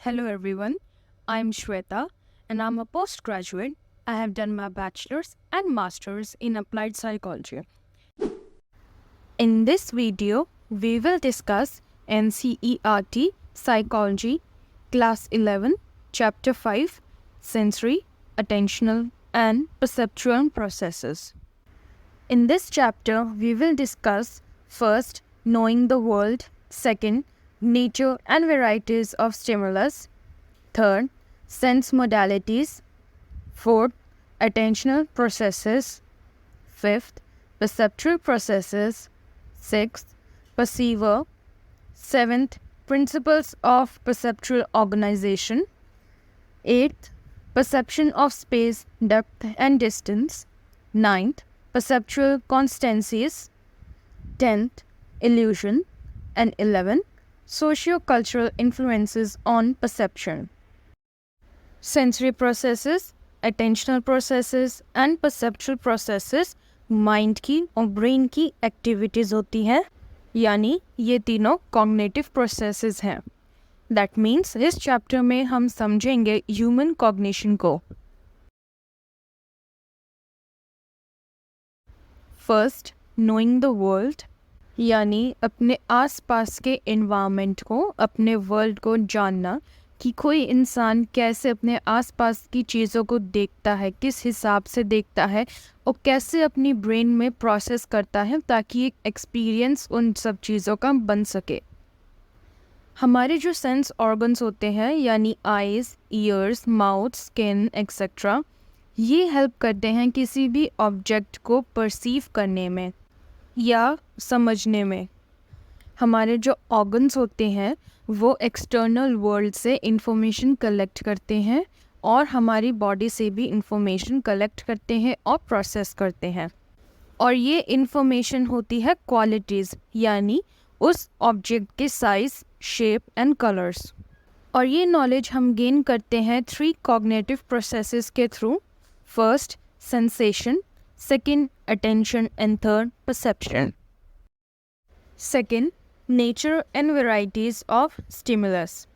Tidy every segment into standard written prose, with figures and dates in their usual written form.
Hello everyone, I'm Shweta and I'm a postgraduate. I have done my bachelor's and master's in applied psychology. In this video, we will discuss NCERT Psychology Class 11, Chapter 5, Sensory, Attentional and Perceptual Processes. In this chapter, we will discuss first, knowing the world, second, nature and varieties of stimulus, third, sense modalities, fourth, attentional processes, fifth, perceptual processes, sixth, perceiver, seventh, principles of perceptual organization, eighth, perception of space, depth and distance, ninth, perceptual constancies, 10th, illusion, and 11th, socio-cultural influences on perception. Sensory processes, attentional processes and perceptual processes mind की और brain की activities होती हैं, यानी ये तीनों cognitive processes हैं. That means इस चैप्टर में हम समझेंगे ह्यूमन कॉग्निशन को. फर्स्ट, नोइंग द वर्ल्ड, यानी अपने आसपास के एनवायरनमेंट को, अपने वर्ल्ड को जानना कि कोई इंसान कैसे अपने आसपास की चीज़ों को देखता है, किस हिसाब से देखता है और कैसे अपनी ब्रेन में प्रोसेस करता है ताकि एक एक्सपीरियंस उन सब चीज़ों का बन सके. हमारे जो सेंस ऑर्गन्स होते हैं यानी eyes, years, mouth, skin etcetera, ये हेल्प करते हैं किसी भी ऑब्जेक्ट को परसीव करने में या समझने में. हमारे जो ऑर्गन्स होते हैं वो एक्सटर्नल वर्ल्ड से इंफॉर्मेशन कलेक्ट करते हैं और हमारी बॉडी से भी इंफॉर्मेशन कलेक्ट करते हैं और प्रोसेस करते हैं. और ये इंफॉर्मेशन होती है क्वालिटीज़, यानी उस ऑब्जेक्ट के साइज, शेप एंड कलर्स. और ये नॉलेज हम गेन करते हैं 3 कॉग्निटिव प्रोसेसेस के through. First, sensation, second, attention and third, perception. Second, nature and varieties of stimulus.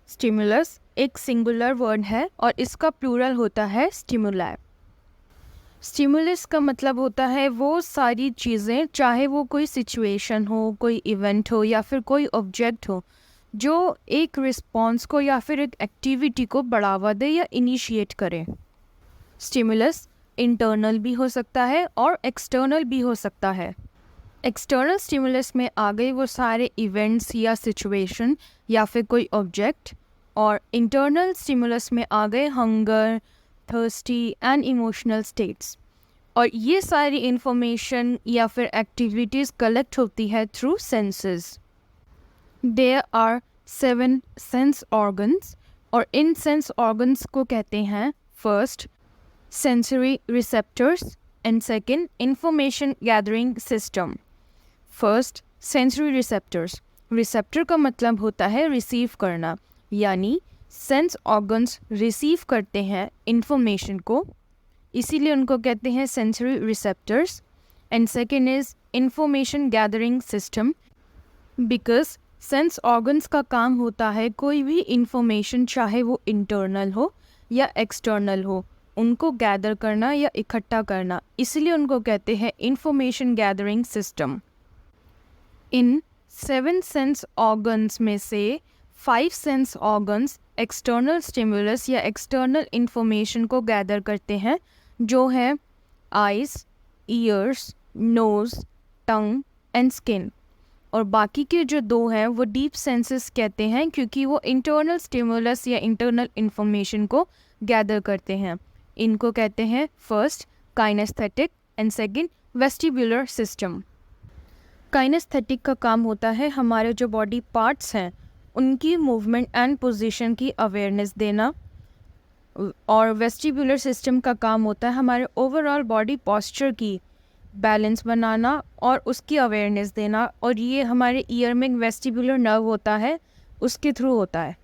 Stimulus एक सिंगुलर वर्ड है और इसका प्लूरल होता है स्टिमुलाई. स्टिमुलस का मतलब होता है वो सारी चीज़ें, चाहे वो कोई सिचुएशन हो, कोई इवेंट हो या फिर कोई ऑब्जेक्ट हो, जो एक रिस्पॉन्स को या फिर एक एक्टिविटी को बढ़ावा दे या इनिशिएट करे. स्टिमुलस इंटरनल भी हो सकता है और एक्सटर्नल भी हो सकता है. एक्सटर्नल स्टिमुलस में आ गए वो सारे इवेंट्स या सिचुएशन या फिर कोई ऑब्जेक्ट, और इंटरनल स्टिमुलस में आ गए hunger, thirsty and emotional states. और ये सारी इंफॉर्मेशन या फिर एक्टिविटीज़ कलेक्ट होती है through senses. There are 7 sense organs और इन सेंस ऑर्गन्स को कहते हैं first, sensory receptors and second, information gathering system. First, sensory receptors. Receptor का मतलब होता है रिसीव करना, यानी सेंस ऑर्गन्स रिसीव करते हैं इंफॉर्मेशन को, इसीलिए उनको कहते हैं sensory receptors. And second is information gathering system, because sense organs का काम होता है कोई भी इंफॉर्मेशन, चाहे वो इंटरनल हो या एक्सटर्नल हो, उनको गैदर करना या इकट्ठा करना, इसलिए उनको कहते हैं इंफॉर्मेशन गैदरिंग सिस्टम. इन 7 सेंस ऑर्गन्स में से 5 सेंस ऑर्गन्स एक्सटर्नल स्टिमुलस या एक्सटर्नल इंफॉर्मेशन को गैदर करते हैं, जो है eyes, ears, nose, tongue and skin. और बाकी के जो 2 हैं वो डीप सेंसेस कहते हैं, क्योंकि वो इंटरनल स्टिमुलस या इंटरनल इंफॉर्मेशन को गैदर करते हैं. इनको कहते हैं first, kinaesthetic and second, vestibular system. Kinaesthetic का काम होता है हमारे जो बॉडी पार्ट्स हैं उनकी मूवमेंट एंड पोजीशन की अवेयरनेस देना, और वेस्टिबुलर सिस्टम का काम होता है हमारे ओवरऑल बॉडी पॉस्चर की बैलेंस बनाना और उसकी अवेयरनेस देना, और ये हमारे ईयर में वेस्टिबुलर नर्व होता है, उसके थ्रू होता है.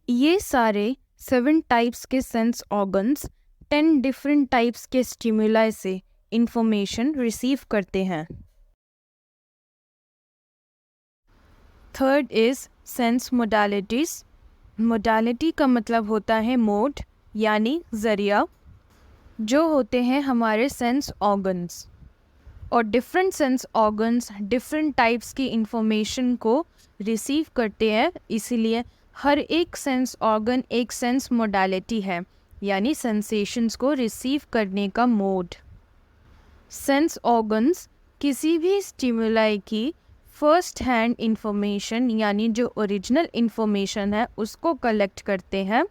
ये सारे 7 टाइप्स के सेंस ऑर्गन्स 10 डिफरेंट टाइप्स के स्टिमुलाई से इंफॉर्मेशन रिसीव करते हैं. Third is sense modalities. Modality का मतलब होता है मोड यानी ज़रिया, जो होते हैं हमारे सेंस ऑर्गन्स। और different sense organs different types की इंफॉर्मेशन को रिसीव करते हैं, इसीलिए हर एक सेंस ऑर्गन एक सेंस मोडालिटी है, यानी सेंसेशंस को रिसीव करने का मोड। सेंस ऑर्गन्स किसी भी स्टिमुलाई की फर्स्ट हैंड इंफॉर्मेशन यानी जो ओरिजिनल इंफॉर्मेशन है उसको कलेक्ट करते हैं।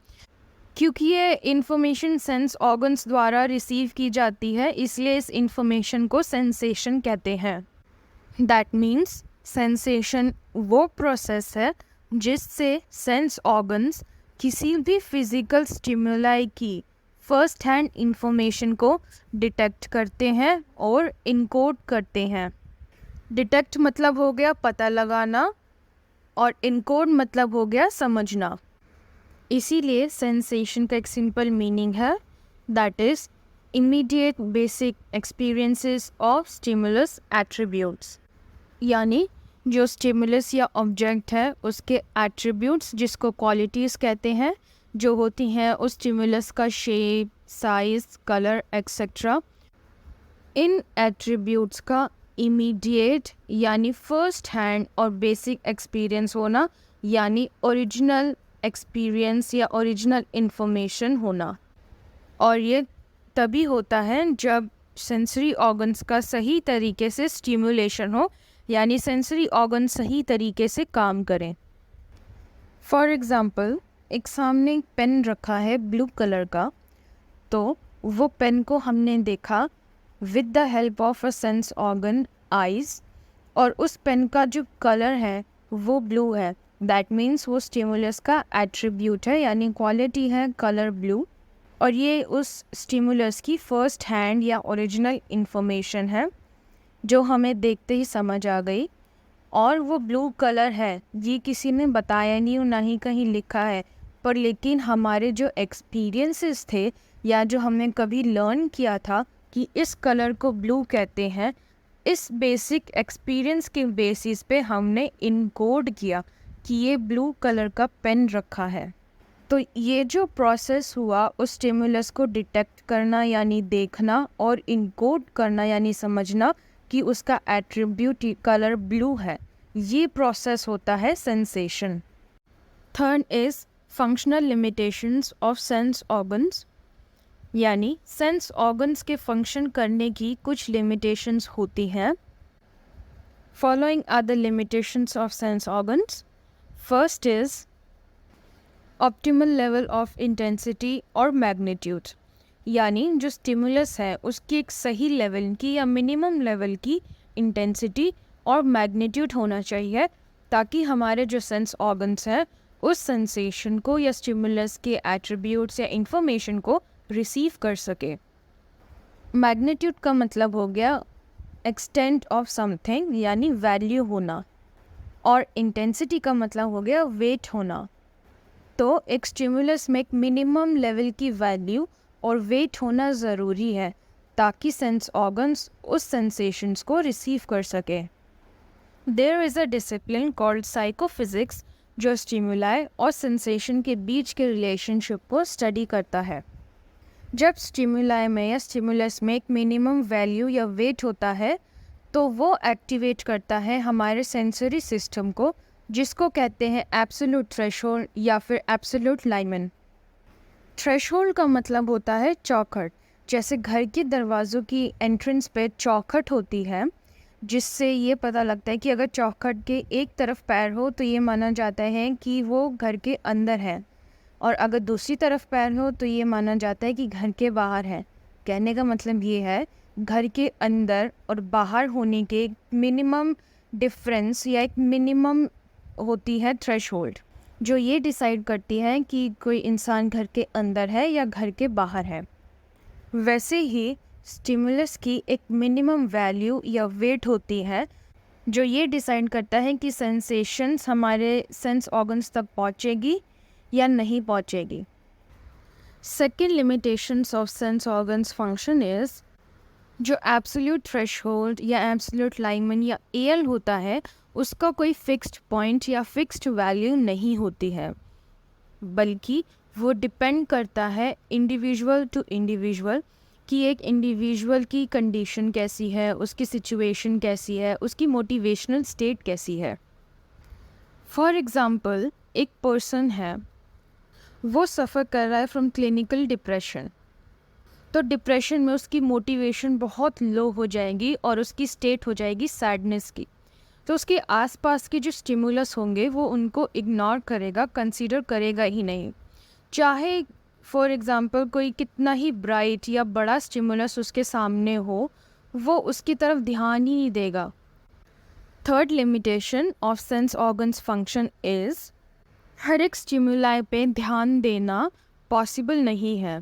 क्योंकि ये इंफॉर्मेशन सेंस ऑर्गन्स द्वारा रिसीव की जाती है, इसलिए इस इंफॉर्मेशन को सेंसेशन कहते हैं। दैट मीन्स सेंसेशन वो प्रोसेस है जिससे सेंस ऑर्गन्स किसी भी फिजिकल स्टिमुलाई की फर्स्ट हैंड इंफॉर्मेशन को डिटेक्ट करते हैं और इनकोड करते हैं। डिटेक्ट मतलब हो गया पता लगाना और इनकोड मतलब हो गया समझना। इसीलिए सेंसेशन का एक सिंपल मीनिंग है, that is immediate basic experiences of stimulus attributes, यानी जो स्टिमुलस या ऑब्जेक्ट है उसके एट्रीब्यूट्स जिसको क्वालिटीज़ कहते हैं, जो होती हैं उस स्टिमुलस का शेप, साइज, कलर एक्सेट्रा। इन एट्रीब्यूट्स का इमीडिएट यानी फर्स्ट हैंड और बेसिक एक्सपीरियंस होना, यानी ओरिजिनल एक्सपीरियंस या ओरिजिनल इंफॉर्मेशन होना। और ये तभी होता है जब सेंसरी ऑर्गन्स का सही तरीके से स्टिमुलेशन हो, यानी सेंसरी ऑर्गन सही तरीके से काम करें। फॉर एग्ज़ाम्पल, एक सामने एक पेन रखा है ब्लू कलर का, तो वो पेन को हमने देखा with the help of a sense organ eyes, और उस पेन का जो कलर है वो ब्लू है। दैट मीन्स वो स्टिमुलस का एट्रीब्यूट है, यानी क्वालिटी है कलर ब्लू, और ये उस स्टिमुलस की फर्स्ट हैंड या ओरिजिनल इंफॉर्मेशन है जो हमें देखते ही समझ आ गई। और वो ब्लू कलर है ये किसी ने बताया नहीं और ना ही कहीं लिखा है, पर लेकिन हमारे जो एक्सपीरियंसेस थे या जो हमने कभी लर्न किया था कि इस कलर को ब्लू कहते हैं, इस बेसिक एक्सपीरियंस के बेसिस पे हमने इनकोड किया कि ये ब्लू कलर का पेन रखा है। तो ये जो प्रोसेस हुआ उस स्टिमुलस को डिटेक्ट करना यानी देखना और इनकोड करना यानी समझना कि उसका एट्रीब्यूट कलर ब्लू है, ये प्रोसेस होता है sensation. Third is functional limitations of sense organs, यानी सेंस ऑर्गन्स के फंक्शन करने की कुछ लिमिटेशंस होती हैं। Following are the limitations of sense organs. First is optimal level of intensity और मैग्नीट्यूड, यानी जो स्टिमुलस है उसकी एक सही लेवल की या मिनिमम लेवल की इंटेंसिटी और मैग्नीट्यूड होना चाहिए, ताकि हमारे जो सेंस ऑर्गन्स हैं उस सेंसेशन को या स्टिमुलस के एट्रीब्यूट्स या इंफॉर्मेशन को रिसीव कर सके। मैग्नीट्यूड का मतलब हो गया एक्सटेंट ऑफ समथिंग यानी वैल्यू होना, और इंटेंसिटी का मतलब हो गया वेट होना। तो एक स्टिमुलस में एक मिनिमम लेवल की वैल्यू और वेट होना ज़रूरी है ताकि सेंस ऑर्गन्स उस सेंसेशंस को रिसीव कर सके। There is a discipline called psychophysics जो स्टिमुलाई और सेंसेशन के बीच के रिलेशनशिप को स्टडी करता है। जब स्टिमुलाई में या स्टिमुलस में एक मिनिमम वैल्यू या वेट होता है तो वो एक्टिवेट करता है हमारे सेंसरी सिस्टम को, जिसको कहते हैं एब्सोल्यूट थ्रेशोल्ड या फिर एब्सोल्यूट लाइमन। थ्रेशोल्ड का मतलब होता है चौखट, जैसे घर के दरवाज़ों की एंट्रेंस पे चौखट होती है, जिससे ये पता लगता है कि अगर चौखट के एक तरफ पैर हो तो ये माना जाता है कि वो घर के अंदर है, और अगर दूसरी तरफ पैर हो तो ये माना जाता है कि घर के बाहर है। कहने का मतलब ये है घर के अंदर और बाहर होने के मिनिमम डिफरेंस या एक मिनिमम होती है थ्रेशोल्ड, जो ये डिसाइड करती है कि कोई इंसान घर के अंदर है या घर के बाहर है। वैसे ही स्टिमुलस की एक मिनिमम वैल्यू या वेट होती है जो ये डिसाइड करता है कि सेंसेशंस हमारे सेंस ऑर्गन्स तक पहुँचेगी या नहीं पहुँचेगी। Second limitations of sense organs function is जो एब्सोल्यूट थ्रेशोल्ड या एब्सोल्यूट लाइमन या एल होता है उसका कोई फिक्स्ड पॉइंट या फिक्स्ड वैल्यू नहीं होती है। बल्कि वो डिपेंड करता है इंडिविजुअल टू इंडिविजुअल कि एक इंडिविजुअल की कंडीशन कैसी है, उसकी सिचुएशन कैसी है, उसकी मोटिवेशनल स्टेट कैसी है। फॉर एग्ज़ाम्पल, एक पर्सन है, वो सफ़र कर रहा है फ्रॉम क्लिनिकल डिप्रेशन, तो डिप्रेशन में उसकी मोटिवेशन बहुत लो हो जाएगी और उसकी स्टेट हो जाएगी सैडनेस की। तो उसके आसपास के जो स्टिमुलस होंगे वो उनको इग्नोर करेगा, कंसीडर करेगा ही नहीं। चाहे फॉर एग्ज़ाम्पल कोई कितना ही ब्राइट या बड़ा स्टिमुलस उसके सामने हो, वो उसकी तरफ ध्यान ही नहीं देगा। Third limitation of sense organs function is, हर एक स्टिमुलाई पे ध्यान देना पॉसिबल नहीं है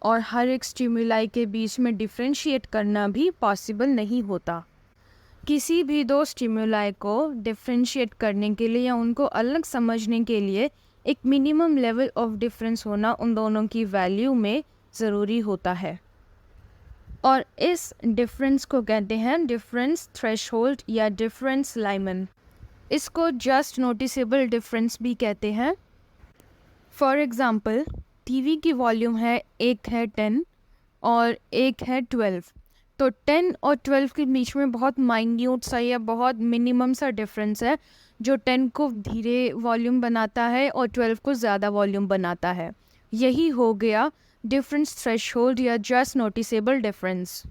और हर एक स्टिमुलाई के बीच में डिफ्रेंशिएट करना भी पॉसिबल नहीं होता। किसी भी दो स्टिमुलाई को डिफ्रेंशिएट करने के लिए या उनको अलग समझने के लिए एक मिनिमम लेवल ऑफ डिफरेंस होना उन दोनों की वैल्यू में ज़रूरी होता है, और इस डिफरेंस को कहते हैं डिफरेंस थ्रेशोल्ड या डिफरेंस लाइमन। इसको जस्ट नोटिसेबल डिफरेंस भी कहते हैं। फॉर एग्ज़ाम्पल, टीवी की वॉल्यूम है, एक है 10 और एक है 12, तो 10 और 12 के बीच में बहुत माइन्यूट सा या बहुत मिनिमम सा डिफरेंस है, जो 10 को धीरे वॉल्यूम बनाता है और 12 को ज़्यादा वॉल्यूम बनाता है। यही हो गया डिफरेंस थ्रेशोल्ड या just noticeable difference.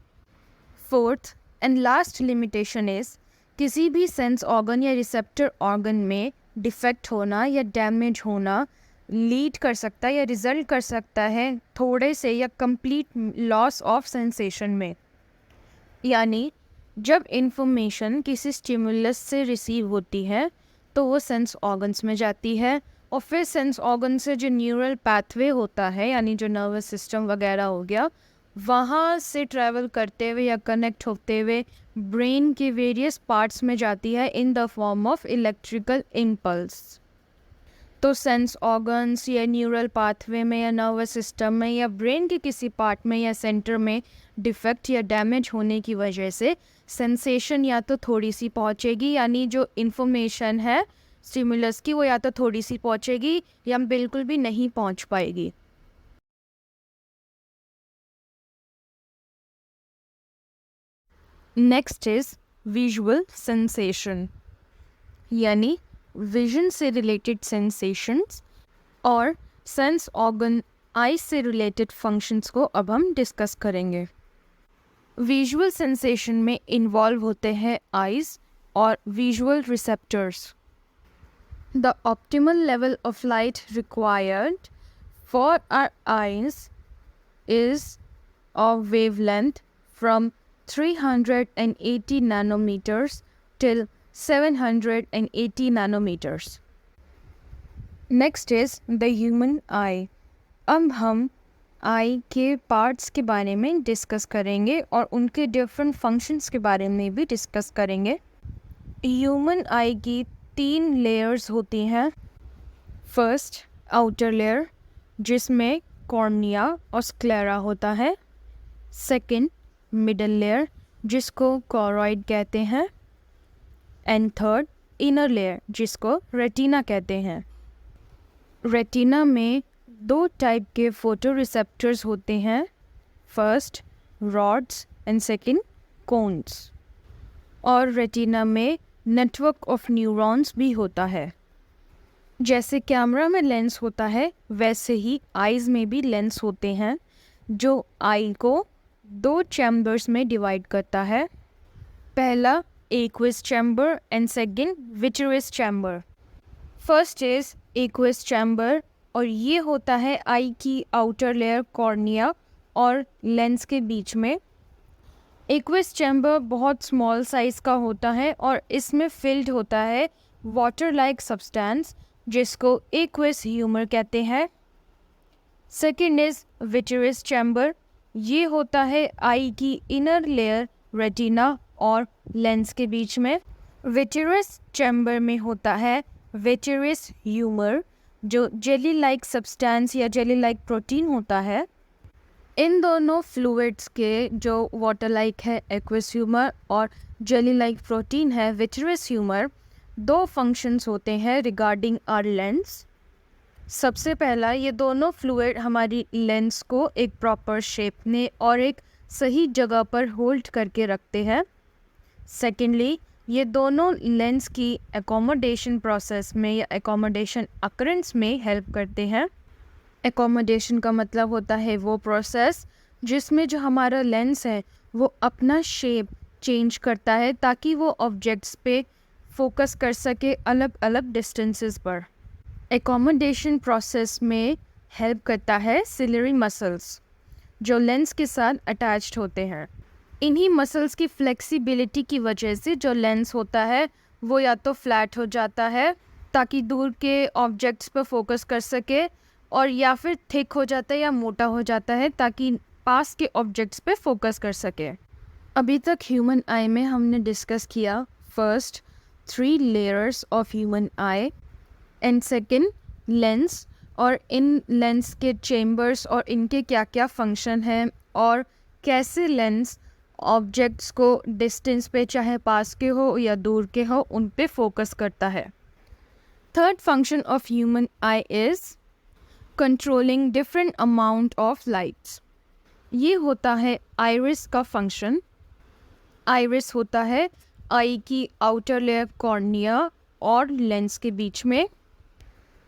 Fourth and last limitation is, किसी भी सेंस ऑर्गन या रिसेप्टर ऑर्गन में डिफेक्ट होना या डैमेज होना लीड कर सकता है या रिजल्ट कर सकता है थोड़े से या कंप्लीट लॉस ऑफ सेंसेशन में। यानी जब इन्फॉर्मेशन किसी स्टिमुलस से रिसीव होती है तो वो सेंस ऑर्गन्स में जाती है, और फिर सेंस ऑर्गन से जो न्यूरल पाथवे होता है, यानी जो नर्वस सिस्टम वगैरह हो गया, वहाँ से ट्रैवल करते हुए या कनेक्ट होते हुए ब्रेन के वेरियस पार्ट्स में जाती है in the form of electrical impulse. तो सेंस ऑर्गन्स या न्यूरल पाथवे में या नर्वस सिस्टम में या ब्रेन के किसी पार्ट में या सेंटर में डिफेक्ट या डैमेज होने की वजह से सेंसेशन या तो थोड़ी सी पहुंचेगी, यानी जो इन्फॉर्मेशन है स्टिमुलस की वो या तो थोड़ी सी पहुंचेगी या बिल्कुल भी नहीं पहुंच पाएगी। नेक्स्ट इज विजुअल सेंसेशन, यानी विजन से रिलेटेड सेंसेशंस और सेंस ऑर्गन आई से रिलेटेड फंक्शंस को अब हम डिस्कस करेंगे। विजुअल सेंसेशन में इन्वॉल्व होते हैं आइज़ और visual receptors. The optimal level of light required for our eyes is of wavelength from 380 nanometers till 780 nanometers. Next is the human eye. अब हम आई के पार्ट्स के बारे में डिस्कस करेंगे और उनके डिफरेंट फंक्शंस के बारे में भी डिस्कस करेंगे। ह्यूमन आई की 3 लेयर्स होती हैं। फर्स्ट, आउटर लेयर, जिसमें कॉर्निया और स्क्लेरा होता है। सेकंड, मिडल लेयर, जिसको कॉरॉइड कहते हैं। एंड थर्ड, इनर लेयर, जिसको रेटिना कहते हैं। रेटिना में 2 टाइप के फोटो रिसेप्टर्स होते हैं। First, rods and second, cones. और रेटिना में नेटवर्क ऑफ न्यूरॉन्स भी होता है। जैसे कैमरा में लेंस होता है, वैसे ही आइज़ में भी लेंस होते हैं, जो आई को 2 चैम्बर्स में डिवाइड करता है। पहला aqueous chamber and second vitreous chamber. First is aqueous chamber, और ये होता है आई की आउटर लेयर कॉर्निया और लेंस के बीच में। एक्विस चैम्बर बहुत स्मॉल साइज़ का होता है और इसमें फिल्ड होता है वाटर लाइक सब्सटेंस, जिसको एक्विस ह्यूमर कहते हैं। सेकंड इज विट्रियस चैम्बर, ये होता है आई की इनर लेयर रेटिना और लेंस के बीच में। विट्रियस चैम्बर में होता है विट्रियस ह्यूमर, जो जेली लाइक सब्सटेंस या जेली लाइक प्रोटीन होता है। इन दोनों फ्लूइड्स के जो वाटर लाइक है एक्विस ह्यूमर और जेली लाइक प्रोटीन है विट्रियस ह्यूमर, 2 फंक्शंस होते हैं रिगार्डिंग आवर लेंस। सबसे पहला, ये दोनों फ्लूइड हमारी लेंस को एक प्रॉपर शेप में और एक सही जगह पर होल्ड करके रखते हैं। सेकेंडली, ये दोनों लेंस की एकोमोडेशन प्रोसेस में या एकोमोडेशन अकरेंस में हेल्प करते हैं। एकोमोडेशन का मतलब होता है वो प्रोसेस जिसमें जो हमारा लेंस है वो अपना शेप चेंज करता है ताकि वो ऑब्जेक्ट्स पे फोकस कर सके अलग अलग डिस्टेंसेस पर। एकोमोडेशन प्रोसेस में हेल्प करता है सिलरी मसल्स जो लेंस के साथ अटैच्ड होते हैं। इन्हीं मसल्स की फ्लेक्सिबिलिटी की वजह से जो लेंस होता है वो या तो फ्लैट हो जाता है ताकि दूर के ऑब्जेक्ट्स पर फोकस कर सके, और या फिर थिक हो जाता है या मोटा हो जाता है ताकि पास के ऑब्जेक्ट्स पे फोकस कर सके। अभी तक ह्यूमन आई में हमने डिस्कस किया first 3 layers of human I and second lens, और इन लेंस के चेम्बर्स और इनके क्या क्या फंक्शन हैं और कैसे लेंस ऑब्जेक्ट्स को डिस्टेंस पे चाहे पास के हो या दूर के हो उन पे फोकस करता है। Third function of human I is controlling different amount of lights. ये होता है आइरिस का फंक्शन। आइरिस होता है आई की आउटर लेयर कॉर्निया और लेंस के बीच में।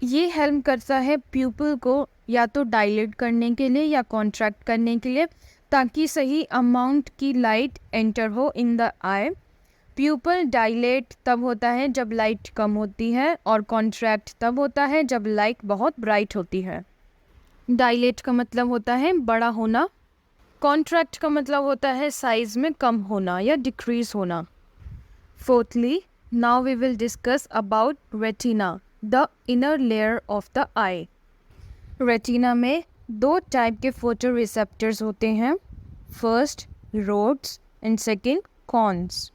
ये हेल्प करता है प्यूपिल को या तो डायलेट करने के लिए या कॉन्ट्रैक्ट करने के लिए ताकि सही अमाउंट की लाइट एंटर हो इन द आई। प्यूपिल डायलेट तब होता है जब लाइट कम होती है और कॉन्ट्रैक्ट तब होता है जब लाइट बहुत ब्राइट होती है। डायलेट का मतलब होता है बड़ा होना, कॉन्ट्रैक्ट का मतलब होता है साइज में कम होना या डिक्रीज होना। Fourthly, now we will discuss about retina, the inner layer of the eye. Retina में 2 टाइप के फोटो रिसेप्टर्स होते हैं, first rods and second cones.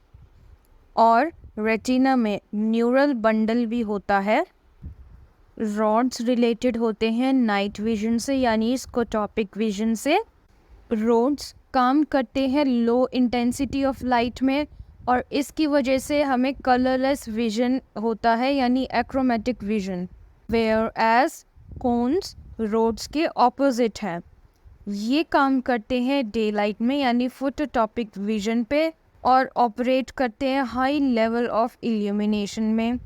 और रेटिना में न्यूरल बंडल भी होता है। रॉड्स रिलेटेड होते हैं नाइट विजन से यानी स्कोटॉपिक विजन से। रोड्स काम करते हैं लो इंटेंसिटी ऑफ लाइट में और इसकी वजह से हमें कलरलेस विजन होता है यानी achromatic vision, whereas cones rods के ऑपोजिट हैं। ये काम करते हैं डे लाइट में यानी फोटोटॉपिक विजन पे और ऑपरेट करते हैं हाई लेवल ऑफ इल्यूमिनेशन में,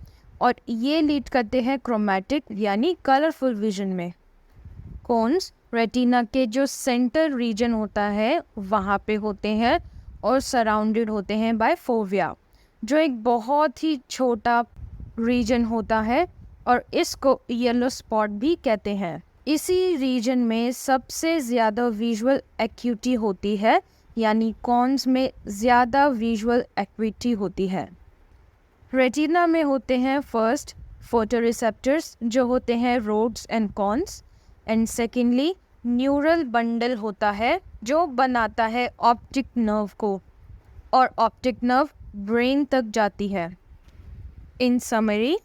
और ये लीड करते हैं क्रोमेटिक यानी कलरफुल विजन में। कोन्स रेटिना के जो सेंटर रीजन होता है वहाँ पे होते हैं और सराउंडेड होते हैं बाय फोविया, जो एक बहुत ही छोटा रीजन होता है और इसको येलो स्पॉट भी कहते हैं। इसी रीजन में सबसे ज़्यादा विजुअल एक्यूटी होती है यानी कॉन्स में ज़्यादा विजुअल एक्विटी होती है। रेटिना में होते हैं फर्स्ट फोटोरिसेप्टर्स जो होते हैं rods and cones, and secondly neural bundle होता है जो बनाता है ऑप्टिक नर्व को, और ऑप्टिक नर्व ब्रेन तक जाती है। इन समरी,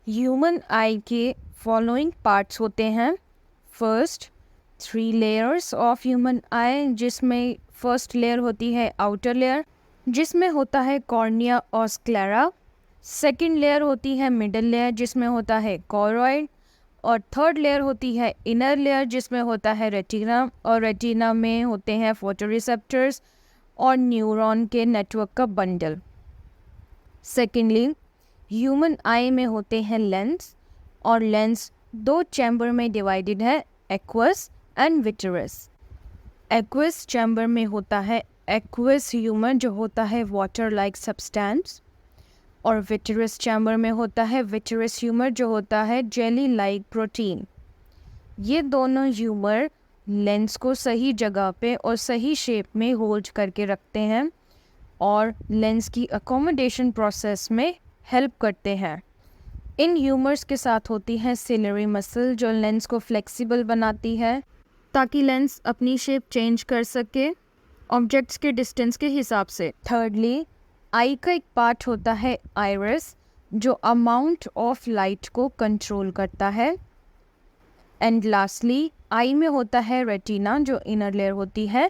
ह्यूमन आई के फॉलोइंग पार्ट्स होते हैं, फर्स्ट 3 लेयर्स ऑफ ह्यूमन आई जिसमें फर्स्ट लेयर होती है आउटर लेयर जिसमें होता है कॉर्निया और स्क्लेरा, सेकेंड लेयर होती है मिडल लेयर जिसमें होता है कॉरॉइड, और थर्ड लेयर होती है इनर लेयर जिसमें होता है रेटिना, और रेटिना में होते हैं फोटोरिसेप्टर्स और न्यूरॉन के नेटवर्क का बंडल। सेकेंडली, ह्यूमन आई में होते हैं लेंस, और लेंस 2 चैम्बर में डिवाइडेड है, aqueous and vitreous. Aqueous chamber में होता है एक्वस ह्यूमर जो होता है वाटर लाइक सब्सटेंस, और विट्रस चैम्बर में होता है विट्रस ह्यूमर जो होता है जेली लाइक प्रोटीन। ये दोनों ह्यूमर लेंस को सही जगह पे और सही शेप में होल्ड करके रखते हैं और लेंस की अकोमोडेशन प्रोसेस में हेल्प करते हैं। इन ह्यूमर्स के साथ होती है सिलरी मसल जो लेंस को फ्लेक्सिबल बनाती है ताकि लेंस अपनी शेप चेंज कर सके ऑब्जेक्ट्स के डिस्टेंस के हिसाब से। थर्डली, आई का एक पार्ट होता है आइरिस जो अमाउंट ऑफ लाइट को कंट्रोल करता है, एंड लास्टली आई में होता है रेटिना जो इनर लेयर होती है।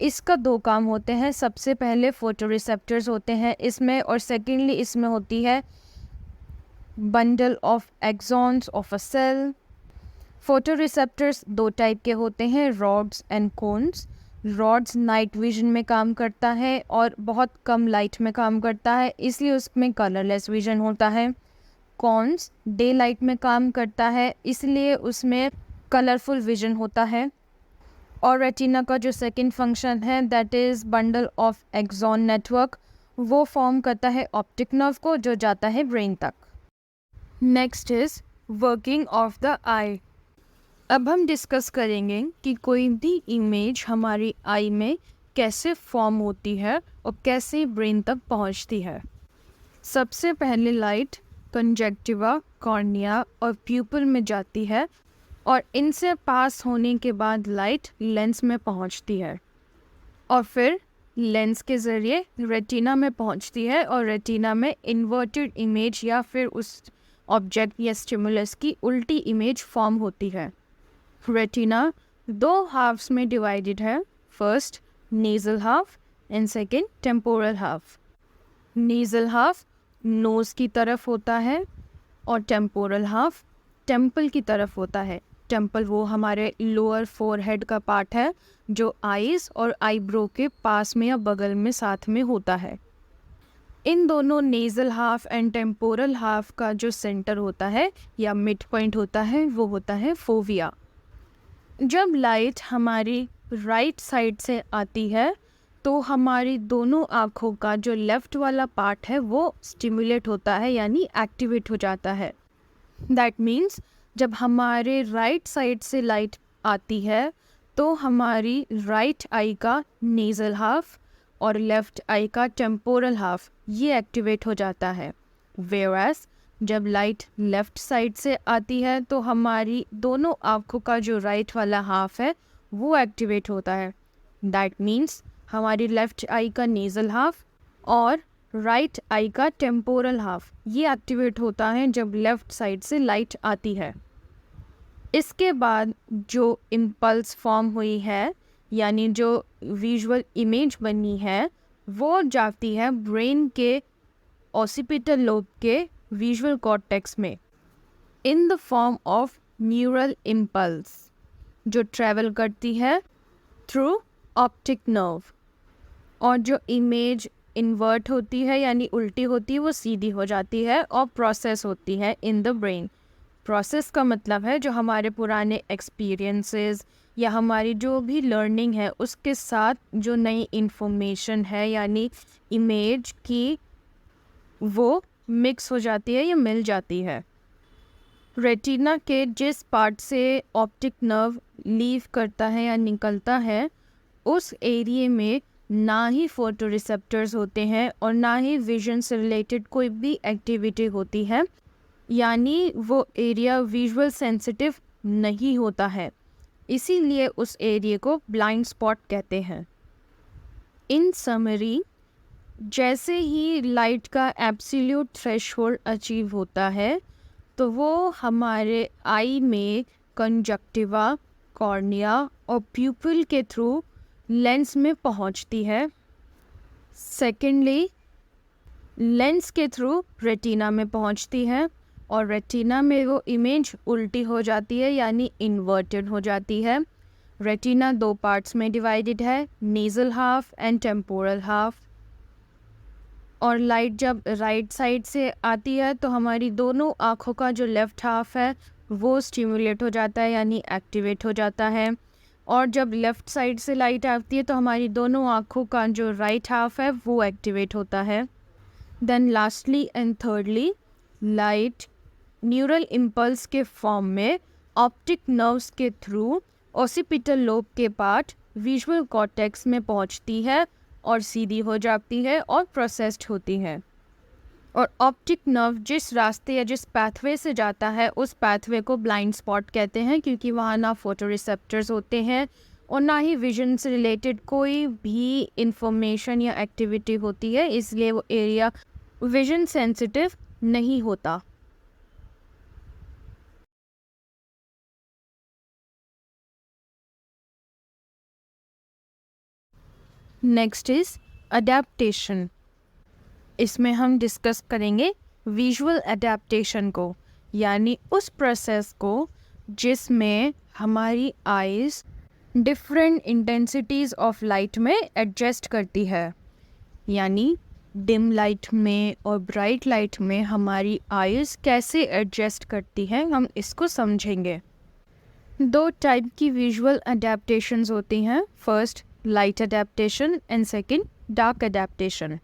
इसका 2 काम होते हैं, सबसे पहले फोटोरिसेप्टर्स होते हैं इसमें, और सेकेंडली इसमें होती है bundle of axons of a cell. Photo receptors दो टाइप के होते हैं, rods and cones. Rods night vision में काम करता है और बहुत कम लाइट में काम करता है, इसलिए उसमें कलरलेस विजन होता है। कॉन्स डे लाइट में काम करता है, इसलिए उसमें कलरफुल विजन होता है। और रेटिना का जो सेकंड फंक्शन है that is bundle of axon network, वो फॉर्म करता है ऑप्टिक नर्व को जो जाता है ब्रेन तक। Next is working of the eye. अब हम डिस्कस करेंगे कि कोई भी इमेज हमारी आई में कैसे फॉर्म होती है और कैसे ब्रेन तक पहुंचती है। सबसे पहले लाइट कंजक्टिवा, कॉर्निया और प्यूपिल में जाती है और इनसे पास होने के बाद लाइट लेंस में पहुंचती है और फिर लेंस के ज़रिए रेटिना में पहुंचती है और रेटिना में इन्वर्टेड इमेज या फिर उस ऑब्जेक्ट या स्टिमुलस की उल्टी इमेज फॉर्म होती है। रेटिना दो हाफ्स में डिवाइडेड है, first nasal half and second temporal half. Nasal half nose की तरफ होता है और टेम्पोरल हाफ टेम्पल की तरफ होता है। टेम्पल वो हमारे लोअर फोरहेड का पार्ट है जो आईज और आईब्रो के पास में या बगल में साथ में होता है। इन दोनों nasal half and temporal half का जो सेंटर होता है या मिड पॉइंट होता है वो होता है फोविया। जब लाइट हमारी राइट साइड से आती है तो हमारी दोनों आँखों का जो लेफ़्ट वाला पार्ट है वो स्टिमुलेट होता है यानी एक्टिवेट हो जाता है। दैट मीन्स जब हमारे राइट साइड से लाइट आती है तो हमारी राइट आई का नेज़ल हाफ और लेफ़्ट आई का टेम्पोरल हाफ ये एक्टिवेट हो जाता है। वेयरएज जब लाइट लेफ़्ट साइड से आती है तो हमारी दोनों आँखों का जो राइट वाला हाफ है वो एक्टिवेट होता है। दैट मीन्स हमारी लेफ़्ट आई का नेज़ल हाफ और राइट आई का टेम्पोरल हाफ ये एक्टिवेट होता है जब लेफ़्ट साइड से लाइट आती है। इसके बाद जो इम्पल्स फॉर्म हुई है यानी जो विजुअल इमेज बनी है वो जाती है ब्रेन के ऑसिपिटल लोब के विजुअल कॉर्टेक्स में in the form of neural impulse जो ट्रैवल करती है थ्रू ऑप्टिक नर्व। और जो इमेज इन्वर्ट होती है यानी उल्टी होती है वो सीधी हो जाती है और प्रोसेस होती है इन द ब्रेन। प्रोसेस का मतलब है जो हमारे पुराने एक्सपीरियंसेस या हमारी जो भी लर्निंग है उसके साथ जो नई इन्फॉर्मेशन है यानी इमेज की वो मिक्स हो जाती है या मिल जाती है। रेटिना के जिस पार्ट से ऑप्टिक नर्व लीव करता है या निकलता है उस एरिया में ना ही फोटो रिसेप्टर्स होते हैं और ना ही विजन से रिलेटेड कोई भी एक्टिविटी होती है, यानी वो एरिया विजुअल सेंसिटिव नहीं होता है, इसीलिए उस एरिया को ब्लाइंड स्पॉट कहते हैं। इन समरी जैसे ही लाइट का एब्सोल्यूट थ्रेशोल्ड अचीव होता है तो वो हमारे आई में कंजक्टिवा, कॉर्निया और प्यूपिल के थ्रू लेंस में पहुंचती है। सेकेंडली लेंस के थ्रू रेटिना में पहुंचती है और रेटिना में वो इमेज उल्टी हो जाती है यानी इन्वर्टेड हो जाती है। रेटिना दो पार्ट्स में डिवाइडेड है, nasal half and temporal half. और लाइट जब राइट साइड से आती है तो हमारी दोनों आँखों का जो लेफ़्ट हाफ है वो स्टिमुलेट हो जाता है यानी एक्टिवेट हो जाता है। और जब लेफ़्ट साइड से लाइट आती है तो हमारी दोनों आँखों का जो राइट हाफ है वो एक्टिवेट होता है। Then lastly and thirdly light neural impulse के फॉर्म में ऑप्टिक नर्व्स के थ्रू ऑसिपिटल लोब के पार्ट विजुअल कॉर्टेक्स में पहुंचती है और सीधी हो जाती है और प्रोसेस्ड होती है। और ऑप्टिक नर्व जिस रास्ते या जिस पैथवे से जाता है उस पैथवे को ब्लाइंड स्पॉट कहते हैं क्योंकि वहाँ ना फोटो रिसेप्टर्स होते हैं और ना ही विजन से रिलेटेड कोई भी इंफॉर्मेशन या एक्टिविटी होती है, इसलिए वो एरिया विजन सेंसिटिव नहीं होता। Next is adaptation. इसमें हम डिस्कस करेंगे विजुअल अडेप्टेशन को, यानी उस प्रोसेस को जिसमें हमारी eyes different intensities of light में एडजस्ट करती है। यानी डिम लाइट में और ब्राइट लाइट में हमारी आइज़ कैसे एडजस्ट करती हैं, हम इसको समझेंगे। दो टाइप की विजुअल अडेप्टेशंस होती हैं, first light adaptation and second dark adaptation.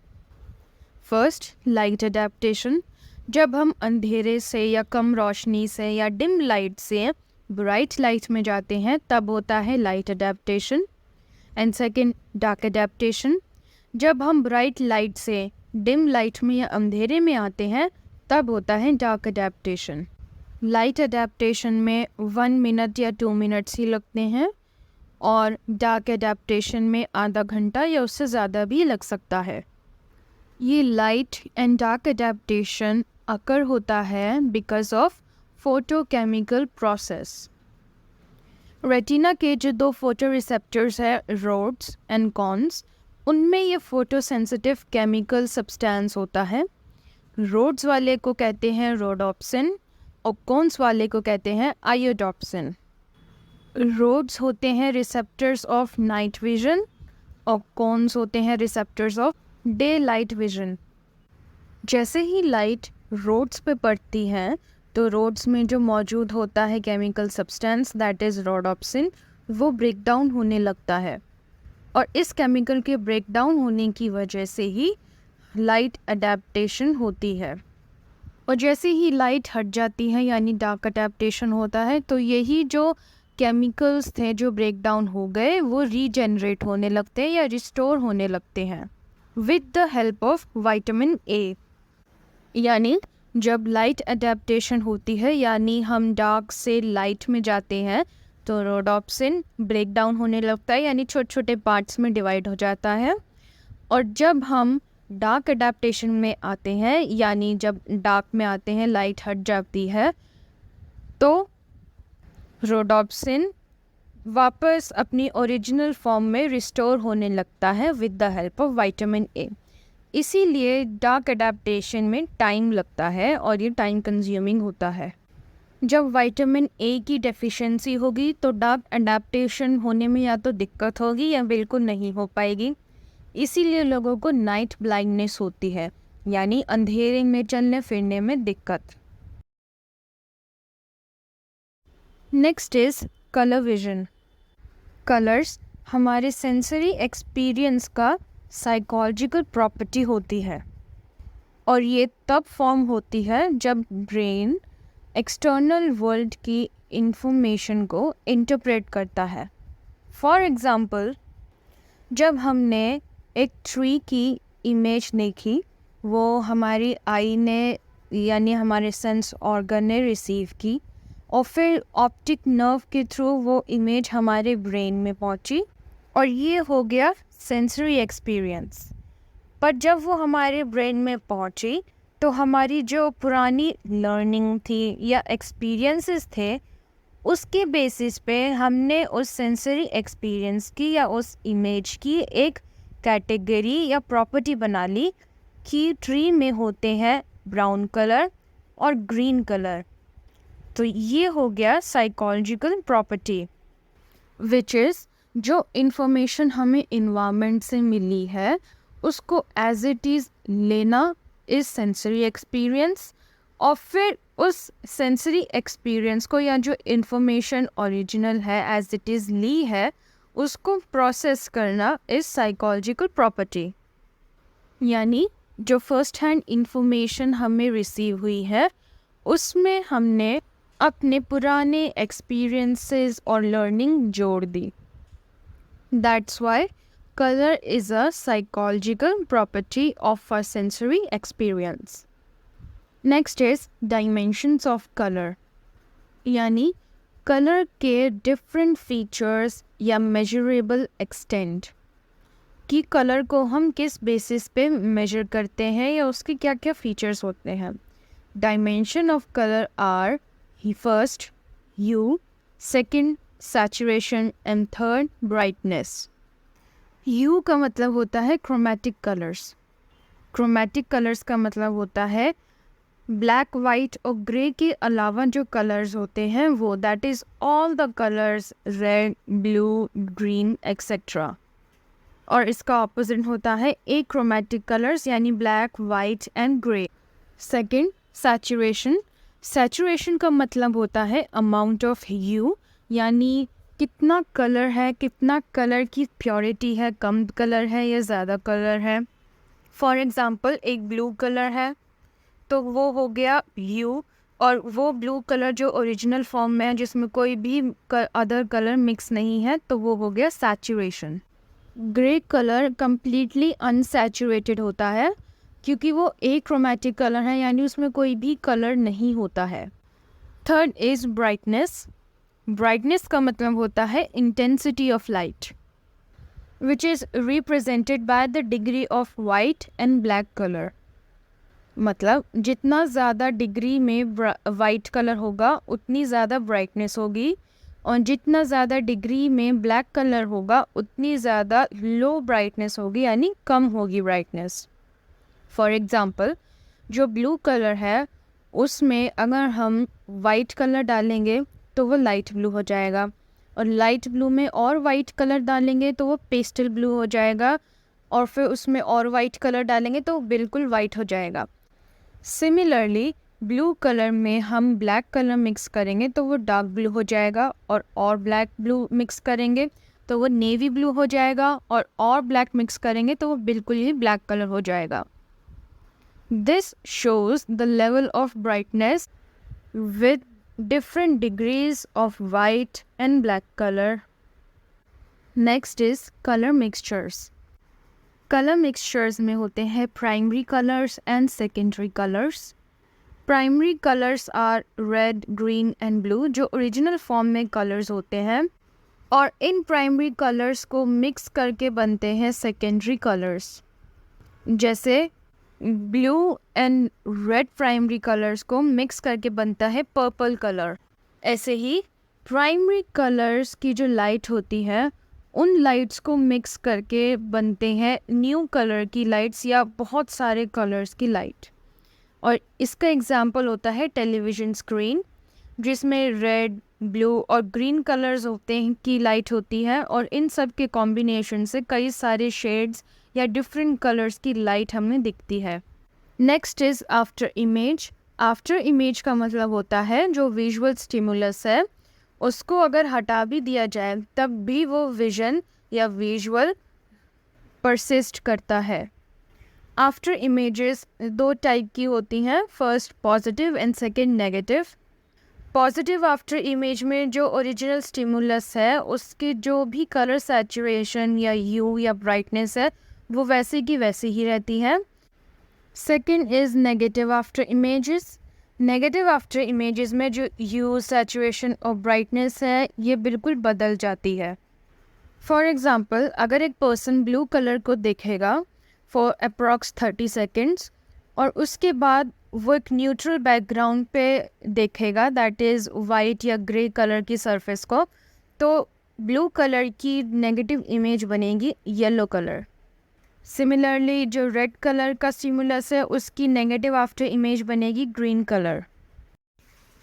First light adaptation, जब हम अंधेरे से या कम रोशनी से या डिम लाइट से ब्राइट लाइट में जाते हैं तब होता है light adaptation. And second dark adaptation, जब हम ब्राइट लाइट से डिम लाइट में या अंधेरे में आते हैं तब होता है डार्क अडेप्टेशन। लाइट अडेप्टेशन में 1 मिनट या 2 मिनट्स ही लगते हैं और डार्क अडेप्टेशन में आधा घंटा या उससे ज़्यादा भी लग सकता है। ये लाइट एंड डार्क अडेप्टेशन अकर होता है because of photochemical process. Retina के जो 2 फोटो रिसेप्टर्स है, रोड्स एंड कॉन्स, उनमें ये फोटोसेंसिटिव केमिकल सब्सटेंस होता है। रोड्स वाले को कहते हैं रोडोप्सिन और कॉन्स वाले को कहते हैं आयोडोप्सिन। रोड्स होते हैं रिसेप्टर्स ऑफ नाइट विजन और कॉन्स होते हैं receptors of day light vision. जैसे ही लाइट रोड्स पे पड़ती है तो रोड्स में जो मौजूद होता है chemical substance that is rhodopsin, वो ब्रेक डाउन होने लगता है और इस केमिकल के ब्रेक डाउन होने की वजह से ही लाइट अडेप्टेशन होती है। और जैसे ही लाइट हट जाती है यानी डार्क अडेप्टेशन होता है, तो यही जो केमिकल्स थे जो ब्रेक डाउन हो गए वो रीजनरेट होने लगते हैं या रिस्टोर होने लगते हैं with the help of vitamin A. यानी जब लाइट अडेप्टेशन होती है यानी हम डार्क से लाइट में जाते हैं तो रोडोप्सिन ब्रेक डाउन होने लगता है यानी छोटे छोटे पार्ट्स में डिवाइड हो जाता है। और जब हम डार्क अडेप्टेशन में आते हैं यानी जब डार्क में आते हैं, लाइट हट जाती है, तो रोडोप्सिन वापस अपनी ओरिजिनल फॉर्म में रिस्टोर होने लगता है with the help of vitamin A. इसीलिए डार्क अडेप्टेशन में टाइम लगता है और ये टाइम कंज्यूमिंग होता है। जब विटामिन ए की डेफिशिएंसी होगी तो डार्क अडेप्टेशन होने में या तो दिक्कत होगी या बिल्कुल नहीं हो पाएगी। इसीलिए लोगों को नाइट ब्लाइंडनेस होती है यानी अंधेरे में चलने फिरने में दिक्कत। Next is colour vision. Colours हमारे सेंसरी एक्सपीरियंस का साइकोलॉजिकल प्रॉपर्टी होती है और ये तब फॉर्म होती है जब ब्रेन एक्सटर्नल वर्ल्ड की इंफॉर्मेशन को इंटरप्रेट करता है। फॉर एग्ज़ाम्पल, जब हमने एक ट्री की इमेज देखी, वो हमारी आई ने यानी हमारे सेंस ऑर्गन ने रिसीव की और फिर ऑप्टिक नर्व के थ्रू वो इमेज हमारे ब्रेन में पहुंची और ये हो गया सेंसरी एक्सपीरियंस। पर जब वो हमारे ब्रेन में पहुंची तो हमारी जो पुरानी लर्निंग थी या एक्सपीरियंसेस थे, उसके बेसिस पे हमने उस सेंसरी एक्सपीरियंस की या उस इमेज की एक कैटेगरी या प्रॉपर्टी बना ली कि ट्री में होते हैं ब्राउन कलर और ग्रीन कलर। तो ये हो गया साइकोलॉजिकल प्रॉपर्टी, विच इज़ जो इन्फॉर्मेशन हमें इन्वायरमेंट से मिली है उसको एज इट इज़ लेना इज़ सेंसरी एक्सपीरियंस, और फिर उस सेंसरी एक्सपीरियंस को या जो इन्फॉर्मेशन ओरिजिनल है एज इट इज़ ली है उसको प्रोसेस करना इज़ साइकोलॉजिकल प्रॉपर्टी। यानी जो फर्स्ट हैंड इंफॉर्मेशन हमें रिसीव हुई है उसमें हमने अपने पुराने एक्सपीरियंसेस और लर्निंग जोड़ दी। That's why colour is a psychological property of a sensory experience. Next is dimensions of colour. यानी कलर के डिफरेंट फीचर्स या मेजरेबल एक्सटेंट कि कलर को हम किस बेसिस पे मेजर करते हैं या उसके क्या क्या फीचर्स होते हैं। Dimension of colour are first hue, second saturation and third brightness. Hue का मतलब होता है क्रोमैटिक कलर्स। क्रोमैटिक कलर्स का मतलब होता है ब्लैक, वाइट और ग्रे के अलावा जो कलर्स होते हैं वो that is all the colours red, blue, green etcetera. और इसका ऑपोजिट होता है एक्रोमैटिक कलर्स यानी black, white and grey. Second, saturation. Saturation का मतलब होता है अमाउंट ऑफ ह्यू, यानी कितना कलर है, कितना कलर की प्योरिटी है, कम कलर है या ज़्यादा कलर है। फॉर एग्ज़ाम्पल एक ब्लू कलर है तो वो हो गया ह्यू, और वो ब्लू कलर जो ओरिजिनल फॉर्म में है जिसमें कोई भी अदर कलर मिक्स नहीं है तो वो हो गया saturation. Grey colour completely unsaturated होता है क्योंकि वो एक्रोमैटिक कलर है यानी उसमें कोई भी कलर नहीं होता है। Third is brightness. ब्राइटनेस का मतलब होता है intensity of light which is represented by the degree of white and black colour. मतलब जितना ज़्यादा डिग्री में वाइट कलर होगा उतनी ज़्यादा ब्राइटनेस होगी, और जितना ज़्यादा डिग्री में ब्लैक कलर होगा उतनी ज़्यादा लो ब्राइटनेस होगी यानी कम होगी ब्राइटनेस। फॉर एग्ज़ाम्पल जो ब्लू कलर है उसमें अगर हम वाइट कलर डालेंगे तो वो लाइट ब्लू हो जाएगा, और लाइट ब्लू में और वाइट कलर डालेंगे तो वो पेस्टल ब्लू हो जाएगा, और फिर उसमें और वाइट कलर डालेंगे तो बिल्कुल वाइट हो जाएगा। सिमिलरली ब्लू कलर में हम ब्लैक कलर मिक्स करेंगे तो वो डार्क ब्लू हो जाएगा, और ब्लैक ब्लू मिक्स करेंगे तो वो नेवी ब्लू हो जाएगा, और ब्लैक मिक्स करेंगे तो वो बिल्कुल ही ब्लैक कलर हो जाएगा। This shows the level of brightness with different degrees of white and black colour. Next is colour mixtures. Colour mixtures में होते हैं primary colours and secondary colours. Primary colours are red, green and blue जो original form में colours होते हैं, और इन primary colours को मिक्स करके बनते हैं सेकेंडरी कलर्स। जैसे blue and red primary colours को मिक्स करके बनता है पर्पल कलर। ऐसे ही प्राइमरी कलर्स की जो लाइट होती है उन लाइट्स को मिक्स करके बनते हैं न्यू कलर की लाइट्स या बहुत सारे कलर्स की लाइट। और इसका एग्जांपल होता है टेलीविज़न स्क्रीन जिसमें रेड, ब्लू और ग्रीन कलर्स होते हैं की लाइट होती है, और इन सब के कॉम्बिनेशन से कई सारे शेड्स या डिफरेंट कलर्स की लाइट हमें दिखती है। Next is after image. After image का मतलब होता है जो विजुअल स्टिमुलस है उसको अगर हटा भी दिया जाए तब भी वो विजन या विजुअल परसिस्ट करता है। आफ्टर इमेजेस दो टाइप की होती हैं, first positive and second negative. Positive after image में जो ओरिजिनल स्टिमुलस है उसकी जो भी कलर सैचुरेशन या ह्यू या ब्राइटनेस है वो वैसे की वैसे ही रहती है। Second is negative after images. Negative after images में जो ह्यू, सैचुरेशन और ब्राइटनेस है ये बिल्कुल बदल जाती है। फॉर एग्ज़ाम्पल अगर एक पर्सन ब्लू कलर को देखेगा फॉर अप्रॉक्स 30 सेकेंड्स और उसके बाद वो एक न्यूट्रल बैकग्राउंड पे देखेगा दैट इज़ वाइट या ग्रे कलर की सरफेस को, तो ब्लू कलर की नेगेटिव इमेज बनेगी येलो कलर। सिमिलरली जो रेड कलर का स्टिमुलस है उसकी नेगेटिव आफ्टर इमेज बनेगी ग्रीन कलर।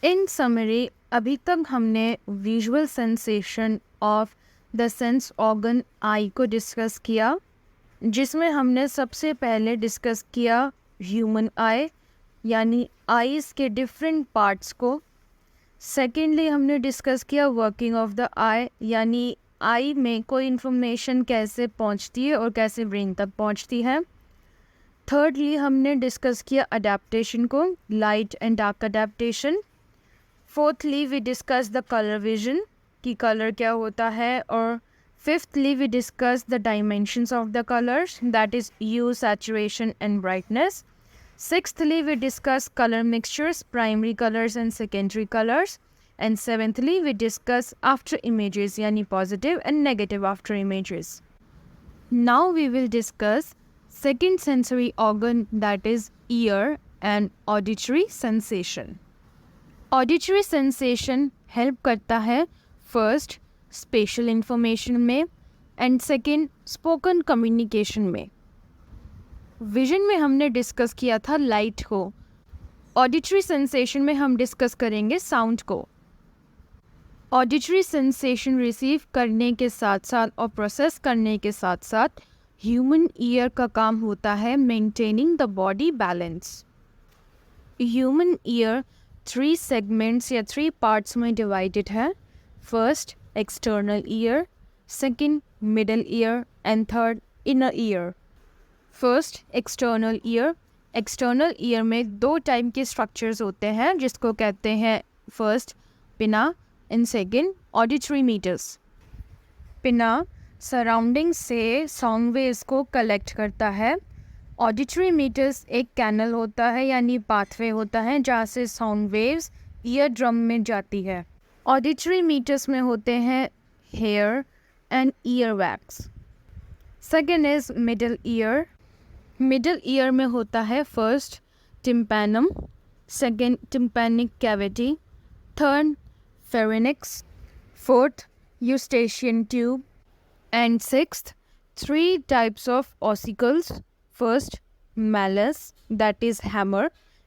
इन समरी अभी तक हमने visual sensation of the sense organ eye को डिस्कस किया, जिसमें हमने सबसे पहले डिस्कस किया ह्यूमन आई यानी आईज़ के डिफरेंट पार्ट्स को। सेकेंडली हमने डिस्कस किया वर्किंग ऑफ द आई यानी आई में कोई इन्फॉर्मेशन कैसे पहुंचती है और कैसे ब्रेन तक पहुंचती है। थर्डली हमने डिस्कस किया अडेप्टेशन को, light and dark adaptation. Fourthly we discuss the colour vision कि कलर क्या होता है, और fifthly we discuss the dimensions of the colours that is hue, saturation and brightness. Sixthly, we discuss color mixtures, primary colors and secondary colors. And seventhly, we discuss after images, yani positive and negative after images. Now we will discuss second sensory organ that is ear and auditory sensation. Auditory sensation help करता है first spatial information में and second spoken communication में। Vision में हमने discuss किया था light को, auditory sensation में हम डिस्कस करेंगे साउंड को। ऑडिटरी सेंसेशन रिसीव करने के साथ साथ और प्रोसेस करने के साथ साथ ह्यूमन ईयर का काम होता है maintaining the body balance. Human ear 3 segments या 3 पार्ट्स में डिवाइडेड है। First external ear, second middle ear and third inner ear. First external ear. External ear में 2 टाइप के स्ट्रक्चर्स होते हैं जिसको कहते हैं फर्स्ट पिना एंड सेकंड ऑडिटरी मीटर्स। पिना सराउंडिंग से साउंड वेव्स को कलेक्ट करता है। ऑडिटरी मीटर्स एक कैनल होता है यानी पाथवे होता है जहाँ से साउंड वेव्स ईयर ड्रम में जाती है। ऑडिटरी मीटर्स में होते हैं hair and ear wax. Second is middle ear. Middle ear में होता है first tympanum, second tympanic cavity, third pharynx, fourth Eustachian tube and sixth 3 types of ossicles. First malleus, that is hammer,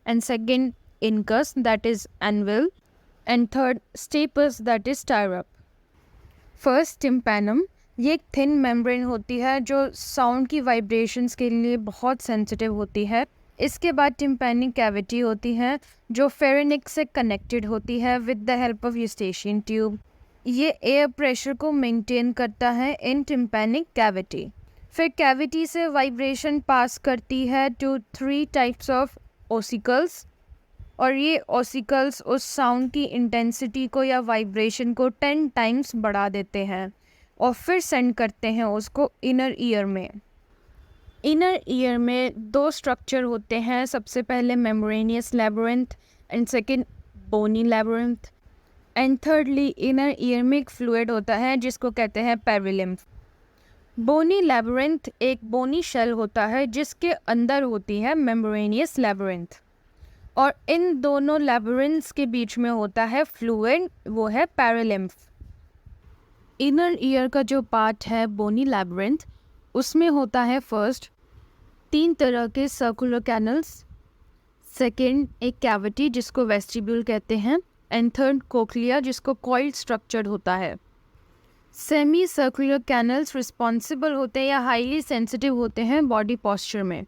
and second incus, that is anvil, and third stapes, that is stirrup. First tympanum, ये एक thin membrane होती है जो sound की vibrations के लिए बहुत sensitive होती है। इसके बाद टिम्पैनिक कैविटी होती है जो फेरिनिक्स से कनेक्टेड होती है with the help of Eustachian tube. ये एयर प्रेशर को मेंटेन करता है इन टिम्पैनिक कैविटी। फिर कैविटी से वाइब्रेशन पास करती है टू 3 टाइप्स ऑफ ओसिकल्स और ये ओसिकल्स उस साउंड की इंटेंसिटी को या वाइब्रेशन को 10 टाइम्स बढ़ा देते हैं और फिर सेंड करते हैं उसको इनर ईयर में। इनर ईयर में 2 स्ट्रक्चर होते हैं, सबसे पहले membranous labyrinth and second bony labyrinth and thirdly inner ear में एक फ्लूइड होता है जिसको कहते हैं पेरिलिम्फ। बोनी लैबिरिंथ एक बोनी शेल होता है जिसके अंदर होती है मेम्ब्रेनियस लैबिरिंथ और इन दोनों लैबिरिंथ्स के बीच में होता है फ्लूइड, वो है पेरिलिम्फ। इनर ईयर का जो पार्ट है बोनी लैबिरिंथ उसमें होता है फर्स्ट 3 तरह के सर्कुलर कैनल्स, सेकेंड एक कैविटी जिसको वेस्टिब्यूल कहते हैं एंड थर्ड कोक्लिया जिसको कॉइल्ड स्ट्रक्चर्ड होता है। सेमी सर्कुलर कैनल्स रिस्पॉन्सिबल होते हैं या हाईली सेंसिटिव होते हैं बॉडी पॉस्चर में।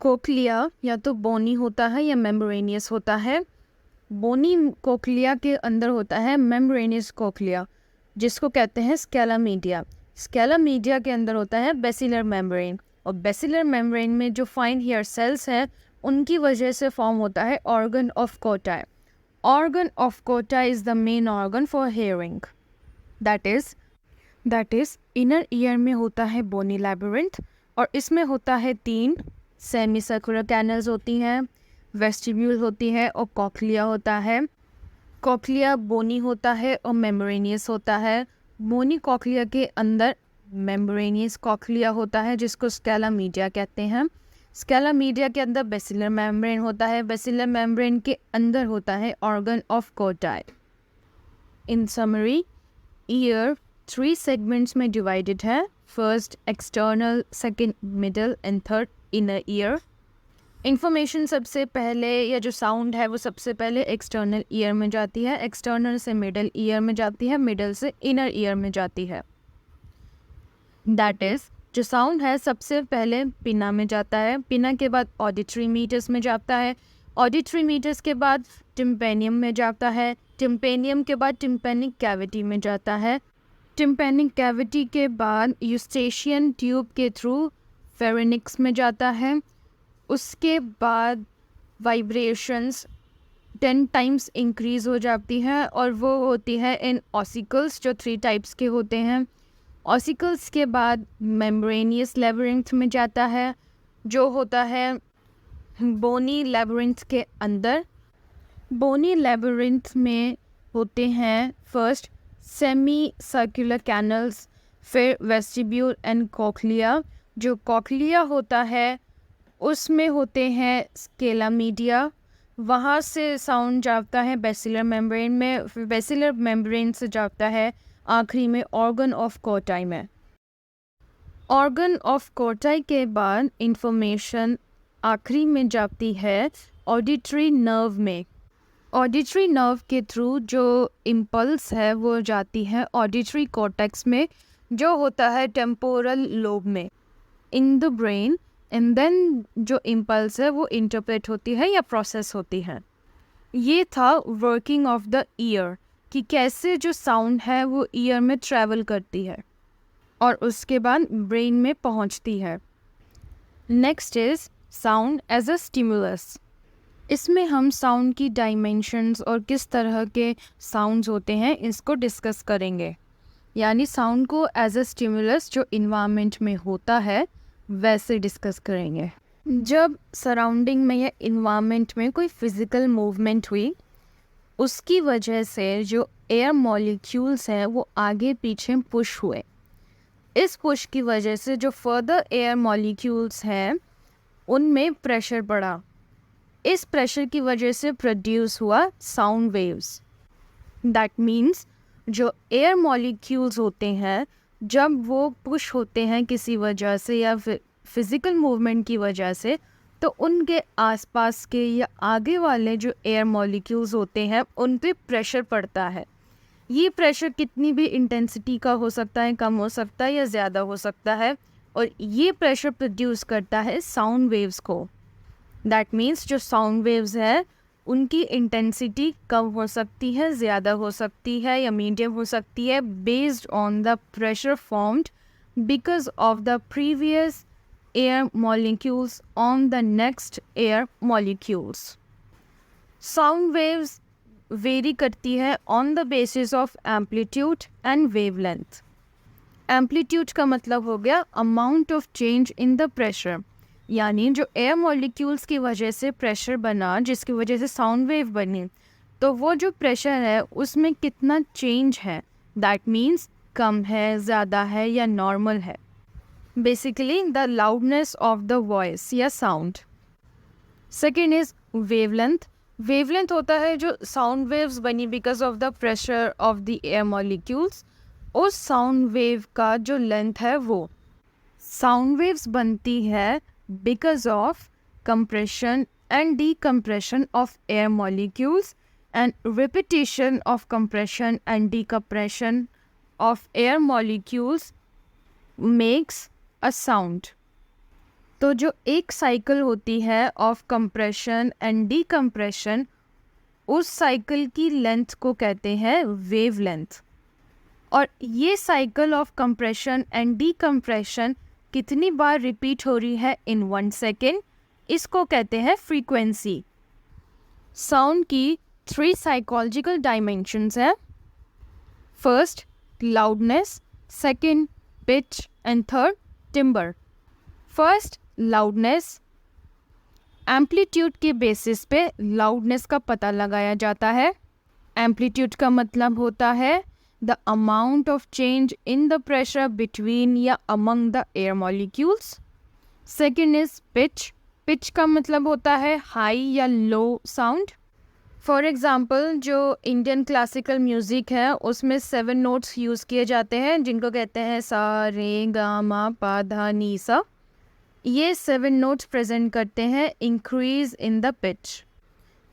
कोक्लिया या तो बोनी होता है या मेम्ब्रेनियस होता है। बोनी कोक्लिया के अंदर होता है मेम्ब्रेनियस कोक्लिया जिसको कहते हैं स्केला मीडिया। स्केला मीडिया के अंदर होता है बेसिलर मेम्ब्रेन और बेसिलर मेम्ब्रेन में जो फाइन हेयर सेल्स हैं उनकी वजह से फॉर्म होता है organ of Kotai. Organ of Kota is the main organ for hearing. That is inner ear में होता है bony labyrinth और इसमें होता है 3 सेमी सर्कुलर कैनल्स होती हैं, वेस्टिब्यूल होती है और कॉक्लिया होता है। कॉक्लिया बोनी होता है और मेम्ब्रेनियस होता है। बोनी कॉक्लिया के अंदर मेम्ब्रेनियस कॉक्लिया होता है जिसको स्केला मीडिया कहते हैं। स्केला मीडिया के अंदर बेसिलर मेम्ब्रेन होता है। बेसिलर मेम्ब्रेन के अंदर होता है organ of Kotai. In summary year 3 segments में डिवाइडेड है। First external, second middle and third inner ear. Information सबसे पहले या जो साउंड है वो सबसे पहले एक्सटर्नल ईयर में जाती है, एक्सटर्नल से मिडल ईयर में जाती है, मिडल से इनर ईयर में जाती है। दैट इज़ जो साउंड है सबसे पहले पिना में जाता है, पिना के बाद ऑडिटरी मीटर्स में जाता है, ऑडिटरी मीटर्स के बाद टिम्पेनियम में जाता है, टिम्पेनियम के बाद टिम्पेनिक कैविटी में जाता है, टिम्पेनिक कैविटी के बाद यूस्टेशियन ट्यूब के थ्रू फेरिनिक्स में जाता है। उसके बाद वाइब्रेशंस 10 टाइम्स इंक्रीज़ हो जाती है और वो होती है इन ऑसिकल्स जो 3 टाइप्स के होते हैं। ऑसिकल्स के बाद मेम्ब्रेनियस लैबिरिंथ में जाता है जो होता है बोनी लैबिरिंथ के अंदर। बोनी लैबिरिंथ में होते हैं फर्स्ट सेमी सर्कुलर कैनल्स, फिर वेस्टिब्यूल एंड कॉक्लिया। जो कॉक्लिया होता है उसमें होते हैं स्केला मीडिया, वहाँ से साउंड जाता है बेसिलर मेम्ब्रेन में, फिर बेसिलर मेम्ब्रेन से जाता है आखिरी में ऑर्गन ऑफ कोटाई में। ऑर्गन ऑफ कोटाई के बाद इंफॉर्मेशन आखिरी में जाती है ऑडिटरी नर्व में। ऑडिटरी नर्व के थ्रू जो इम्पल्स है वो जाती है ऑडिटरी कॉर्टेक्स में, जो होता है टेम्पोरल लोब में in the brain, and then जो इम्पल्स है वो इंटरप्रेट होती है या प्रोसेस होती है। ये था वर्किंग ऑफ द ईयर, कि कैसे जो साउंड है वो ईयर में ट्रैवल करती है और उसके बाद ब्रेन में पहुंचती है। Next is sound as a stimulus. इसमें हम साउंड की डायमेंशंस और किस तरह के साउंड्स होते हैं इसको डिस्कस करेंगे, यानी साउंड को एज अ स्टिमुलस जो इन्वायरमेंट में होता है वैसे डिस्कस करेंगे। जब सराउंडिंग में या इन्वायरमेंट में कोई फिज़िकल मूवमेंट हुई, उसकी वजह से जो एयर मॉलिक्यूल्स हैं वो आगे पीछे पुश हुए। इस पुश की वजह से जो फर्दर एयर मॉलिक्यूल्स हैं उनमें प्रेशर पड़ा। इस प्रेशर की वजह से प्रोड्यूस हुआ साउंड वेव्स। दैट मीन्स जो एयर मॉलिक्यूल्स होते हैं जब वो पुश होते हैं किसी वजह से या फिज़िकल मूवमेंट की वजह से, तो उनके आसपास के या आगे वाले जो एयर मॉलिक्यूल्स होते हैं उन पे प्रेशर पड़ता है। ये प्रेशर कितनी भी इंटेंसिटी का हो सकता है, कम हो सकता है या ज़्यादा हो सकता है, और ये प्रेशर प्रोड्यूस करता है साउंड वेव्स को। दैट मीन्स जो साउंड वेव्स है उनकी इंटेंसिटी कम हो सकती है, ज़्यादा हो सकती है या मीडियम हो सकती है, based on the pressure formed because of the previous air molecules on the next air molecules. Sound waves vary करती है on the basis of amplitude and wavelength. Amplitude का मतलब हो गया amount of change in the pressure, यानी जो air molecules की वजह से pressure बना, जिसकी वजह से sound wave बनी, तो वो जो pressure है उसमें कितना change है, that means कम है, ज़्यादा है या normal है। Basically the loudness of the voice या sound. Second is wavelength. Wavelength होता है जो sound waves बनी because of the pressure of the air molecules, उस sound wave का जो length है वो। Sound waves बनती है because of compression and decompression of air molecules and repetition of compression and decompression of air molecules makes a sound. तो जो एक साइकिल होती है ऑफ कंप्रेशन एंड डीकम्प्रेशन, उस साइकिल की लेंथ को कहते हैं वेव लेंथ। और ये cycle of compression and decompression कितनी बार रिपीट हो रही है इन 1 सेकेंड, इसको कहते हैं फ्रीक्वेंसी। साउंड की 3 साइकोलॉजिकल डायमेंशंस हैं। First loudness, second pitch and third timber. First loudness. Amplitude के बेसिस पे लाउडनेस का पता लगाया जाता है। एम्पलीट्यूड का मतलब होता है the amount of change in the pressure between या among the air molecules. Second is pitch. Pitch का मतलब होता है हाई या लो साउंड। फॉर एग्ज़ाम्पल जो इंडियन क्लासिकल म्यूज़िक है उसमें 7 नोट्स यूज़ किए जाते हैं जिनको कहते हैं सा रे गा मा पा धा नी सा। ये 7 नोट्स प्रेजेंट करते हैं इंक्रीज इन द पिच।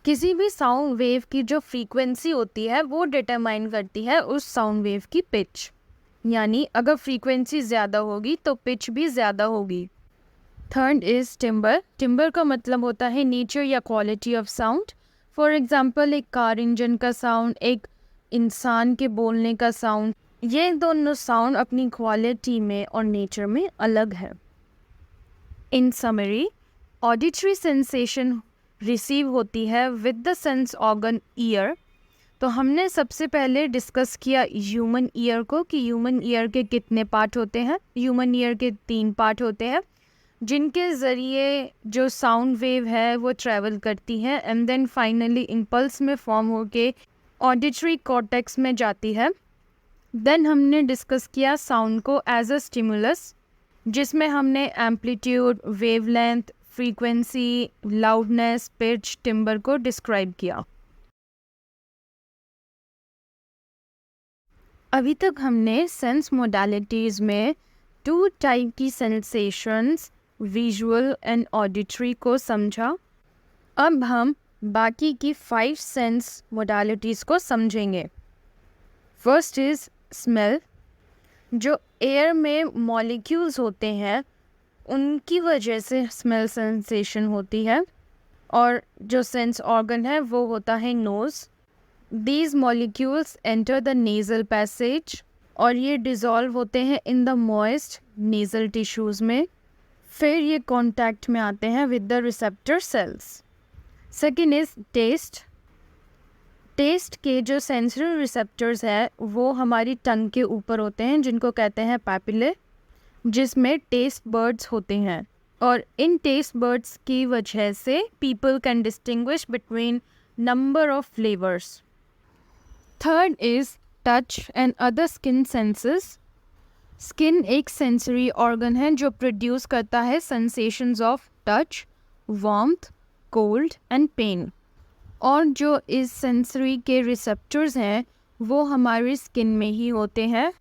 किसी भी साउंड वेव की जो फ्रीक्वेंसी होती है वो डिटरमाइन करती है उस साउंड वेव की पिच, यानी अगर फ्रीक्वेंसी ज़्यादा होगी तो पिच भी ज़्यादा होगी। Third is timber. टिम्बर का मतलब होता है नेचर या quality of sound. For example एक कार इंजन का साउंड, एक इंसान के बोलने का साउंड, ये दोनों साउंड अपनी क्वालिटी में और नेचर में अलग है। इन समरी, ऑडिटरी सेंसेशन रिसीव होती है with the sense organ year. तो हमने सबसे पहले डिस्कस किया ह्यूमन ईयर को कि ह्यूमन ईयर के कितने पार्ट होते हैं। ह्यूमन ईयर के 3 पार्ट होते हैं जिनके ज़रिए जो साउंड वेव है वो ट्रैवल करती है एंड देन फाइनली इम्पल्स में फॉर्म होके ऑडिटरी कॉर्टेक्स में जाती है। देन हमने डिस्कस किया साउंड को एज अ स्टिमुलस, जिसमें हमने amplitude, wavelength, frequency, loudness, pitch, timber को डिस्क्राइब किया। अभी तक हमने सेंस मोडालिटीज़ में 2 टाइप की सेंसेशंस, विजुअल एंड ऑडिटरी को समझा। अब हम बाकी की 5 सेंस मोडालिटीज़ को समझेंगे। First is smell. जो एयर में मॉलिक्यूल्स होते हैं उनकी वजह से स्मेल सेंसेशन होती है। और जो सेंस ऑर्गन है वो होता है nose. These molecules enter the nasal passage और ये डिज़ोल्व होते हैं in the moist nasal tissues में। फिर ये कांटेक्ट में आते हैं with the receptor cells. Second is taste. Taste के जो सेंसरी रिसेप्टर्स है वो हमारी टंग के ऊपर होते हैं, जिनको कहते हैं पैपिले, जिसमें टेस्ट बर्ड्स होते हैं। और इन टेस्ट बर्ड्स की वजह से people can distinguish between number of flavours. Third is touch and other skin senses. Skin एक सेंसरी ऑर्गन है जो प्रोड्यूस करता है sensations of touch, warmth, cold and pain. और जो इस सेंसरी के रिसेप्टर्स हैं वो हमारी स्किन में ही होते हैं,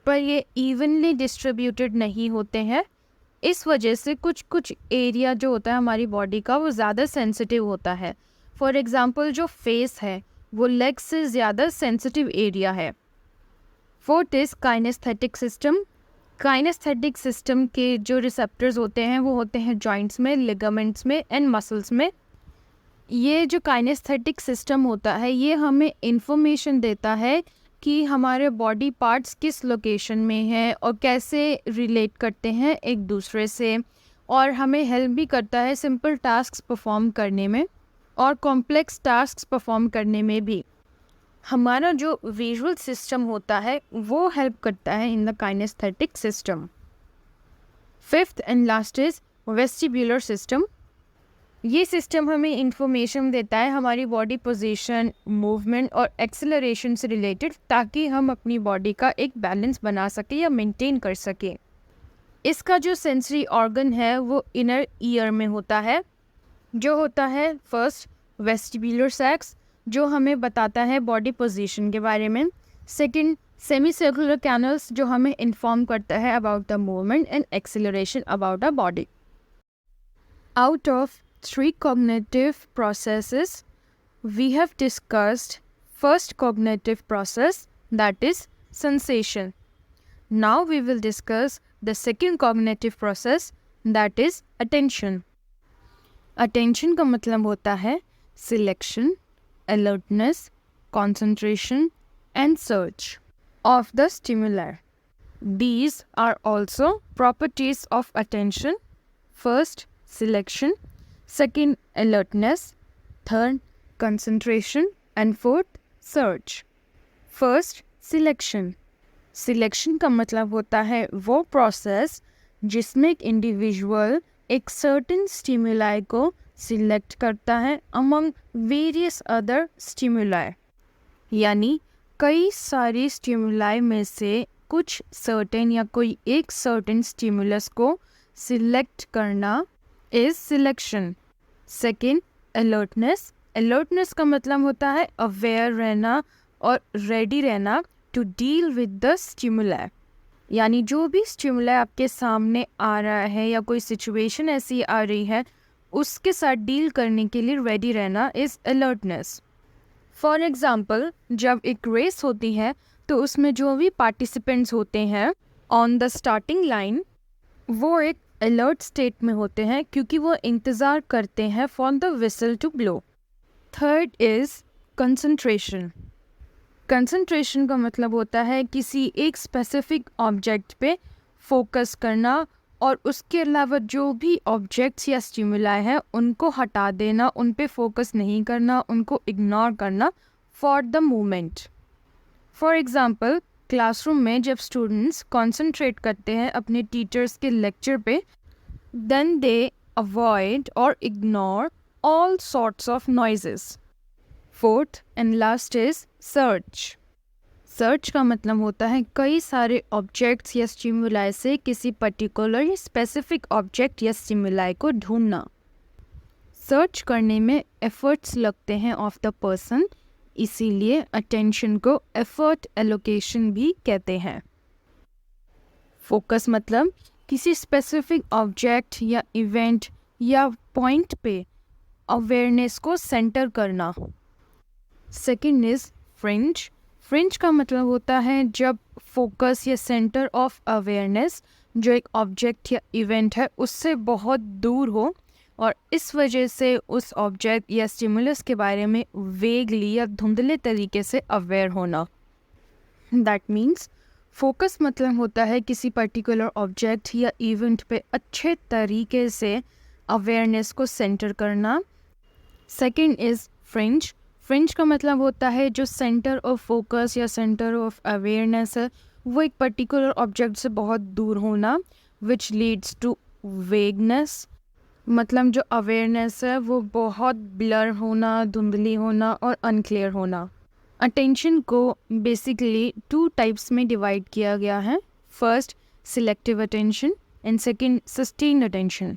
पर ये इवनली डिस्ट्रीब्यूटेड नहीं होते हैं। इस वजह से कुछ कुछ एरिया जो होता है हमारी बॉडी का वो ज़्यादा सेंसिटिव होता है। फॉर एग्ज़ाम्पल जो फेस है वो लेग से ज़्यादा सेंसिटिव एरिया है। Fourth is kinaesthetic system. Kinaesthetic system के जो रिसेप्टर्स होते हैं वो होते हैं जॉइंट्स में, लिगामेंट्स में एंड मसल्स में। ये जो काइनेस्थेटिक सिस्टम होता है ये हमें इंफॉर्मेशन देता है कि हमारे बॉडी पार्ट्स किस लोकेशन में है और कैसे रिलेट करते हैं एक दूसरे से, और हमें हेल्प भी करता है सिंपल टास्क्स परफॉर्म करने में और कॉम्प्लेक्स टास्क्स परफॉर्म करने में भी। हमारा जो विजुअल सिस्टम होता है वो हेल्प करता है in the kinaesthetic system. Fifth and last is vestibular system. ये सिस्टम हमें इंफॉर्मेशन देता है हमारी बॉडी पोजीशन, मूवमेंट और एक्सेलरेशन से रिलेटेड, ताकि हम अपनी बॉडी का एक बैलेंस बना सकें या मेंटेन कर सकें। इसका जो सेंसरी ऑर्गन है वो इनर ईयर में होता है, जो होता है फर्स्ट वेस्टिब्युलर सैक्स, जो हमें बताता है बॉडी पोजीशन के बारे में। सेकंड सेमी सर्कुलर कैनल्स, जो हमें इन्फॉर्म करता है about the movement and acceleration about the body. Out of 3 cognitive processes, we have discussed first cognitive process, that is sensation. Now we will discuss the second cognitive process, that is attention. Attention का मतलब होता है selection, alertness, concentration and search of the stimuli. These are also properties of attention. First, selection. Second, alertness. Third, concentration. And fourth, search. First, selection. Selection का मतलब होता है वो process जिसमें एक इंडिविजुअल एक सर्टेन स्टिमुलाई को सिलेक्ट करता है अमंग वेरियस अदर स्टिमुलाई। यानी कई सारी स्टिमुलाई में से कुछ सर्टेन या कोई एक सर्टेन स्टिमुलस को सिलेक्ट करना is selection. Second, alertness. Alertness का मतलब होता है अवेयर रहना और रेडी रहना to deal with the stimuli. यानी जो भी स्टिमुलाई आपके सामने आ रहा है या कोई सिचुएशन ऐसी आ रही है उसके साथ डील करने के लिए रेडी रहना इज़ अलर्टनेस। फॉर एग्ज़ाम्पल, जब एक रेस होती है तो उसमें जो भी पार्टिसिपेंट्स होते हैं ऑन द स्टार्टिंग लाइन वो एक अलर्ट स्टेट में होते हैं क्योंकि वो इंतज़ार करते हैं for the whistle to blow. Third is concentration. Concentration का मतलब होता है किसी एक स्पेसिफिक ऑब्जेक्ट पे फोकस करना और उसके अलावा जो भी ऑब्जेक्ट्स या स्टिमुलाई है उनको हटा देना, उन पे फोकस नहीं करना, उनको इग्नोर करना for the moment. For example, classroom में जब स्टूडेंट्स कॉन्सेंट्रेट करते हैं अपने टीचर्स के लेक्चर पे, देन दे अवॉइड और ignore all sorts of noises. Fourth and last is search. Search का मतलब होता है कई सारे ऑब्जेक्ट्स या स्टिमुलाई से किसी पर्टिकुलर या स्पेसिफिक ऑब्जेक्ट या स्टिमुलाई को ढूंढना। सर्च करने में एफर्ट्स लगते हैं ऑफ द पर्सन, इसीलिए अटेंशन को एफर्ट एलोकेशन भी कहते हैं। फोकस मतलब किसी स्पेसिफिक ऑब्जेक्ट या इवेंट या पॉइंट पे अवेयरनेस को सेंटर करना। Second is fringe. फ्रिंज का मतलब होता है जब फोकस या सेंटर ऑफ अवेयरनेस जो एक ऑब्जेक्ट या इवेंट है उससे बहुत दूर हो और इस वजह से उस ऑब्जेक्ट या स्टिमुलस के बारे में वेगली या धुंधले तरीके से अवेयर होना। दैट मीन्स फोकस मतलब होता है किसी पर्टिकुलर ऑब्जेक्ट या इवेंट पे अच्छे तरीके से अवेयरनेस को सेंटर करना। Second is fringe. फ्रिंज का मतलब होता है जो सेंटर ऑफ फोकस या सेंटर ऑफ अवेयरनेस है वो एक पर्टिकुलर ऑब्जेक्ट से बहुत दूर होना, विच लीड्स टू वेगनेस। मतलब जो अवेयरनेस है वो बहुत ब्लर होना, धुंधली होना और अनक्लियर होना। अटेंशन को बेसिकली 2 टाइप्स में डिवाइड किया गया है। First selective attention and second sustained attention.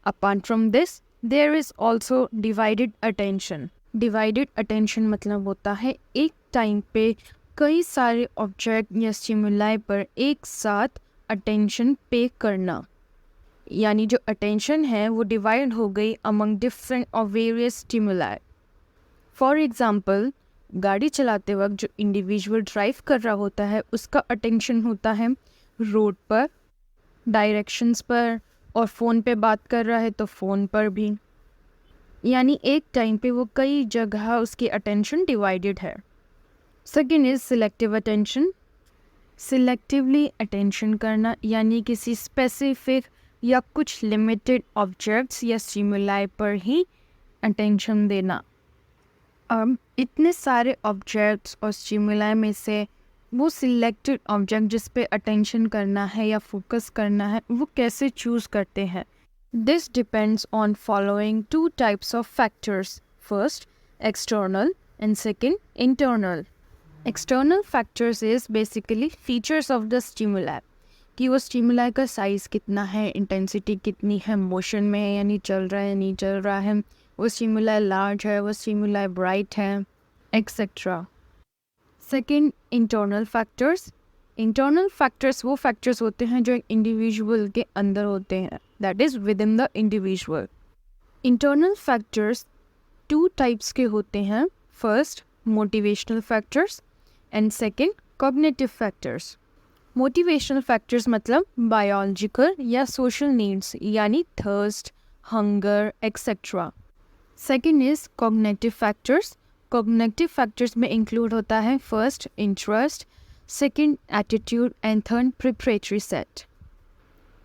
Apart from this there is also divided attention. Divided attention मतलब होता है एक टाइम पे कई सारे ऑब्जेक्ट या स्टिमुलाई पर एक साथ अटेंशन पे करना, यानी जो अटेंशन है वो डिवाइड हो गई अमंग डिफरेंट और वेरियस स्टिमुलाई। फॉर एग्जाम्पल गाड़ी चलाते वक्त जो इंडिविजुअल ड्राइव कर रहा होता है उसका अटेंशन होता है रोड पर, डायरेक्शंस पर, और फ़ोन पे बात कर रहा है तो फ़ोन पर भी, यानी एक टाइम पे वो कई जगह उसकी अटेंशन डिवाइडेड है। Second is selective attention. Selectively attention करना यानी किसी स्पेसिफिक या कुछ लिमिटेड ऑब्जेक्ट्स या स्टिमुलाई पर ही अटेंशन देना। अब इतने सारे ऑब्जेक्ट्स और स्टिमुलाई में से वो सिलेक्टेड ऑब्जेक्ट जिस पे अटेंशन करना है या फोकस करना है वो कैसे चूज़ करते हैं। This depends on following 2 types of factors. First external and second internal. External factors is basically features of the stimuli, कि वो स्टिमुलाई का साइज़ कितना है, इंटेंसिटी कितनी है, मोशन में है यानी चल रहा है या नहीं चल रहा है, वो स्टिमुलाई लार्ज है, वो स्टिमुलाई ब्राइट है, etcetera. Second internal factors. Internal factors वो फैक्टर्स होते हैं जो एक इंडिविजुअल के अंदर होते हैं, that is within the individual. Internal factors 2 types के होते हैं। First motivational factors and second cognitive factors. Motivational factors मतलब बायोलॉजिकल या सोशल नीड्स यानी thirst, hunger, etcetera. Second is cognitive factors. Cognitive factors में इंक्लूड होता है first interest, second attitude and third preparatory set.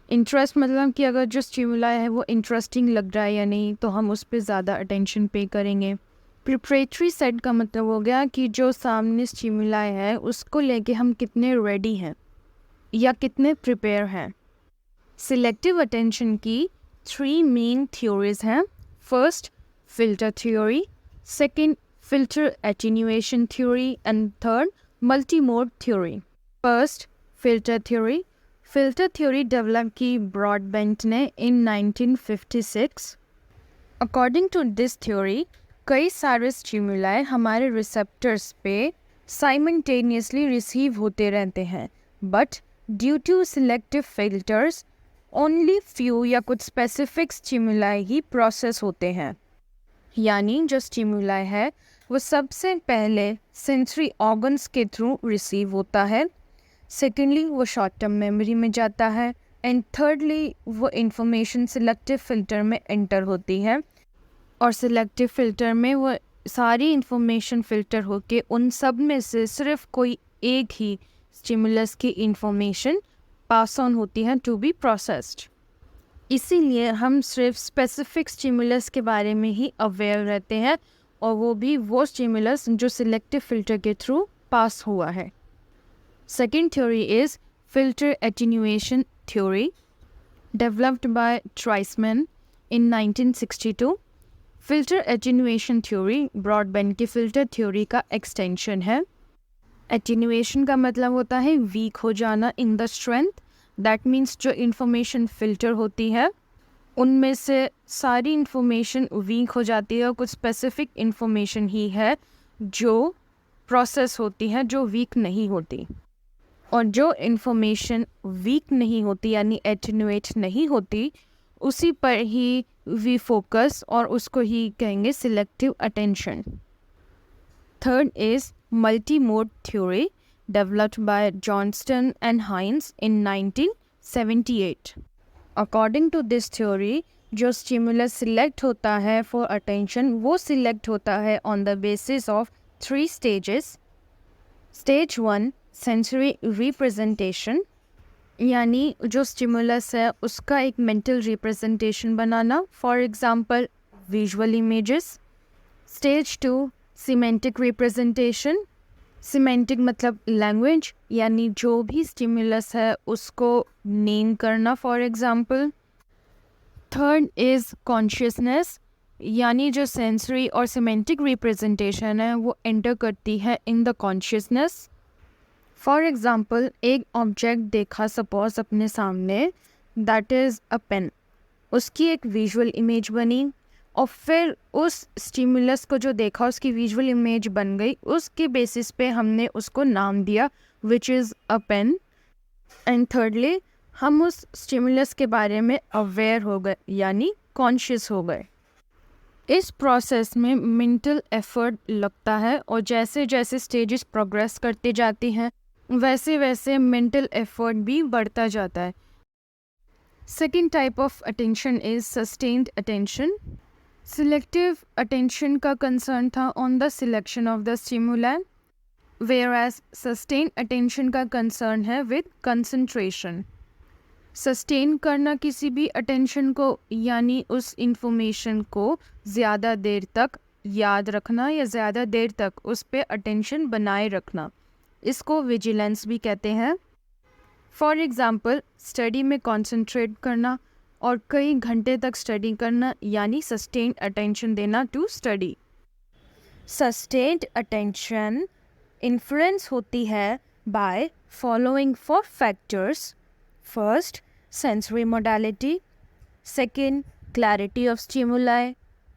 Interest मतलब कि अगर जो स्टिमुलाई है वो इंटरेस्टिंग लग रहा है या नहीं तो हम उस पर ज़्यादा अटेंशन पे करेंगे। प्रिपरेटरी सेट का मतलब हो गया कि जो सामने स्टिमुलाई है उसको लेके हम कितने रेडी हैं या कितने प्रिपेयर हैं। सिलेक्टिव अटेंशन की 3 मेन थ्योरीज हैं। First filter theory, second filter attenuation theory and third multimode theory. First filter theory. Filter theory developed की ब्रॉडबेंट ने in 1956. According to this theory, कई सारे स्टिमुलाई हमारे रिसेप्टर्स पे साइमल्टेनियसली रिसीव होते रहते हैं, but due to selective filters only few या कुछ स्पेसिफिक स्टिमुलाई ही प्रोसेस होते हैं, यानी जो स्टिमुलाई है वो सबसे पहले सेंसरी ऑर्गन्स के थ्रू रिसीव होता है, सेकेंडली वो शॉर्ट टर्म मेमोरी में जाता है एंड थर्डली वो इंफॉर्मेशन सिलेक्टिव फ़िल्टर में एंटर होती है और सिलेक्टिव फ़िल्टर में वो सारी इंफॉर्मेशन फ़िल्टर होके उन सब में से सिर्फ कोई एक ही स्टिमुलस की इंफॉर्मेशन पास ऑन होती है टू बी प्रोसेस्ड। इसीलिए हम सिर्फ स्पेसिफिक स्टिमुलस के बारे में ही अवेयर रहते हैं और वो भी वो स्टिमुलस जो सिलेक्टिव फ़िल्टर के थ्रू पास हुआ है। Second theory is filter attenuation theory developed by Treisman in 1962। Filter attenuation theory Broadbent की फ़िल्टर थ्योरी का एक्सटेंशन है। एटीन्यूएशन का मतलब होता है वीक हो जाना in the strength, that means जो इन्फॉर्मेशन फ़िल्टर होती है उनमें से सारी इन्फॉर्मेशन वीक हो जाती है और कुछ स्पेसिफिक इन्फॉर्मेशन ही है जो प्रोसेस होती है जो वीक नहीं होती, और जो इन्फॉर्मेशन वीक नहीं होती यानी एटेन्यूएट नहीं होती उसी पर ही वी फोकस और उसको ही कहेंगे selective attention. Third is multi mode theory developed by Johnston and Heinz in 1978। According to this theory जो स्टिमुलस सिलेक्ट होता है फॉर अटेंशन वो सिलेक्ट होता है on the basis of 3 stages. Stage 1 sensory representation, यानी जो स्टिमुलस है उसका एक मेंटल रिप्रेजेंटेशन बनाना, for example visual images. Stage 2 semantic representation, semantic मतलब लैंग्वेज, यानी जो भी स्टिमुलस है उसको नेम करना, for example. Third is consciousness, यानी जो सेंसरी और सिमेंटिक रिप्रेजेंटेशन है वो एंटर करती है in the consciousness. For example एक ऑब्जेक्ट देखा सपोज अपने सामने, दैट इज़ अ पेन, उसकी एक विजुअल इमेज बनी और फिर उस स्टिमुलस को जो देखा उसकी विजुअल इमेज बन गई, उसके बेसिस पे हमने उसको नाम दिया which is a pen. And thirdly हम उस स्टिमुलस के बारे में अवेयर हो गए यानी कॉन्शियस हो गए। इस प्रोसेस में मेंटल एफर्ट लगता है और जैसे जैसे स्टेजेस प्रोग्रेस करते जाती हैं वैसे वैसे मेंटल एफर्ट भी बढ़ता जाता है। Second type of attention is sustained attention. Selective attention का कंसर्न था on the selection of the stimuli, whereas sustain attention का कंसर्न है विद कंसंट्रेशन। सस्टेन करना किसी भी अटेंशन को यानी उस इंफॉर्मेशन को ज़्यादा देर तक याद रखना या ज़्यादा देर तक उस पर अटेंशन बनाए रखना, इसको विजिलेंस भी कहते हैं। फॉर एग्ज़ाम्पल स्टडी में कॉन्सेंट्रेट करना और कई घंटे तक स्टडी करना यानी सस्टेन्ड अटेंशन देना to study. Sustained attention influence होती है by following 4 factors. First sensory modality, second clarity of stimuli,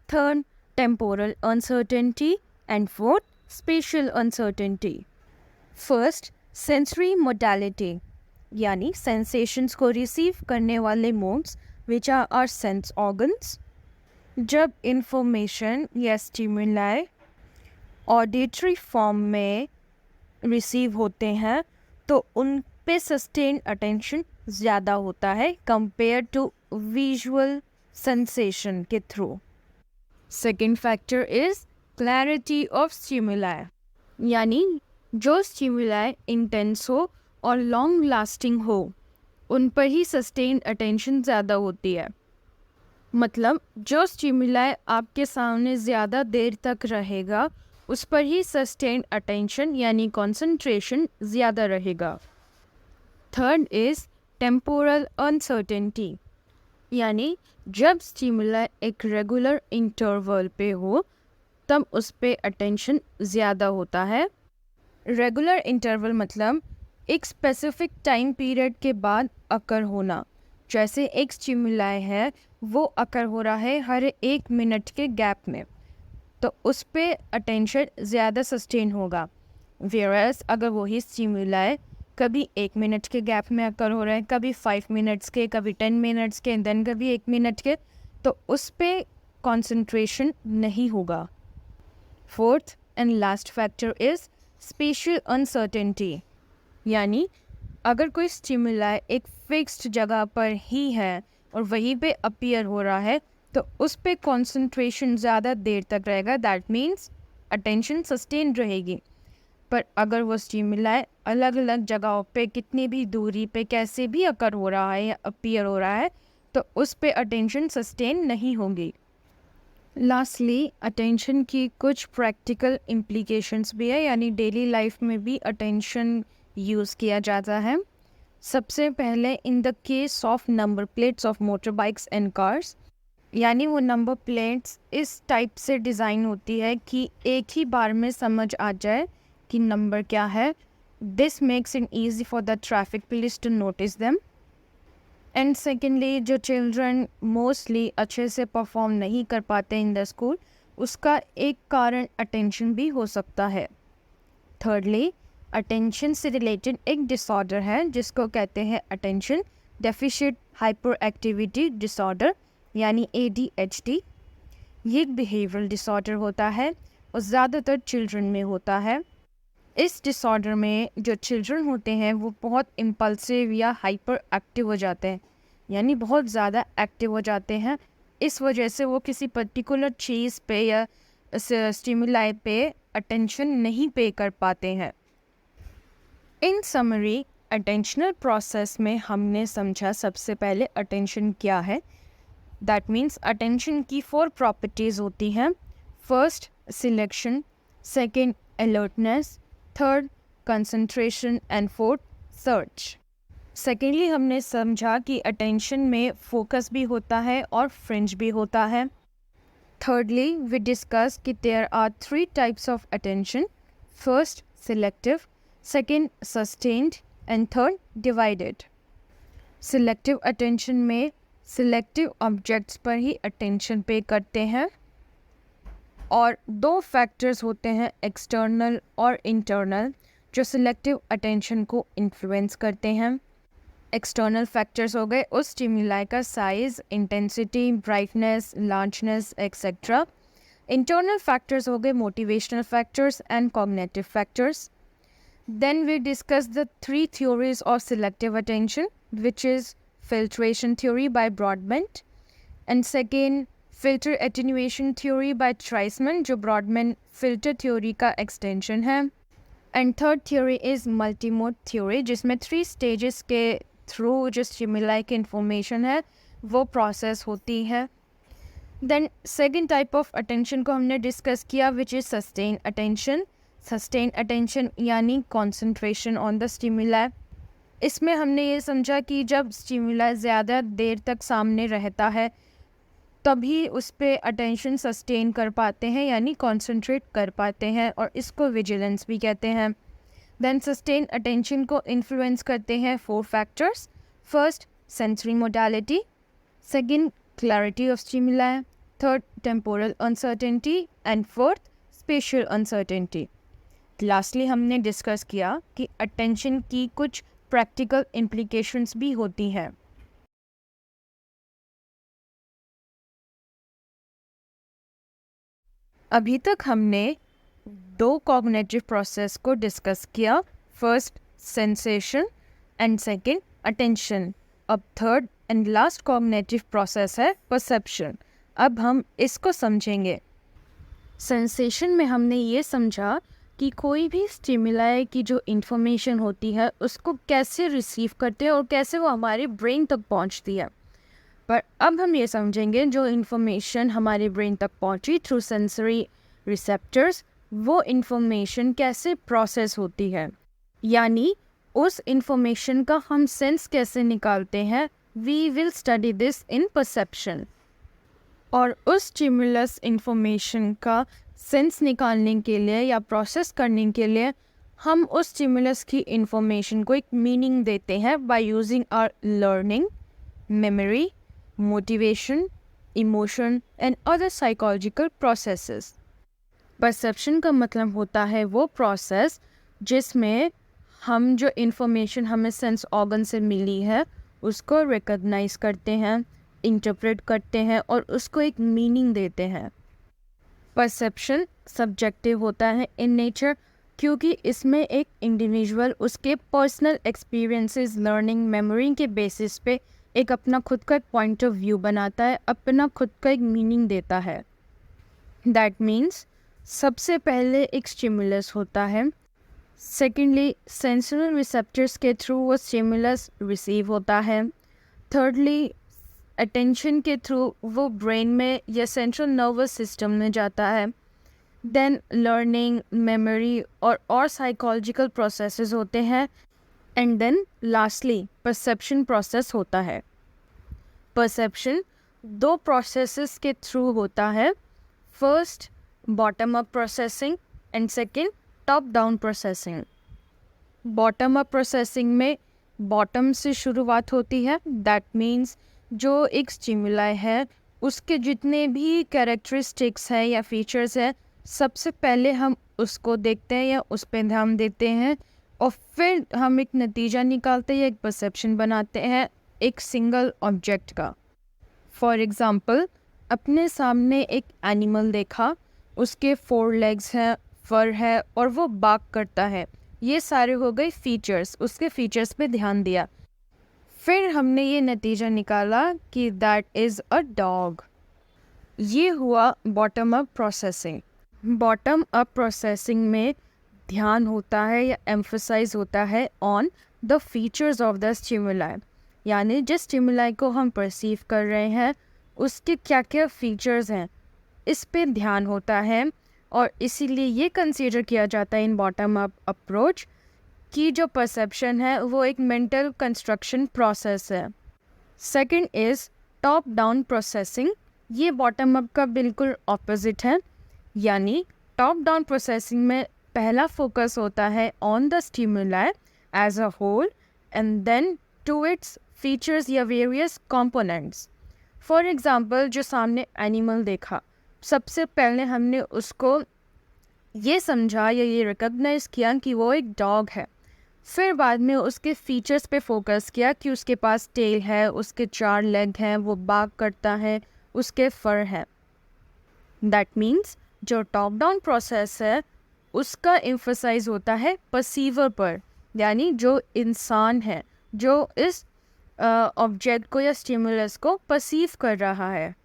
third temporal uncertainty and fourth special uncertainty. First sensory modality यानी सेंसेशंस को रिसीव करने वाले modes which are our sense organs. जब information या stimuli auditory form में receive होते हैं तो उन पे सस्टेन अटेंशन ज़्यादा होता है कंपेयर टू विजुअल सेंसेशन के through. Second factor is clarity of stimuli, यानी जो स्टिमुलाई इंटेंस हो और लॉन्ग लास्टिंग हो उन पर ही सस्टेन अटेंशन ज़्यादा होती है। मतलब जो स्टिमुलाई आपके सामने ज़्यादा देर तक रहेगा उस पर ही सस्टेन अटेंशन यानी कंसंट्रेशन ज़्यादा रहेगा। थर्ड इज़ टेम्पोरल अनसर्टेनिटी, यानी जब स्टिमुलाई एक रेगुलर इंटरवल पे हो तब उस पे अटेंशन ज़्यादा होता है। रेगुलर इंटरवल मतलब एक स्पेसिफिक टाइम पीरियड के बाद अकर होना, जैसे एक स्टिमुलाई है वो अकर हो रहा है हर 1 मिनट के गैप में, तो उस पे अटेंशन ज़्यादा सस्टेन होगा। वेयरएस अगर वही स्टिमुलाई कभी 1 मिनट के गैप में अकर हो रहा है, कभी 5 मिनट्स के, कभी 10 मिनट्स के, देन कभी 1 मिनट के, तो उस पे कंसंट्रेशन नहीं होगा। Fourth and last factor is special uncertainty, यानी अगर कोई स्टिमुलाई एक फिक्स्ड जगह पर ही है और वहीं पे अपीयर हो रहा है तो उस पे कंसंट्रेशन ज़्यादा देर तक रहेगा, दैट मीन्स अटेंशन सस्टेन रहेगी। पर अगर वो स्टिमुलाई अलग अलग जगहों पे कितनी भी दूरी पे कैसे भी अकर हो रहा है या अपीयर हो रहा है तो उस पे अटेंशन सस्टेन नहीं होगी। लास्टली अटेंशन की कुछ प्रैक्टिकल इम्प्लीकेशंस भी है, यानी डेली लाइफ में भी अटेंशन यूज़ किया जाता है। सबसे पहले in the case of number plates of motor bikes and cars, यानी वो नंबर प्लेट्स इस टाइप से डिज़ाइन होती है कि एक ही बार में समझ आ जाए कि नंबर क्या है। This makes it easy for the traffic police to notice them. And secondly जो चिल्ड्रन मोस्टली अच्छे से परफॉर्म नहीं कर पाते इन द स्कूल, उसका एक कारण अटेंशन भी हो सकता है। थर्डली अटेंशन से रिलेटेड एक डिसऑर्डर है जिसको कहते हैं attention deficit hyper activity disorder यानी ADHD, ये एक बिहेवियरल डिसऑर्डर होता है और ज़्यादातर चिल्ड्रन में होता है। इस डिसऑर्डर में जो चिल्ड्रन होते हैं वो बहुत इम्पल्सिव या हाइपर एक्टिव हो जाते हैं, यानी बहुत ज़्यादा एक्टिव हो जाते हैं। इस वजह से वो किसी पर्टिकुलर चीज़ पे या स्टिमुलाई पे अटेंशन नहीं पे कर पाते हैं। इन समरी अटेंशनल प्रोसेस में हमने समझा सबसे पहले अटेंशन क्या है। दैट मीन्स अटेंशन की 4 प्रॉपर्टीज़ होती हैं। First selection, second alertness, third concentration and fourth search. Secondly हमने समझा कि अटेंशन में फोकस भी होता है और फ्रिंज भी होता है। थर्डली वी डिस्कस कि there are 3 types of attention. First selective, second sustained and third divided. Selective attention में सिलेक्टिव ऑब्जेक्ट्स पर ही अटेंशन पे करते हैं और 2 फैक्टर्स होते हैं एक्सटर्नल और इंटरनल जो सिलेक्टिव अटेंशन को इन्फ्लुएंस करते हैं। एक्सटर्नल फैक्टर्स हो गए उस स्टिमुलाई का size, intensity, brightness, largeness etcetera. Internal factors हो गए motivational factors and cognitive factors. Then we discuss the 3 theories of selective attention, which is filtration theory by Broadbent, and second filter attenuation theory by Treisman, जो Broadbent filter theory का extension है, and third theory is multimode theory, जिसमें 3 stages के through जो stimuli की information है वो process होती है। Then second type of attention को हमने discuss किया, which is sustained attention। Sustain attention यानी कंसंट्रेशन ऑन द स्टिमुलाई। इसमें हमने ये समझा कि जब स्टिमुलाई ज़्यादा देर तक सामने रहता है तभी उस पर अटेंशन सस्टेन कर पाते हैं यानी कंसंट्रेट कर पाते हैं और इसको विजिलेंस भी कहते हैं। देन सस्टेन अटेंशन को इन्फ्लुएंस करते हैं 4 factors. First sensory modality, second clarity of stimuli, third temporal uncertainty and fourth spatial uncertainty. Lastly हमने डिस्कस किया कि अटेंशन की कुछ प्रैक्टिकल इम्प्लीकेशंस भी होती हैं। अभी तक हमने 2 कॉग्निटिव प्रोसेस को डिस्कस किया, first sensation and second attention. अब third and last cognitive process है परसेप्शन। अब हम इसको समझेंगे। सेंसेशन में हमने ये समझा कि कोई भी स्टिमुलाई की जो इन्फॉर्मेशन होती है उसको कैसे रिसीव करते हैं और कैसे वो हमारे ब्रेन तक पहुंचती है। पर अब हम ये समझेंगे जो इन्फॉर्मेशन हमारे ब्रेन तक पहुंची थ्रू सेंसरी रिसेप्टर्स, वो इन्फॉर्मेशन कैसे प्रोसेस होती है, यानी उस इन्फॉर्मेशन का हम सेंस कैसे निकालते हैं। We will study this in perception. और उस स्टिमुलस इन्फॉर्मेशन का सेंस निकालने के लिए या प्रोसेस करने के लिए हम उस स्टिमुलस की इन्फॉर्मेशन को एक मीनिंग देते हैं by using our learning, memory, motivation, emotion and other psychological processes. Perception का मतलब होता है वो प्रोसेस जिसमें हम जो इन्फॉर्मेशन हमें सेंस ऑर्गन से मिली है उसको रिकॉग्नाइज करते हैं, इंटरप्रेट करते हैं और उसको एक मीनिंग देते हैं। परसेप्शन सब्जेक्टिव होता है इन नेचर क्योंकि इसमें एक इंडिविजुअल उसके पर्सनल एक्सपीरियंसेस, लर्निंग, मेमोरी के बेसिस पे एक अपना खुद का एक पॉइंट ऑफ व्यू बनाता है, अपना खुद का एक मीनिंग देता है। दैट मीन्स सबसे पहले एक स्टिमुलस होता है, सेकेंडली सेंसरी रिसेप्टर्स के थ्रू वो स्टिमुलस रिसीव होता है, थर्डली अटेंशन के थ्रू वो ब्रेन में या सेंट्रल नर्वस सिस्टम में जाता है, देन लर्निंग, मेमोरी और साइकोलॉजिकल प्रोसेसेस होते हैं, and then lastly perception process होता है। परसेप्शन 2 प्रोसेसेस के थ्रू होता है, first bottom up processing and second top down processing. Bottom up processing में बॉटम से शुरुआत होती है, दैट मीन्स जो एक स्टिमुलाई है उसके जितने भी कैरेक्टरिस्टिक्स है या फीचर्स है सबसे पहले हम उसको देखते हैं या उस पर ध्यान देते हैं और फिर हम एक नतीजा निकालते हैं, एक परसेप्शन बनाते हैं एक सिंगल ऑब्जेक्ट का। फॉर एग्ज़ाम्पल, अपने सामने एक एनिमल देखा, उसके 4 लेग्स हैं, फर है और वो बाक करता है। ये सारे हो गए फीचर्स, उसके फीचर्स पे ध्यान दिया। फिर हमने ये नतीजा निकाला कि दैट इज़ अ डॉग। ये हुआ bottom up processing. Bottom up processing में ध्यान होता है या एम्फसाइज होता है on the features of the stimuli, यानी जिस स्टिमुलाई को हम परसीव कर रहे हैं उसके क्या क्या फीचर्स हैं, इस पे ध्यान होता है। और इसीलिए ये कंसीडर किया जाता है इन बॉटम अप अप्रोच कि जो परसेप्शन है वो एक मेंटल कंस्ट्रक्शन प्रोसेस है। Second is top down processing. ये बॉटम अप का बिल्कुल ऑपोजिट है, यानी टॉप डाउन प्रोसेसिंग में पहला फोकस होता है on the stimuli as a whole and then to its features या वेरियस कंपोनेंट्स। फॉर एग्जांपल, जो सामने एनिमल देखा, सबसे पहले हमने उसको ये समझा या ये रिकॉग्नाइज किया कि वो एक डॉग है। फिर बाद में उसके फीचर्स पे फोकस किया कि उसके पास टेल है, उसके 4 लेग हैं, वो बाग करता है, उसके फर है। दैट मीन्स जो टॉप डाउन प्रोसेस है उसका एम्फसाइज होता है परसीवर पर, यानी जो इंसान है जो इस ऑब्जेक्ट को या स्टिमुलस को परसीव कर रहा है।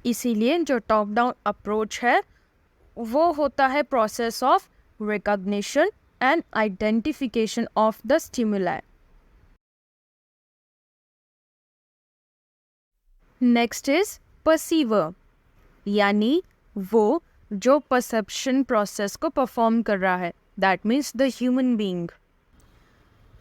इसीलिए जो टॉप डाउन अप्रोच है वो होता है process of recognition and identification of the stimuli. Next is perceiver, यानी वो जो परसेप्शन प्रोसेस को परफॉर्म कर रहा है, that means the human being.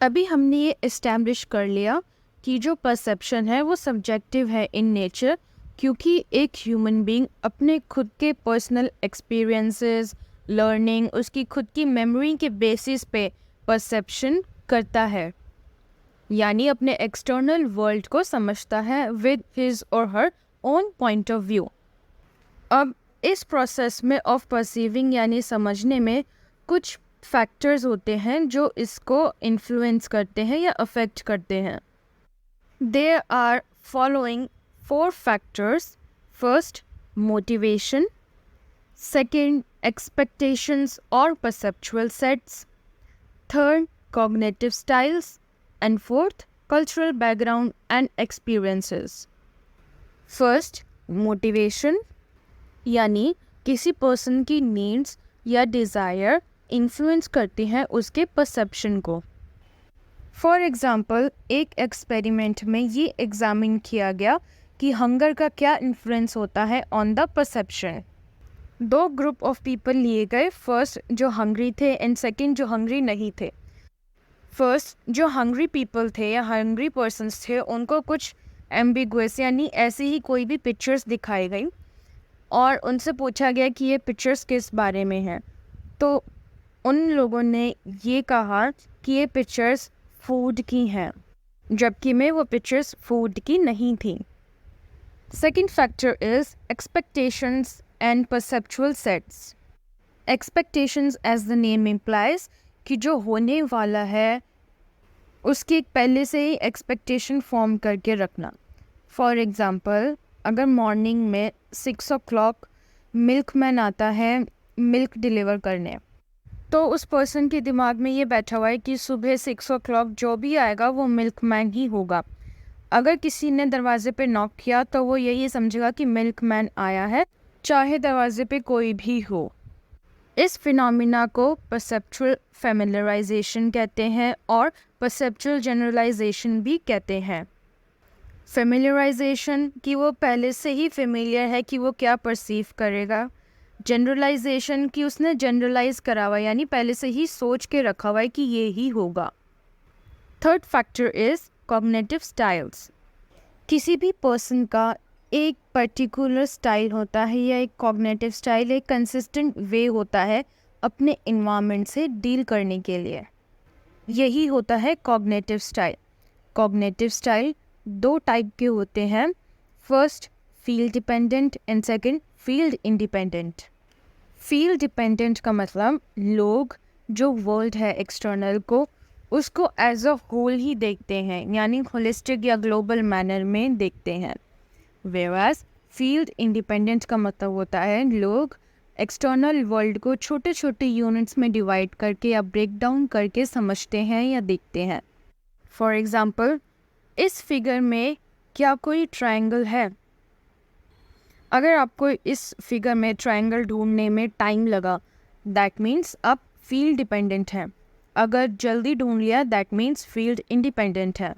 अभी हमने ये इस्टेब्लिश कर लिया कि जो परसेप्शन है वो सब्जेक्टिव है इन नेचर, क्योंकि एक ह्यूमन बीइंग अपने खुद के पर्सनल एक्सपीरियंसेस, लर्निंग, उसकी खुद की मेमोरी के बेसिस पे परसेप्शन करता है, यानी अपने एक्सटर्नल वर्ल्ड को समझता है विद हिज और her own point of view. अब इस प्रोसेस में ऑफ परसीविंग यानी समझने में कुछ फैक्टर्स होते हैं जो इसको इन्फ्लुएंस करते हैं या अफेक्ट करते हैं। There are following 4 factors. First, motivation. Second, expectations और perceptual sets. Third, cognitive styles and fourth, cultural background and experiences. First, motivation, यानी किसी पर्सन की नीड्स या डिज़ायर इन्फ्लुएंस करती हैं उसके परसेप्शन को। फॉर एग्ज़ाम्पल, एक एक्सपेरिमेंट में ये एग्जामिन किया गया कि हंगर का क्या इन्फ्लुएंस होता है on the perception. 2 group of people लिए गए, फर्स्ट जो हंग्री थे एंड सेकंड जो हंग्री नहीं थे। फर्स्ट जो हंग्री पीपल थे या हंग्री पर्सन्स थे उनको कुछ एम्बिगुअस यानी ऐसी ही कोई भी पिक्चर्स दिखाई गई और उनसे पूछा गया कि ये पिक्चर्स किस बारे में हैं। तो उन लोगों ने ये कहा कि ये पिक्चर्स फूड की हैं, जबकि में वो पिक्चर्स फूड की नहीं थी। Second factor is expectations and perceptual sets. Expectations as the name implies कि जो होने वाला है उसकी एक पहले से ही एक्सपेक्टेशन फॉर्म करके रखना। फॉर एग्ज़ाम्पल, अगर मॉर्निंग में 6 o'clock मिल्कमैन आता है मिल्क डिलीवर करने, तो उस पर्सन के दिमाग में ये बैठा हुआ है कि सुबह 6 o'clock जो भी आएगा वो मिल्कमैन ही होगा। अगर किसी ने दरवाजे पे नॉक किया तो वो यही समझेगा कि मिल्कमैन आया है, चाहे दरवाजे पे कोई भी हो। इस फिनोमिना को परसेप्चुअल फेमिलराइजेशन कहते हैं और परसेप्चुअल जनरलाइजेशन भी कहते हैं। फेमिलराइजेशन कि वो पहले से ही फेमिलियर है कि वो क्या परसीव करेगा। जनरलाइजेशन कि उसने जनरलाइज करा हुआ यानी पहले से ही सोच के रखा हुआ है कि ये ही होगा। Third factor is cognitive styles. किसी भी पर्सन का एक पर्टिकुलर स्टाइल होता है या एक कॉग्निटिव स्टाइल, एक कंसिस्टेंट वे होता है अपने इन्वायरमेंट से डील करने के लिए। यही होता है cognitive style. Cognitive style 2 type के होते हैं, first field dependent and second field independent. Field dependent का मतलब लोग जो वर्ल्ड है एक्सटर्नल को उसको एज अ होल ही देखते हैं, यानी होलिस्टिक या ग्लोबल मैनर में देखते हैं। वेराज फील्ड इंडिपेंडेंट का मतलब होता है लोग एक्सटर्नल वर्ल्ड को छोटे छोटे यूनिट्स में डिवाइड करके या ब्रेक डाउन करके समझते हैं या देखते हैं। फॉर एग्जाम्पल, इस फिगर में क्या कोई ट्रायंगल है? अगर आपको इस फिगर में ट्रायंगल ढूंढने में टाइम लगा, दैट मीन्स आप फील्ड डिपेंडेंट हैं। अगर जल्दी ढूंढ लिया, दैट मीन्स फील्ड इंडिपेंडेंट है।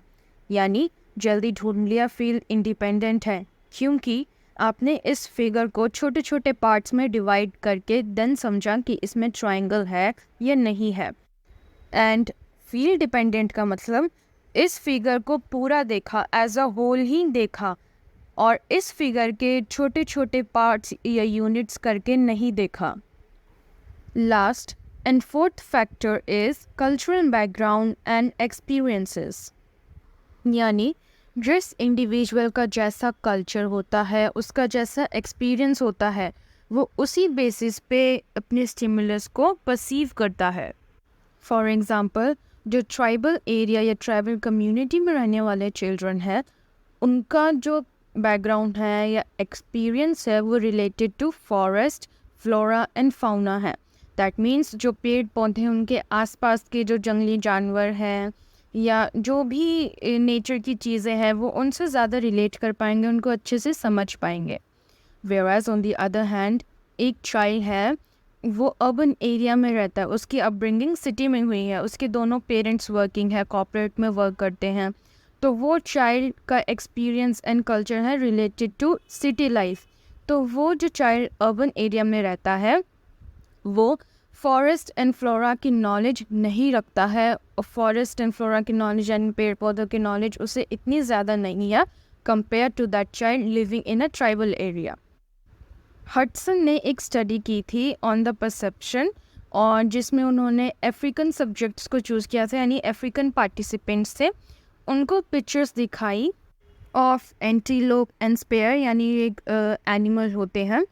यानी जल्दी ढूंढ लिया फील्ड इंडिपेंडेंट है क्योंकि आपने इस फिगर को छोटे छोटे पार्ट्स में डिवाइड करके देन समझा कि इसमें ट्रायंगल है या नहीं है। एंड फील्ड डिपेंडेंट का मतलब इस फिगर को पूरा देखा, एज अ होल ही देखा, और इस फिगर के छोटे छोटे पार्ट्स या यूनिट्स करके नहीं देखा। Last and fourth factor is cultural background and experiences. यानी जिस इंडिविजुअल का जैसा कल्चर होता है, उसका जैसा एक्सपीरियंस होता है, वो उसी बेसिस पे अपने स्टिमुलस को परसीव करता है। फॉर एग्ज़ाम्पल, जो ट्राइबल एरिया या ट्राइबल कम्युनिटी में रहने वाले चिल्ड्रन हैं, उनका जो बैकग्राउंड है या एक्सपीरियंस है वो related to forest, flora and fauna है। दैट मीन्स जो पेड़ पौधे उनके आसपास के जो जंगली जानवर हैं या जो भी नेचर की चीज़ें हैं वो उनसे ज़्यादा रिलेट कर पाएंगे, उनको अच्छे से समझ पाएंगे। Whereas on the other hand, एक चाइल्ड है, वो अर्बन एरिया में रहता है, उसकी अपब्रिंगिंग सिटी में हुई है, उसके दोनों पेरेंट्स वर्किंग है, कॉर्पोरेट में वर्क करते हैं, तो वो चाइल्ड का एक्सपीरियंस एंड कल्चर है रिलेटेड टू सिटी लाइफ। तो वो जो चाइल्ड अर्बन एरिया में रहता है वो फॉरेस्ट एंड फ्लोरा की नॉलेज नहीं रखता है, और फॉरेस्ट एंड फ्लोरा की नॉलेज यानी पेड़ पौधों की नॉलेज उसे इतनी ज़्यादा नहीं है compare to that child living in a tribal area. Hudson ने एक स्टडी की थी ऑन द परसेप्शन, और जिसमें उन्होंने अफ्रीकन सब्जेक्ट्स को चूज़ किया था, यानी अफ्रीकन पार्टिसिपेंट्स थे। उनको पिक्चर्स दिखाई ऑफ एंटीलोप एंड स्पेयर, यानी एक एनिमल होते हैं।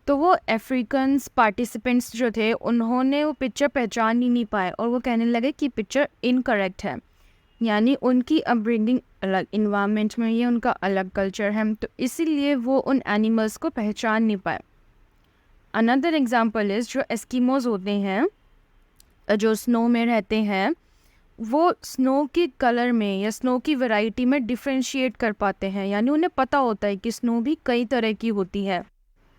तो वो अफ्रीकन पार्टिसिपेंट्स जो थे उन्होंने वो पिक्चर पहचान ही नहीं पाए और वो कहने लगे कि पिक्चर इनकरेक्ट है, यानी उनकी अपब्रिंगिंग अलग इन्वायरमेंट में, ये उनका अलग कल्चर है, तो इसीलिए वो उन एनिमल्स को पहचान नहीं पाए। अनदर एग्जांपल इज़ जो एस्किमोज होते हैं, जो स्नो में रहते हैं, वो स्नो के कलर में या स्नो की वैरायटी में डिफ्रेंशिएट कर पाते हैं, यानी उन्हें पता होता है कि स्नो भी कई तरह की होती है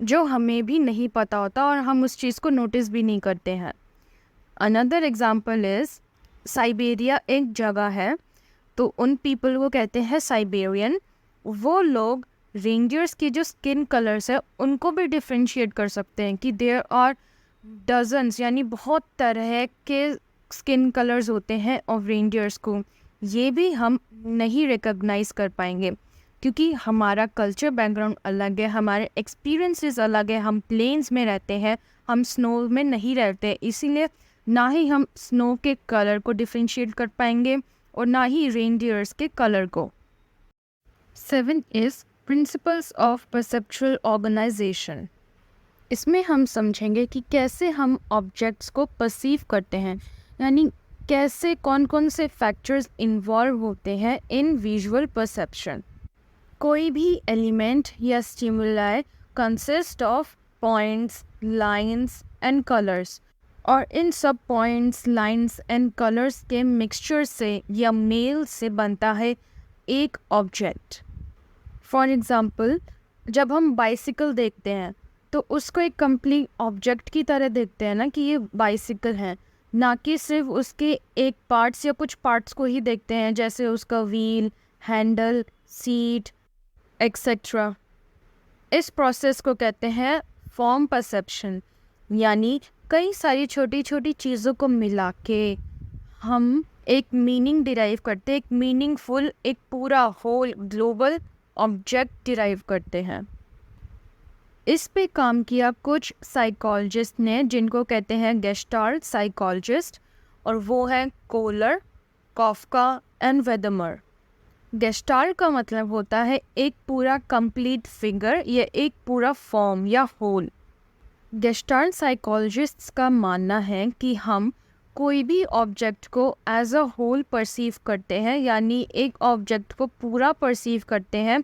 जो हमें भी नहीं पता होता और हम उस चीज़ को नोटिस भी नहीं करते हैं। अनदर एग्जांपल इज़ साइबेरिया एक जगह है, तो उन पीपल को कहते हैं साइबेरियन। वो लोग रेंजर्स की जो स्किन कलर्स है उनको भी डिफ्रेंशिएट कर सकते हैं कि देयर आर डजन्स, यानी बहुत तरह के स्किन कलर्स होते हैं ऑफ रेंजर्स को। ये भी हम नहीं रिकॉग्नाइज कर पाएंगे क्योंकि हमारा कल्चर बैकग्राउंड अलग है, हमारे एक्सपीरियंसेस अलग है। हम प्लेन्स में रहते हैं, हम स्नो में नहीं रहते, इसीलिए ना ही हम स्नो के कलर को डिफ्रेंशिएट कर पाएंगे और ना ही रेनडियर्स के कलर को। 7 is principles of perceptual organisation. इसमें हम समझेंगे कि कैसे हम ऑब्जेक्ट्स को परसीव करते हैं, यानी कैसे कौन कौन से फैक्टर्स इन्वॉल्व होते हैं इन विजुअल परसेप्शन। कोई भी एलिमेंट या stimuli consist of points, lines and colours, और इन सब पॉइंट्स, लाइंस एंड कलर्स के मिक्सचर से या मेल से बनता है एक ऑब्जेक्ट। फॉर एग्ज़ाम्पल, जब हम बाइसिकल देखते हैं तो उसको एक कंप्लीट ऑब्जेक्ट की तरह देखते हैं ना कि ये बाइसिकल है, ना कि सिर्फ उसके एक पार्ट्स या कुछ पार्ट्स को ही देखते हैं, जैसे उसका व्हील, हैंडल, सीट एक्सेट्रा। इस प्रोसेस को कहते हैं फॉर्म परसेप्शन, यानी कई सारी छोटी छोटी चीज़ों को मिला के हम एक मीनिंग डिराइव करते हैं, एक मीनिंगफुल, एक पूरा होल ग्लोबल ऑब्जेक्ट डिराइव करते हैं। इस पे काम किया कुछ साइकोलॉजिस्ट ने जिनको कहते हैं गेस्टाल्ट साइकोलॉजिस्ट, और वो है कोलर, कॉफका एंड वेदमर। गेस्टाल्ट का मतलब होता है एक पूरा कंप्लीट फिगर या एक पूरा फॉर्म या होल। गेस्टाल्ट साइकोलॉजिस्ट्स का मानना है कि हम कोई भी ऑब्जेक्ट को एज अ होल परसीव करते हैं, यानी एक ऑब्जेक्ट को पूरा परसीव करते हैं,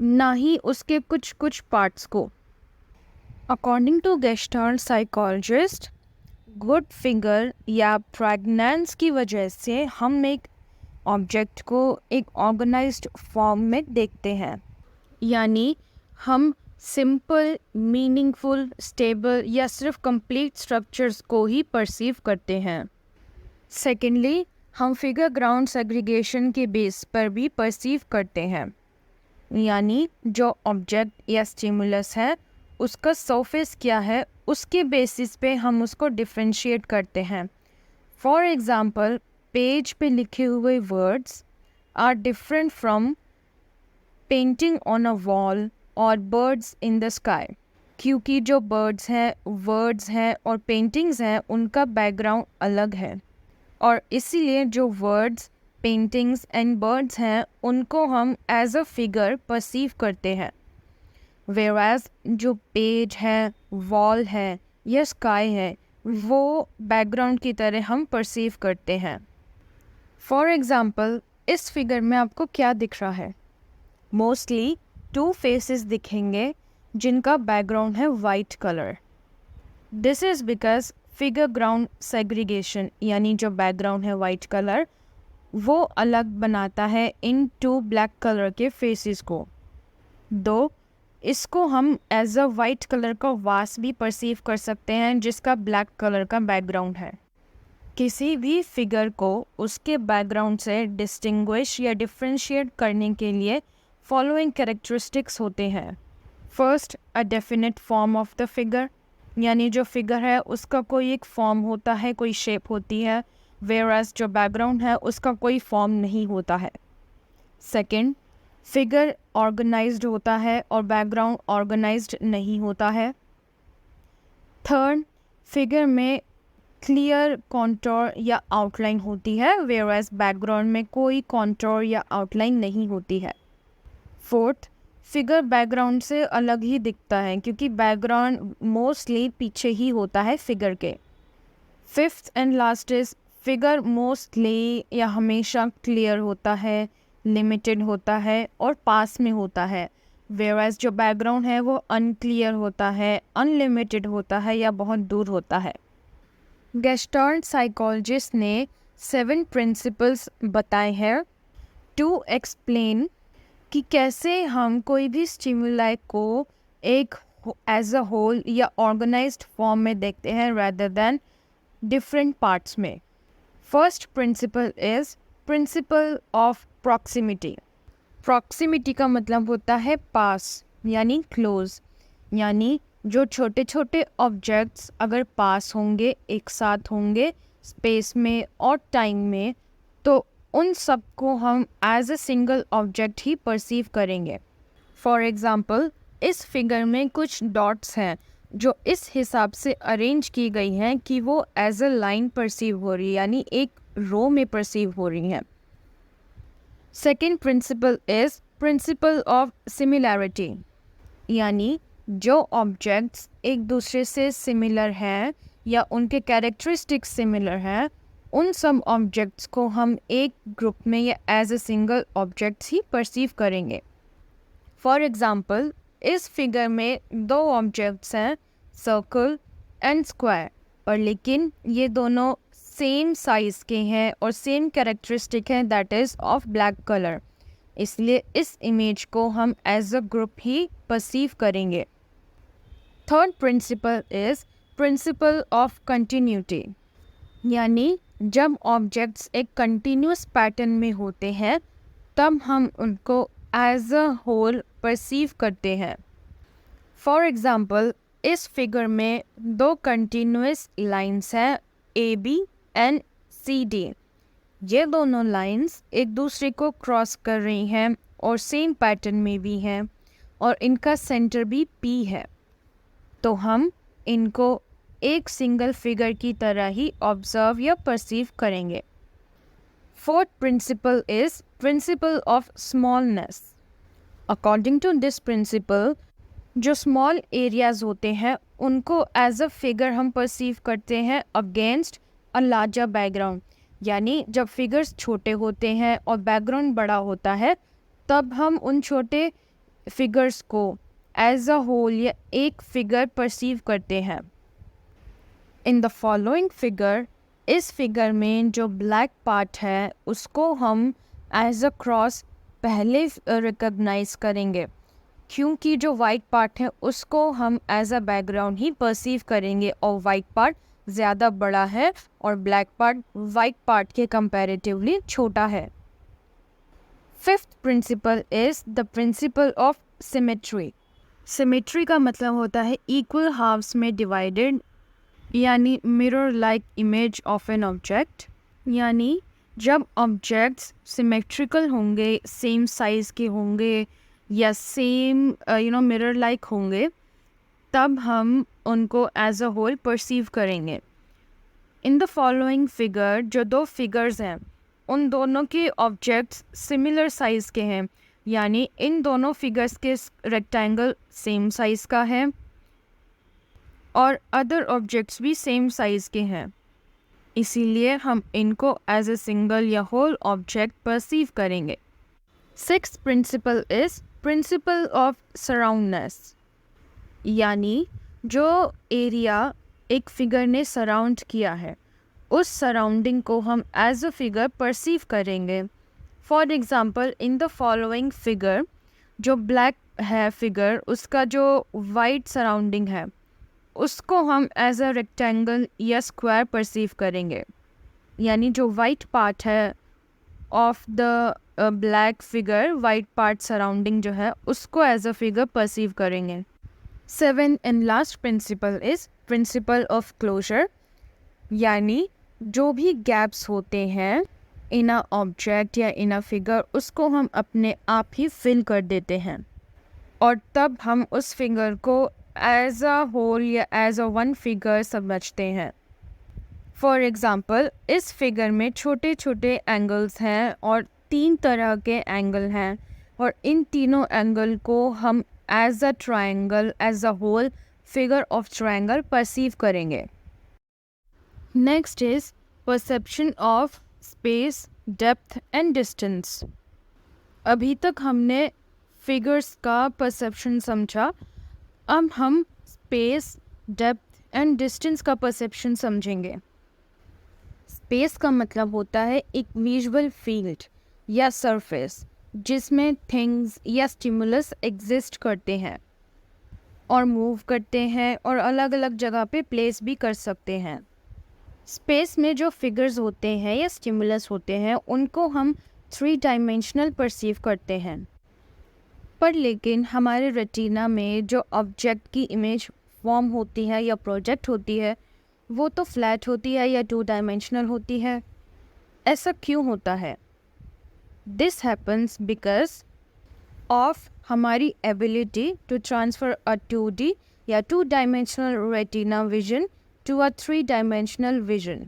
ना ही उसके कुछ कुछ पार्ट्स को। According to gestalt psychologist, good figure या प्रेगनेंस की वजह से हम एक ऑब्जेक्ट को एक ऑर्गेनाइज्ड फॉर्म में देखते हैं, यानी हम सिंपल, मीनिंगफुल, स्टेबल या सिर्फ कंप्लीट स्ट्रक्चर्स को ही परसीव करते हैं। सेकेंडली, हम फिगर ग्राउंड सेग्रीगेशन के बेस पर भी परसीव करते हैं, यानी जो ऑब्जेक्ट या स्टिमुलस है उसका सरफेस क्या है, उसके बेसिस पे हम उसको डिफ्रेंशिएट करते हैं। फॉर एग्ज़ाम्पल, पेज पे लिखे हुए words are different from painting on a wall और बर्ड्स इन द स्काई, क्योंकि जो बर्ड्स हैं, वर्ड्स हैं और पेंटिंग्स हैं, उनका बैकग्राउंड अलग है, और इसीलिए जो वर्ड्स, पेंटिंग्स एंड बर्ड्स हैं उनको हम एज अ फिगर परसीव करते हैं, वेराज जो पेज है, वॉल है या स्काई है, वो बैकग्राउंड की तरह हम परसीव करते हैं। फॉर एग्ज़ाम्पल, इस फिगर में आपको क्या दिख रहा है? मोस्टली 2 फेसेस दिखेंगे जिनका बैकग्राउंड है white colour. This is because figure ground segregation, यानी जो बैकग्राउंड है वाइट कलर, वो अलग बनाता है इन 2 ब्लैक कलर के फेसेस को। दो इसको हम एज अ वाइट कलर का वास भी परसीव कर सकते हैं जिसका ब्लैक कलर का बैकग्राउंड है। किसी भी फिगर को उसके बैकग्राउंड से डिस्टिंग्विश या डिफ्रेंशिएट करने के लिए फॉलोइंग कैरेक्टरिस्टिक्स होते हैं। First, a definite form of the figure, यानी जो फिगर है उसका कोई एक फॉर्म होता है, कोई शेप होती है, वेयरएज जो बैकग्राउंड है उसका कोई फॉर्म नहीं होता है। सेकंड, फिगर ऑर्गेनाइज्ड होता है और बैकग्राउंड ऑर्गेनाइज्ड नहीं होता है। थर्ड, फिगर में क्लियर कॉन्टोर या आउटलाइन होती है, वेयरएज बैकग्राउंड में कोई कॉन्टोर या आउटलाइन नहीं होती है। फोर्थ, फिगर बैकग्राउंड से अलग ही दिखता है क्योंकि बैकग्राउंड मोस्टली पीछे ही होता है फिगर के। Fifth and last is, figure mostly या हमेशा क्लियर होता है, लिमिटेड होता है और पास में होता है, वेयरएज जो बैकग्राउंड है वो अनक्लियर होता है, अनलिमिटेड होता है या बहुत दूर होता है। गेस्टाल्ट साइकोलॉजिस्ट ने 7 प्रिंसिपल्स बताए हैं टू एक्सप्लेन कि कैसे हम कोई भी स्टिमुलाई को एक एज अ होल या ऑर्गेनाइज्ड फॉर्म में देखते हैं rather than डिफरेंट पार्ट्स में। First principle is principle of proximity. Proximity का मतलब होता है पास, यानी क्लोज, यानी जो छोटे छोटे ऑब्जेक्ट्स अगर पास होंगे, एक साथ होंगे स्पेस में और टाइम में, तो उन सब को हम एज अ सिंगल ऑब्जेक्ट ही परसीव करेंगे। फॉर एग्ज़ाम्पल, इस फिगर में कुछ डॉट्स हैं जो इस हिसाब से अरेंज की गई हैं कि वो एज अ लाइन परसीव हो रही है, यानी एक रो में परसीव हो रही हैं। Second principle is principle of similarity, यानी जो ऑब्जेक्ट्स एक दूसरे से सिमिलर हैं या उनके कैरेक्टरिस्टिक्स सिमिलर हैं, उन सब ऑब्जेक्ट्स को हम एक ग्रुप में या एज अ सिंगल ऑब्जेक्ट्स ही परसीव करेंगे। फॉर एग्ज़ाम्पल, इस फिगर में 2 ऑब्जेक्ट्स हैं, सर्कल एंड स्क्वायर, और लेकिन ये दोनों सेम साइज़ के हैं और सेम कैरेक्टरिस्टिक हैं, that is of black colour, इसलिए इस इमेज को हम एज अ ग्रुप ही परसीव करेंगे। Third principle is principle of continuity, यानी जब ऑब्जेक्ट्स एक कंटिन्यूस पैटर्न में होते हैं तब हम उनको एज अ होल परसीव करते हैं। फॉर एग्ज़ाम्पल, इस फिगर में 2 कंटिन्यूस लाइंस हैं, A B and C D. ये दोनों लाइंस एक दूसरे को क्रॉस कर रही हैं और सेम पैटर्न में भी हैं और इनका सेंटर भी पी है, तो हम इनको एक सिंगल फिगर की तरह ही ऑब्जर्व या परसीव करेंगे। Fourth principle is principle of smallness. According to this principle, जो स्मॉल एरियाज होते हैं उनको एज अ फिगर हम परसीव करते हैं अगेंस्ट अ लार्जर बैकग्राउंड, यानी जब फिगर्स छोटे होते हैं और बैकग्राउंड बड़ा होता है तब हम उन छोटे फिगर्स को एज अ होल या एक फिगर परसीव करते हैं। इन द फॉलोइंग फिगर, इस फिगर में जो ब्लैक पार्ट है उसको हम एज अ क्रॉस पहले रिकॉग्नाइज करेंगे, क्योंकि जो वाइट पार्ट है उसको हम एज अ बैकग्राउंड ही परसीव करेंगे और वाइट पार्ट ज़्यादा बड़ा है और ब्लैक पार्ट वाइट पार्ट के कंपैरेटिवली छोटा है। Fifth principle is the principle of symmetry. Symmetry का मतलब होता है इक्वल हाफ्स में डिवाइडेड, यानी mirror like image of an object. यानी जब ऑब्जेक्ट्स सिमेट्रिकल होंगे, सेम साइज़ के होंगे या सेम मिरर लाइक होंगे, तब हम उनको एज अ होल परसीव करेंगे। इन द फॉलोइंग फिगर, जो दो फिगर्स हैं उन दोनों के ऑब्जेक्ट्स सिमिलर साइज़ के हैं, यानी इन दोनों फिगर्स के रेक्टेंगल सेम साइज़ का है और अदर ऑब्जेक्ट्स भी सेम साइज़ के हैं, इसीलिए हम इनको एज ए सिंगल या होल ऑब्जेक्ट परसीव करेंगे। Sixth principle is principle of surroundedness, यानी जो एरिया एक फिगर ने सराउंड किया है उस सराउंडिंग को हम एज अ फिगर परसीव करेंगे। For example, in the following figure, जो ब्लैक है फिगर, उसका जो वाइट सराउंडिंग है उसको हम एज अ रेक्टेंगल या स्क्वायर परसीव करेंगे, यानी जो वाइट पार्ट है of the black figure, white part surrounding जो है उसको एज अ फिगर परसीव करेंगे। Seven and last principle is principle of closure, यानी जो भी गैप्स होते हैं इन अ ऑब्जेक्ट या इन अ फिगर उसको हम अपने आप ही फिल कर देते हैं और तब हम उस फिगर को एज अ होल या एज अ वन फिगर समझते हैं। फॉर एग्ज़ाम्पल, इस फिगर में छोटे छोटे एंगल्स हैं और 3 तरह के एंगल हैं और इन तीनों एंगल को हम as a triangle, as a whole figure of triangle perceive करेंगे। Next is perception of space, depth and distance. अभी तक हमने फिगर्स का परसेप्शन समझा, अब हम स्पेस, डेप्थ एंड डिस्टेंस का परसेप्शन समझेंगे। स्पेस का मतलब होता है एक विजुअल फील्ड या सरफेस जिसमें थिंग्स या स्टिमुलस एग्जिस्ट करते हैं और मूव करते हैं और अलग अलग जगह पे प्लेस भी कर सकते हैं। स्पेस में जो फिगर्स होते हैं या स्टिमुलस होते हैं उनको हम 3 डायमेंशनल परसीव करते हैं, पर लेकिन हमारे रेटिना में जो ऑब्जेक्ट की इमेज फॉर्म होती है या प्रोजेक्ट होती है वो तो फ्लैट होती है या 2 डायमेंशनल होती है। ऐसा क्यों होता है? दिस हैपन्स बिकॉज ऑफ हमारी ability to transfer a 2D या 2 dimensional retina vision to a 3 dimensional vision,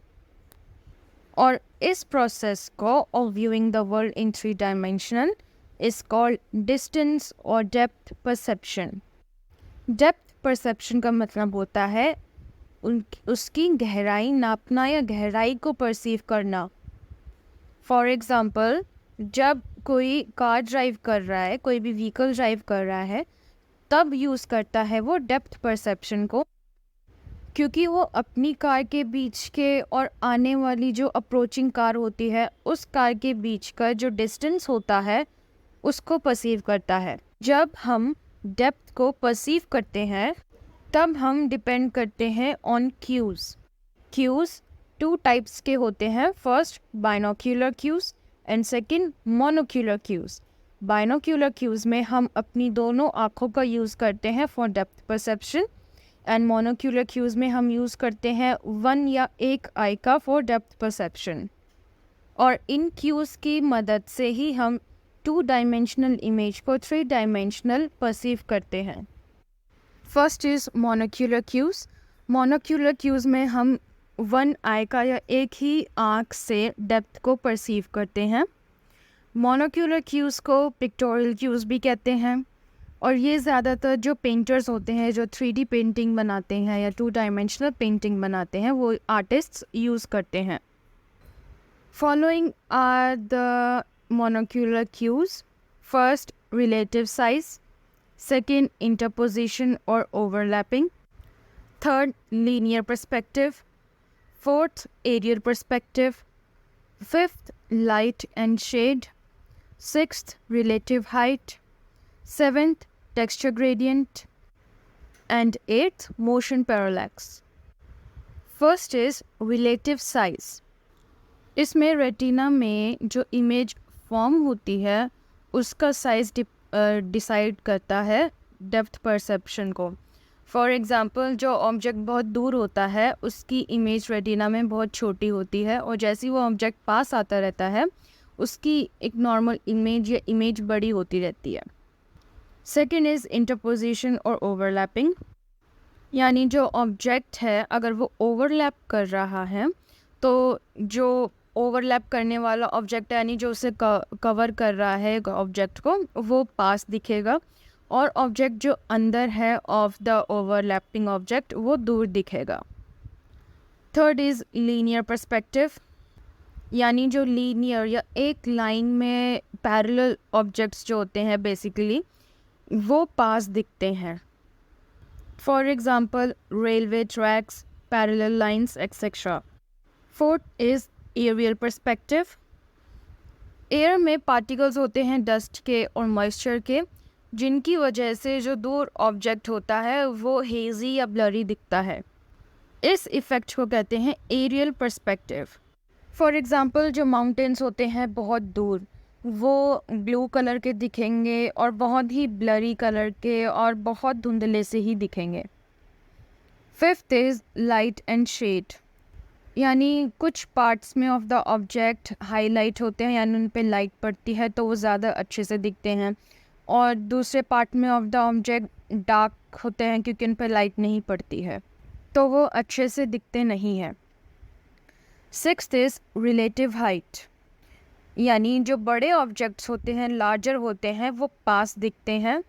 और इस प्रोसेस को of viewing the world in 3 dimensional is called distance और डेप्थ परसेप्शन। डेप्थ परसेप्शन का मतलब होता है उसकी गहराई नापना या गहराई को परसीव करना। फॉर एग्ज़ाम्पल, जब कोई कार ड्राइव कर रहा है, कोई भी व्हीकल ड्राइव कर रहा है, तब यूज़ करता है वो डेप्थ परसेप्शन को, क्योंकि वो अपनी कार के बीच के और आने वाली जो अप्रोचिंग कार होती है उस कार के बीच का जो डिस्टेंस होता है उसको परसीव करता है। जब हम डेप्थ को परसीव करते हैं तब हम डिपेंड करते हैं ऑन क्यूज़। क्यूज़ 2 टाइप्स के होते हैं, first binocular cues and second monocular cues. Binocular cues में हम अपनी दोनों आँखों का यूज़ करते हैं for depth perception, and monocular cues में हम यूज़ करते हैं 1 या 1 आई का फॉर डेप्थ परसेप्शन। और इन क्यूज़ की मदद से ही हम 2 डायमेंशनल इमेज को 3 डायमेंशनल परसीव करते हैं। First is monocular cues. Monocular cues में हम 1 आई का या एक ही आँख से डेप्थ को परसीव करते हैं। मोनोक्यूलर क्यूज़ को पिक्टोरियल क्यूज़ भी कहते हैं और ये ज़्यादातर जो पेंटर्स होते हैं, जो 3D पेंटिंग बनाते हैं या 2 डायमेंशनल पेंटिंग बनाते हैं, वो आर्टिस्ट्स यूज़ करते हैं। Following are the monocular cues. First, relative size. Second, interposition और overlapping. Third, linear perspective. Fourth, aerial perspective. Fifth, light and shade. Sixth, relative height. Seventh, texture gradient. And eighth, motion parallax. First is relative size. इसमें retina में जो image form होती है उसका size decide करता है depth perception को। For example, जो ऑब्जेक्ट बहुत दूर होता है उसकी इमेज रेटिना में बहुत छोटी होती है, और जैसे ही वो ऑब्जेक्ट पास आता रहता है उसकी एक नॉर्मल इमेज या इमेज बड़ी होती रहती है। सेकेंड इज़ इंटरपोजिशन और ओवरलैपिंग, यानी जो ऑब्जेक्ट है अगर वो ओवरलैप कर रहा है तो जो ओवरलैप करने वाला ऑब्जेक्ट है, यानी जो उसे कवर कर रहा है ऑब्जेक्ट को, वो पास दिखेगा, और ऑब्जेक्ट जो अंदर है ऑफ द ओवरलैपिंग ऑब्जेक्ट वो दूर दिखेगा। थर्ड इज़ लीनियर पर्सपेक्टिव, यानी जो लीनियर या एक लाइन में पैरेलल ऑब्जेक्ट्स जो होते हैं बेसिकली वो पास दिखते हैं। For example, railway tracks, parallel lines etcetera. Fourth is aerial perspective. Air में पार्टिकल्स होते हैं डस्ट के और मॉइस्चर के, जिनकी वजह से जो दूर ऑब्जेक्ट होता है वो हेजी या ब्लरी दिखता है। इस इफ़ेक्ट को कहते हैं एरियल पर्सपेक्टिव। फॉर एग्ज़ाम्पल, जो माउंटेन्स होते हैं बहुत दूर वो ब्लू कलर के दिखेंगे और बहुत ही ब्लरी कलर के और बहुत धुंधले से ही दिखेंगे। Fifth is light and shade, यानी कुछ पार्ट्स में ऑफ द ऑब्जेक्ट हाईलाइट होते हैं, यानी उन पे लाइट पड़ती है तो वो ज़्यादा अच्छे से दिखते हैं, और दूसरे पार्ट में ऑफ द ऑब्जेक्ट डार्क होते हैं क्योंकि उन पे लाइट नहीं पड़ती है तो वो अच्छे से दिखते नहीं हैं। सिक्स्थ इज़ रिलेटिव हाइट, यानी जो बड़े ऑब्जेक्ट्स होते हैं, लार्जर होते हैं, वो पास दिखते हैं,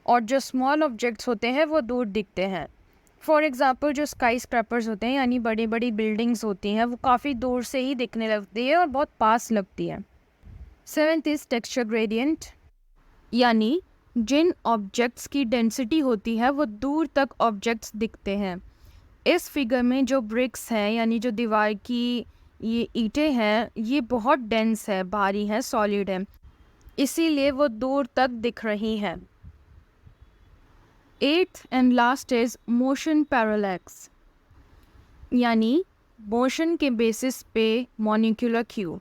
और जो स्मॉल ऑब्जेक्ट्स होते हैं वो दूर दिखते हैं। फॉर एग्ज़ाम्पल, जो स्काई स्क्रैपर्स होते हैं, यानी बड़ी बड़ी बिल्डिंग्स होती हैं, वो काफ़ी दूर से ही दिखने लगती है और बहुत पास लगती है। सेवेंथ इज़ टेक्सचर ग्रेडियंट, यानी जिन ऑब्जेक्ट्स की डेंसिटी होती है वो दूर तक ऑब्जेक्ट्स दिखते हैं। इस फिगर में जो ब्रिक्स हैं, यानी जो दीवार की ये ईंटें हैं, ये बहुत डेंस है, भारी है, सॉलिड है, इसीलिए वो दूर तक दिख रही हैं। Eighth and last is motion parallax, यानी मोशन के बेसिस पे मॉलिक्यूलर क्यू,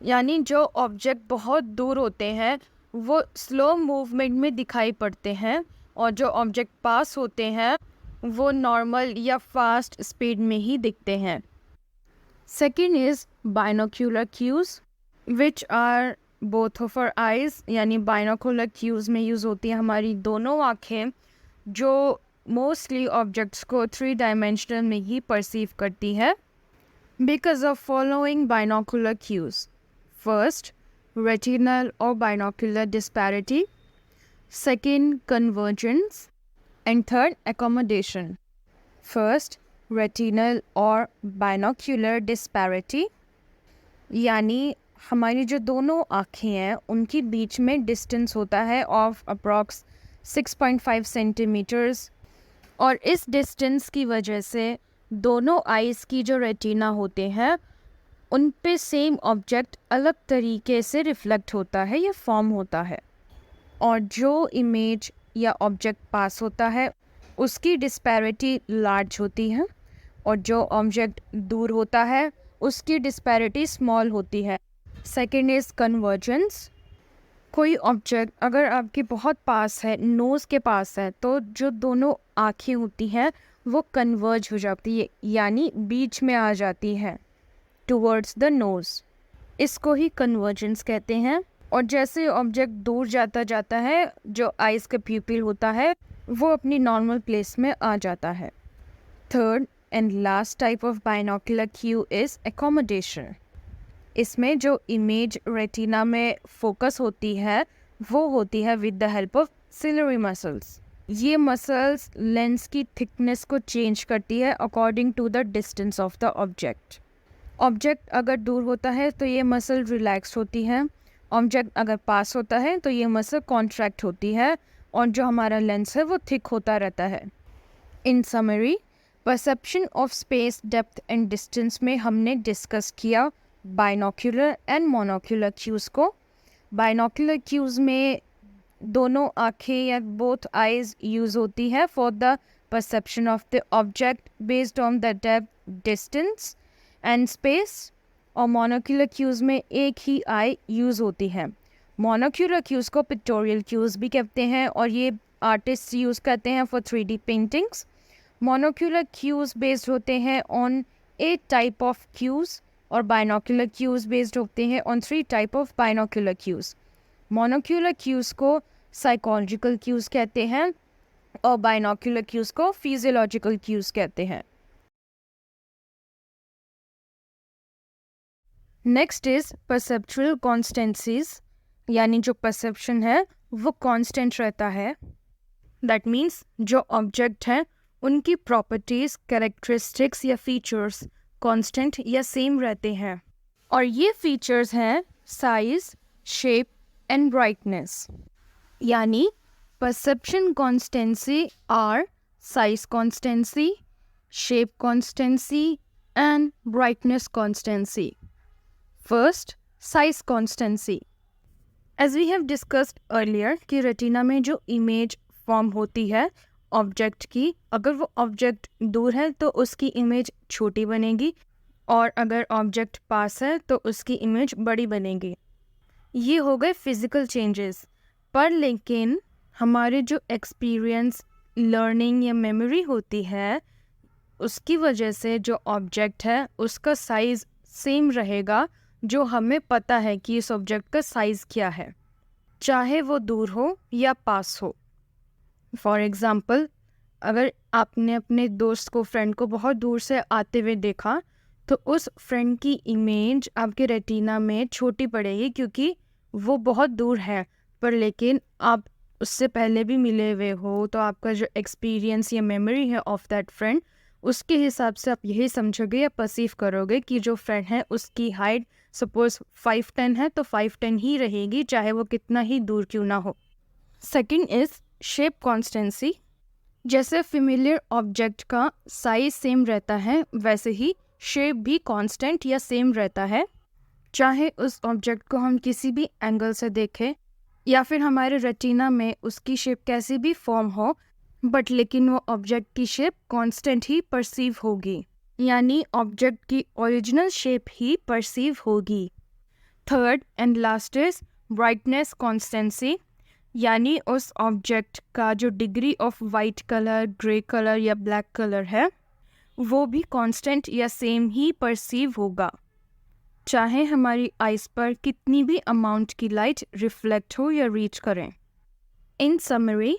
यानी जो ऑब्जेक्ट बहुत दूर होते हैं वो स्लो मूवमेंट में दिखाई पड़ते हैं, और जो ऑब्जेक्ट पास होते हैं वो नॉर्मल या फास्ट स्पीड में ही दिखते हैं। Second is binocular cues which are both of our eyes, यानी बाइनोक्यूलर क्यूज़ में यूज़ होती है हमारी दोनों आँखें, जो मोस्टली ऑब्जेक्ट्स को 3 डायमेंशनल में ही परसीव करती है because of following binocular cues. First, retinal और binocular disparity. Second, convergence. And third, accommodation. First, retinal और बाइनोक्यूलर डिस्पैरिटी, यानी हमारी जो दोनों आँखें हैं उनके बीच में डिस्टेंस होता है ऑफ अप्रॉक्स 6.5 सेंटीमीटर्स, और इस डिस्टेंस की वजह से दोनों आइज़ की जो रेटिना होते हैं उन पे सेम ऑब्जेक्ट अलग तरीके से रिफ्लेक्ट होता है या फॉर्म होता है, और जो इमेज या ऑब्जेक्ट पास होता है उसकी डिस्पैरिटी लार्ज होती है, और जो ऑब्जेक्ट दूर होता है उसकी डिस्पैरिटी स्मॉल होती है। सेकेंड इज़ कन्वर्जेंस, कोई ऑब्जेक्ट अगर आपके बहुत पास है, नोज़ के पास है, तो जो दोनों आँखें होती हैं वो कन्वर्ज हो जाती है, यानी बीच में आ जाती है टुवर्ड्स द नोज़। इसको ही कन्वर्जेंस कहते हैं। और जैसे ऑब्जेक्ट दूर जाता है, जो आइज़ का प्यूपिल होता है वो अपनी नॉर्मल प्लेस में आ जाता है। Third and last type of binocular Q is accommodation. इसमें जो इमेज रेटिना में फोकस होती है वो होती है with the help of ciliary muscles, ये मसल्स लेंस की थिकनेस को चेंज करती है according to the distance of the object. Object अगर दूर होता है तो ये मसल रिलैक्स होती है, ऑब्जेक्ट अगर पास होता है तो ये मसल कॉन्ट्रैक्ट होती है और जो हमारा लेंस है वो थिक होता रहता है। इन summary, perception of space, depth and distance में हमने डिस्कस किया बाइनोक्यूलर एंड मोनोक्यूलर क्यूज़ को। बाइनोक्यूलर क्यूज़ में दोनों आँखें या बोथ आइज यूज़ होती है for the perception of the object based on the depth, distance and space. और मोनोक्यूलर क्यूज़ में एक ही आई यूज़ होती है। मोनोक्यूलर क्यूज़ को पिक्टोरियल क्यूज़ भी कहते हैं और ये आर्टिस्ट यूज़ करते हैं for 3D paintings. Monocular cues based होते हैं ऑन 8 टाइप ऑफ क्यूज़ और बाइनोक्यूलर क्यूज़ बेस्ड होते हैं on 3 type of binocular cues. Monocular cues को साइकोलॉजिकल क्यूज़ कहते हैं और बाइनोक्यूलर क्यूज़ को फिजियोलॉजिकल क्यूज़ कहते हैं। नेक्स्ट इज परसेप्चुअल कॉन्स्टेंसीज, यानी जो परसेप्शन है वो कांस्टेंट रहता है। दैट मीन्स जो ऑब्जेक्ट है उनकी प्रॉपर्टीज, कैरेक्टरिस्टिक्स या फीचर्स कांस्टेंट या सेम रहते हैं और ये फीचर्स हैं साइज, शेप एंड ब्राइटनेस। यानी perception constancy are size constancy, shape constancy and brightness constancy. First, size constancy. As we have discussed earlier कि रेटिना में जो इमेज फॉर्म होती है ऑब्जेक्ट की, अगर वो ऑब्जेक्ट दूर है तो उसकी इमेज छोटी बनेगी और अगर ऑब्जेक्ट पास है तो उसकी इमेज बड़ी बनेगी। ये हो गए फिज़िकल चेंजेस। पर लेकिन हमारे जो एक्सपीरियंस, लर्निंग या मेमोरी होती है उसकी वजह से जो ऑब्जेक्ट है उसका साइज़ सेम रहेगा, जो हमें पता है कि इस ऑब्जेक्ट का साइज़ क्या है, चाहे वो दूर हो या पास हो। फॉर एग्ज़ाम्पल, अगर आपने अपने दोस्त को, फ्रेंड को बहुत दूर से आते हुए देखा तो उस फ्रेंड की इमेज आपके रेटिना में छोटी पड़ेगी क्योंकि वो बहुत दूर है। पर लेकिन आप उससे पहले भी मिले हुए हो तो आपका जो एक्सपीरियंस या मेमोरी है ऑफ दैट फ्रेंड, उसके हिसाब से आप यही समझोगे या परसीव करोगे कि जो फ्रेंड है उसकी हाइट सपोज 5'10" है तो 5'10" ही रहेगी, चाहे वो कितना ही दूर क्यों ना हो। Second is shape constituency. जैसे फेमिलियर ऑब्जेक्ट का साइज सेम रहता है वैसे ही शेप भी कांस्टेंट या सेम रहता है, चाहे उस ऑब्जेक्ट को हम किसी भी एंगल से देखें या फिर हमारे रेटिना में उसकी शेप कैसी भी फॉर्म हो, बट लेकिन वो ऑब्जेक्ट की शेप कांस्टेंट ही परसीव होगी, यानी ऑब्जेक्ट की ओरिजिनल शेप ही परसीव होगी। Third and last is brightness constituency, यानी उस ऑब्जेक्ट का जो degree of white colour, grey colour या ब्लैक कलर है वो भी कांस्टेंट या सेम ही परसीव होगा, चाहे हमारी आइज़ पर कितनी भी अमाउंट की लाइट रिफ्लेक्ट हो या रीच करें। इन समरी,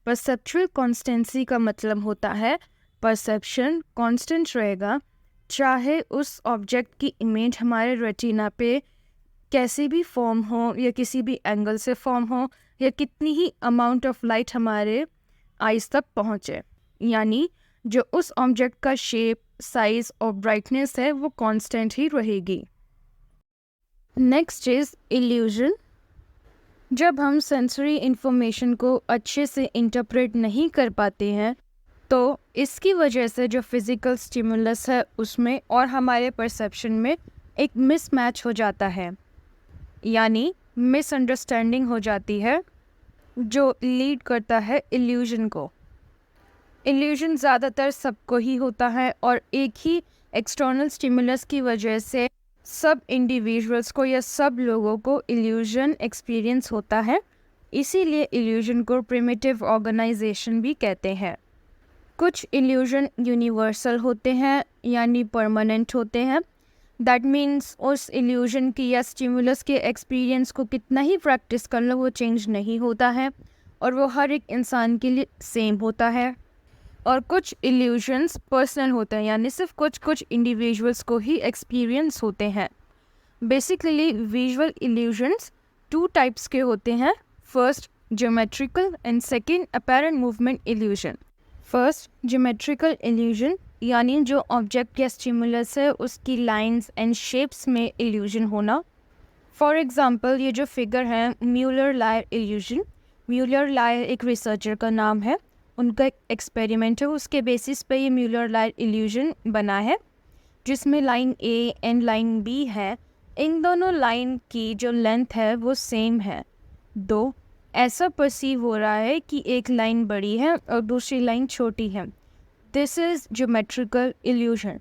परसेप्चुअल कॉन्स्टेंसी का मतलब होता है परसेप्शन कांस्टेंट रहेगा, चाहे उस ऑब्जेक्ट की इमेज हमारे रेटिना पे कैसे भी फॉर्म हो या किसी भी एंगल से फॉर्म हो या कितनी ही अमाउंट ऑफ लाइट हमारे आइज़ तक पहुँचे, यानी जो उस ऑब्जेक्ट का शेप, साइज और ब्राइटनेस है वो कांस्टेंट ही रहेगी। Next is illusion. जब हम सेंसरी इंफॉर्मेशन को अच्छे से इंटरप्रेट नहीं कर पाते हैं तो इसकी वजह से जो फिज़िकल स्टिमुलस है उसमें और हमारे परसेप्शन में एक मिसमैच हो जाता है, यानी मिसअंडरस्टैंडिंग हो जाती है, जो लीड करता है इल्यूजन को। इल्यूजन ज़्यादातर सबको ही होता है और एक ही एक्सटर्नल स्टिमुलस की वजह से सब इंडिविजुअल्स को या सब लोगों को इल्यूजन एक्सपीरियंस होता है, इसीलिए इल्यूजन को प्रिमिटिव ऑर्गेनाइजेशन भी कहते हैं। कुछ इल्यूजन यूनिवर्सल होते हैं यानी परमानेंट होते हैं। दैट मीन्स उस इल्यूजन की या स्टिमुलस के एक्सपीरियंस को कितना ही प्रैक्टिस कर लो वो चेंज नहीं होता है और वो हर एक इंसान के लिए सेम होता है। और कुछ इल्यूजन्स पर्सनल होते हैं, यानी सिर्फ कुछ कुछ इंडिविजुअल्स को ही एक्सपीरियंस होते हैं। बेसिकली विजुअल इल्यूजन्स 2 टाइप्स के होते हैं। First geometrical and second apparent movement illusion. First, geometrical illusion यानी जो ऑब्जेक्ट या स्टिमुलस है उसकी लाइंस एंड शेप्स में इल्यूजन होना। फॉर एग्जांपल ये जो फिगर है म्यूलर-लायर इल्यूजन। म्यूलर-लायर एक रिसर्चर का नाम है, उनका एक एक्सपेरिमेंट है, उसके बेसिस पे ये म्यूलर-लायर इल्यूजन बना है जिसमें line A and line B है। इन दोनों लाइन की जो लेंथ है वो सेम है, दो ऐसा परसीव हो रहा है कि एक लाइन बड़ी है और दूसरी लाइन छोटी है। This is geometrical illusion.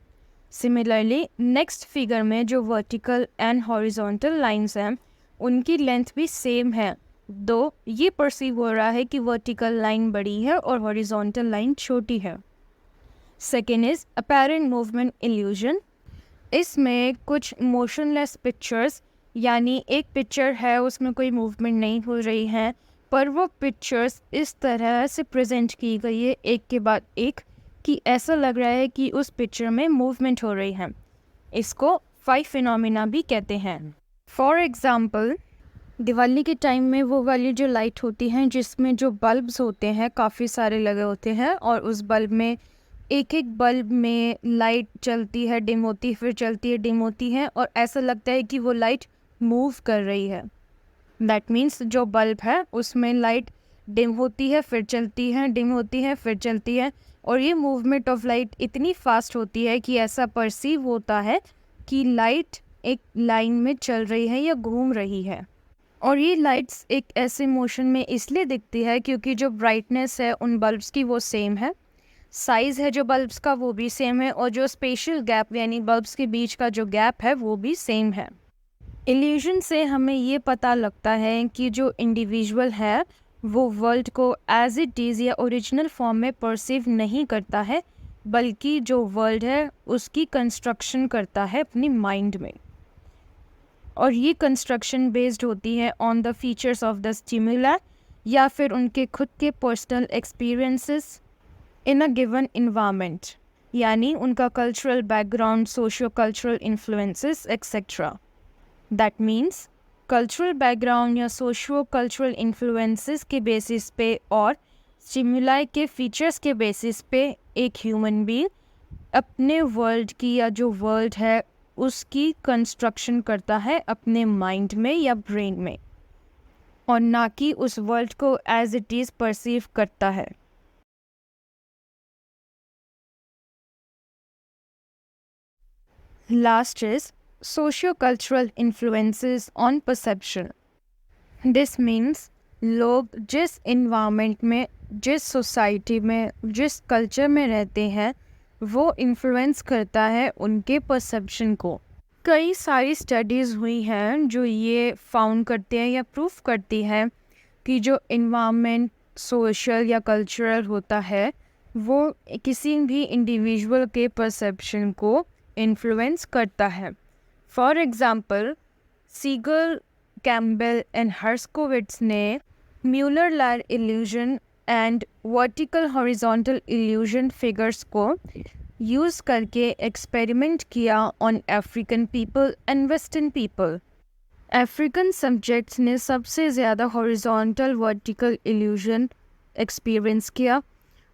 Similarly next figure में जो वर्टिकल एंड हॉरिजॉन्टल लाइंस हैं उनकी लेंथ भी सेम है, दो ये परसीव हो रहा है कि वर्टिकल लाइन बड़ी है और हॉरिजॉन्टल लाइन छोटी है। Second is apparent movement illusion. इसमें कुछ मोशनलेस पिक्चर्स यानी एक पिक्चर है उसमें कोई मूवमेंट नहीं हो रही है, पर वो पिक्चर्स इस तरह से प्रेजेंट की गई है एक के बाद एक कि ऐसा लग रहा है कि उस पिक्चर में मूवमेंट हो रही है। इसको फाइव फिनोमिना भी कहते हैं। फॉर एग्ज़ाम्पल दिवाली के टाइम में वो वाली जो लाइट होती हैं जिसमें जो बल्ब्स होते हैं काफ़ी सारे लगे होते हैं और उस बल्ब में एक एक बल्ब में लाइट चलती है, डिम होती है, फिर चलती है, डिम होती है और ऐसा लगता है कि वो लाइट मूव कर रही है। दैट मीन्स जो बल्ब है उसमें लाइट डिम होती है, फिर चलती है, डिम होती है, फिर चलती है और ये मूवमेंट ऑफ लाइट इतनी फास्ट होती है कि ऐसा परसीव होता है कि लाइट एक लाइन में चल रही है या घूम रही है। और ये लाइट्स एक ऐसे मोशन में इसलिए दिखती है क्योंकि जो ब्राइटनेस है उन बल्ब्स की वो सेम है, साइज़ है जो बल्ब्स का वो भी सेम है और जो स्पेशल गैप यानी बल्ब्स के बीच का जो गैप है वो भी सेम है। इल्यूजन से हमें ये पता लगता है कि जो इंडिविजुअल है वो वर्ल्ड को एज इट इज़ या ओरिजिनल फॉर्म में परसीव नहीं करता है, बल्कि जो वर्ल्ड है उसकी कंस्ट्रक्शन करता है अपनी माइंड में। और ये कंस्ट्रक्शन बेस्ड होती है on the features of the stimula या फिर उनके खुद के personal experiences in a given environment, यानी उनका cultural background, socio cultural influences etcetera. That means cultural background या सोशियो कल्चरल इन्फ्लुएंसेस के बेसिस पे और स्टिमुलाई के फीचर्स के बेसिस पे एक ह्यूमन बीइंग अपने वर्ल्ड की या जो वर्ल्ड है उसकी कंस्ट्रक्शन करता है अपने माइंड में या ब्रेन में, और ना कि उस वर्ल्ड को एज इट इज़ परसीव करता है। Last is socio-cultural influences on perception. This means लोग जिस इन्वायरमेंट में, जिस सोसाइटी में, जिस कल्चर में रहते हैं वो इन्फ्लुएंस करता है उनके परसेप्शन को। कई सारी स्टडीज़ हुई हैं जो ये फाउंड करते हैं या प्रूफ करती है कि जो इन्वायरमेंट सोशल या कल्चरल होता है वो किसी भी इंडिविजुअल के परसेप्शन को इन्फ्लुएंस करता है। For example Segall, Campbell and Herskovits ने Muller Lyer illusion and vertical horizontal illusion figures को यूज़ करके एक्सपेरिमेंट किया on African people and western people. African subjects ने सबसे ज़्यादा हॉरिजॉन्टल वर्टिकल इल्यूजन एक्सपीरियंस किया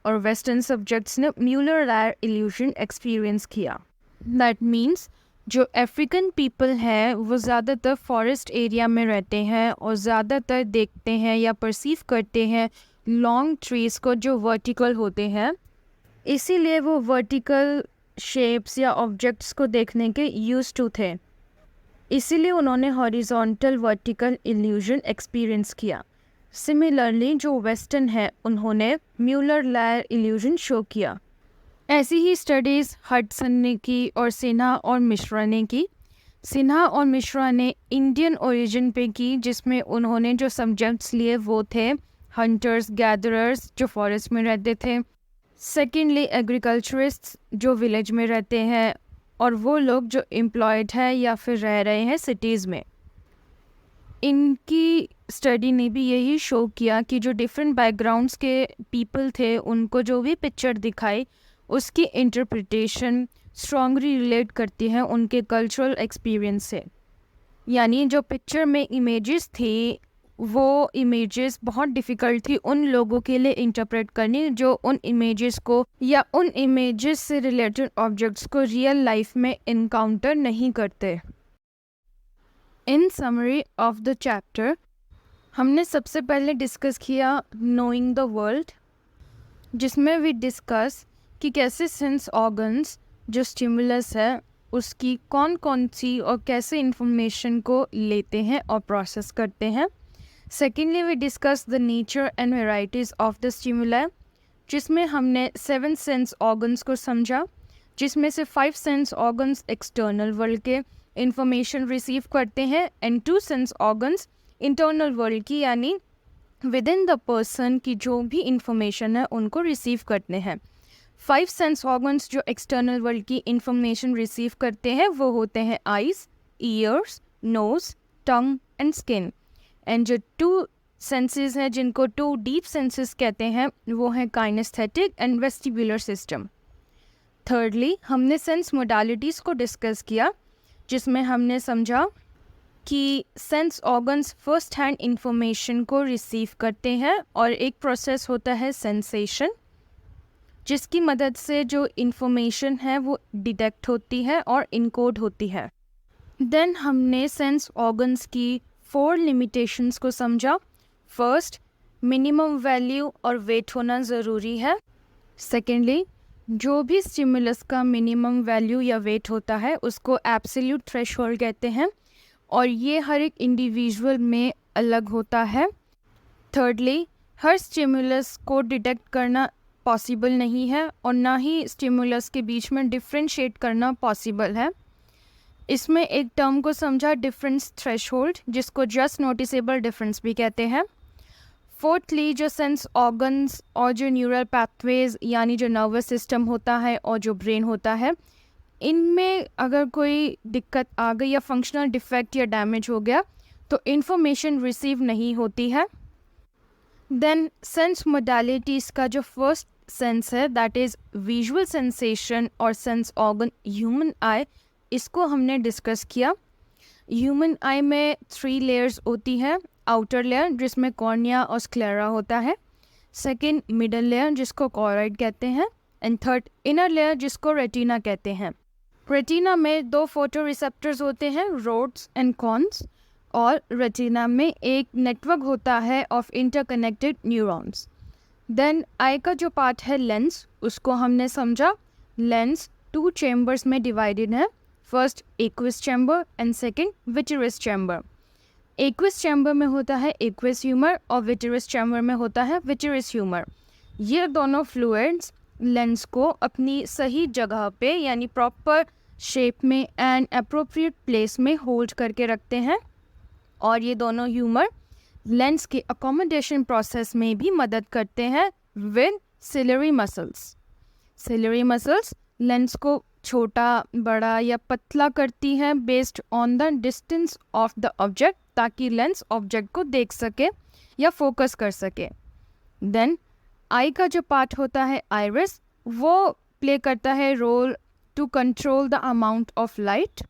और वेस्टर्न सब्जेक्ट्स ने म्यूलर-लायर इल्यूजन एक्सपीरियंस किया। दैट मीन्स जो अफ्रीकन पीपल हैं वो ज़्यादातर फॉरेस्ट एरिया में रहते हैं और ज़्यादातर देखते हैं या परसीव करते हैं लॉन्ग ट्रीज़ को जो वर्टिकल होते हैं, इसीलिए वो वर्टिकल शेप्स या ऑब्जेक्ट्स को देखने के यूज्ड टू थे, इसीलिए उन्होंने हॉरिजॉन्टल वर्टिकल इल्यूजन एक्सपीरियंस किया। सिमिलरली जो वेस्टर्न है उन्होंने म्यूलर-लायर इल्यूजन शो किया। ऐसी ही स्टडीज़ हडसन ने की और सिन्हा और मिश्रा ने की। सिन्हा और मिश्रा ने इंडियन ओरिजिन पे की, जिसमें उन्होंने जो सब्जेक्ट्स लिए वो थे हंटर्स गैदरर्स जो फॉरेस्ट में रहते थे, सेकेंडली एग्रीकल्चरिस्ट्स जो विलेज में रहते हैं, और वो लोग जो एम्प्लॉयड है या फिर रह रहे हैं सिटीज़ में। इनकी स्टडी ने भी यही शो किया कि जो डिफरेंट बैकग्राउंड्स के पीपल थे उनको जो भी पिक्चर दिखाई उसकी इंटरप्रिटेशन स्ट्रॉन्गली रिलेट करती है उनके कल्चरल एक्सपीरियंस से। यानी जो पिक्चर में इमेजेस थी वो इमेजेस बहुत डिफ़िकल्ट थी उन लोगों के लिए इंटरप्रेट करनी जो उन इमेजेस को या उन इमेजेस से रिलेटेड ऑब्जेक्ट्स को रियल लाइफ में इनकाउंटर नहीं करते। इन समरी ऑफ द चैप्टर हमने सबसे पहले डिस्कस किया नोइंग द वर्ल्ड, जिसमें वी डिस्कस कि कैसे सेंस ऑर्गन्स जो स्टिमुलस है उसकी कौन कौन सी और कैसे इंफॉर्मेशन को लेते हैं और प्रोसेस करते हैं। Secondly we discuss the nature and varieties of the stimuli, जिसमें हमने 7 सेंस ऑर्गन्स को समझा, जिसमें से 5 सेंस ऑर्गन्स एक्सटर्नल वर्ल्ड के इंफॉर्मेशन रिसीव करते हैं and 2 sense organs internal world की यानी विद इन द पर्सन की जो भी इंफॉर्मेशन है उनको रिसीव करते हैं। 5 सेंस ऑर्गन्स जो एक्सटर्नल वर्ल्ड की इंफॉर्मेशन रिसीव करते हैं वो होते हैं eyes, ears, nose, tongue and skin. And जो 2 सेंसेस हैं जिनको 2 डीप सेंसेस कहते हैं वो हैं kinaesthetic and vestibular system. Thirdly हमने सेंस मोडालिटीज़ को डिस्कस किया, जिसमें हमने समझा कि sense organs first hand information को रिसीव करते हैं और एक प्रोसेस होता है सेंसेशन, जिसकी मदद से जो इंफॉर्मेशन है वो डिटेक्ट होती है और इनकोड होती है। देन हमने सेंस ऑर्गन्स की 4 लिमिटेशंस को समझा। फर्स्ट, मिनिमम वैल्यू और वेट होना ज़रूरी है। सेकेंडली, जो भी स्टिमुलस का मिनिमम वैल्यू या वेट होता है उसको एब्सोल्यूट थ्रेशोल्ड कहते हैं और ये हर एक इंडिविजुअल में अलग होता है। थर्डली, हर स्टिमुलस को डिटेक्ट करना पॉसिबल नहीं है और ना ही स्टिमुलस के बीच में डिफ्रेंशिएट करना पॉसिबल है। इसमें एक टर्म को समझा डिफरेंस थ्रेशोल्ड, जिसको जस्ट नोटिसेबल डिफरेंस भी कहते हैं। फोर्थली, जो सेंस ऑर्गन्स और जो न्यूरल पैथवेज यानी जो नर्वस सिस्टम होता है और जो ब्रेन होता है, इनमें अगर कोई दिक्कत आ गई या फंक्शनल डिफेक्ट या डैमेज हो गया तो इन्फॉर्मेशन रिसीव नहीं होती है। देन सेंस मोडालिटीज़ का जो फर्स्ट सेंस है दैट इज़ विजुअल सेंसेशन और सेंस ऑर्गन ह्यूमन आई, इसको हमने डिस्कस किया। ह्यूमन आई में 3 लेयर्स होती है। आउटर लेयर जिसमें कॉर्निया और स्क्लेरा होता है, सेकेंड मिडल लेयर जिसको कॉराइड कहते हैं एंड थर्ड इनर लेयर जिसको रेटिना कहते हैं। रेटिना में 2 फोटो रिसेप्टर्स होते हैं, रोड्स एंड कॉन्स, और रेटिना में एक नेटवर्क होता है of interconnected neurons. Then eye का जो पार्ट है लेंस, उसको हमने समझा। लेंस 2 चैम्बर्स में डिवाइडेड है, first aqueous chamber and second vitreous chamber. Aqueous chamber में होता है एक्विस ह्यूमर और विट्रियस चैम्बर में होता है विट्रियस ह्यूमर। ये दोनों फ्लूइड्स लेंस को अपनी सही जगह पे यानी प्रॉपर शेप में एंड अप्रोप्रिएट प्लेस में होल्ड करके रखते हैं और ये दोनों ह्यूमर लेंस के अकोमोडेशन प्रोसेस में भी मदद करते हैं with ciliary muscles. Ciliary muscles lens को छोटा, बड़ा या पतला करती है based on the distance of the object, ताकि लेंस ऑब्जेक्ट को देख सके या फोकस कर सके। देन आई का जो पार्ट होता है आइरिस, वो प्ले करता है role to control the amount of light.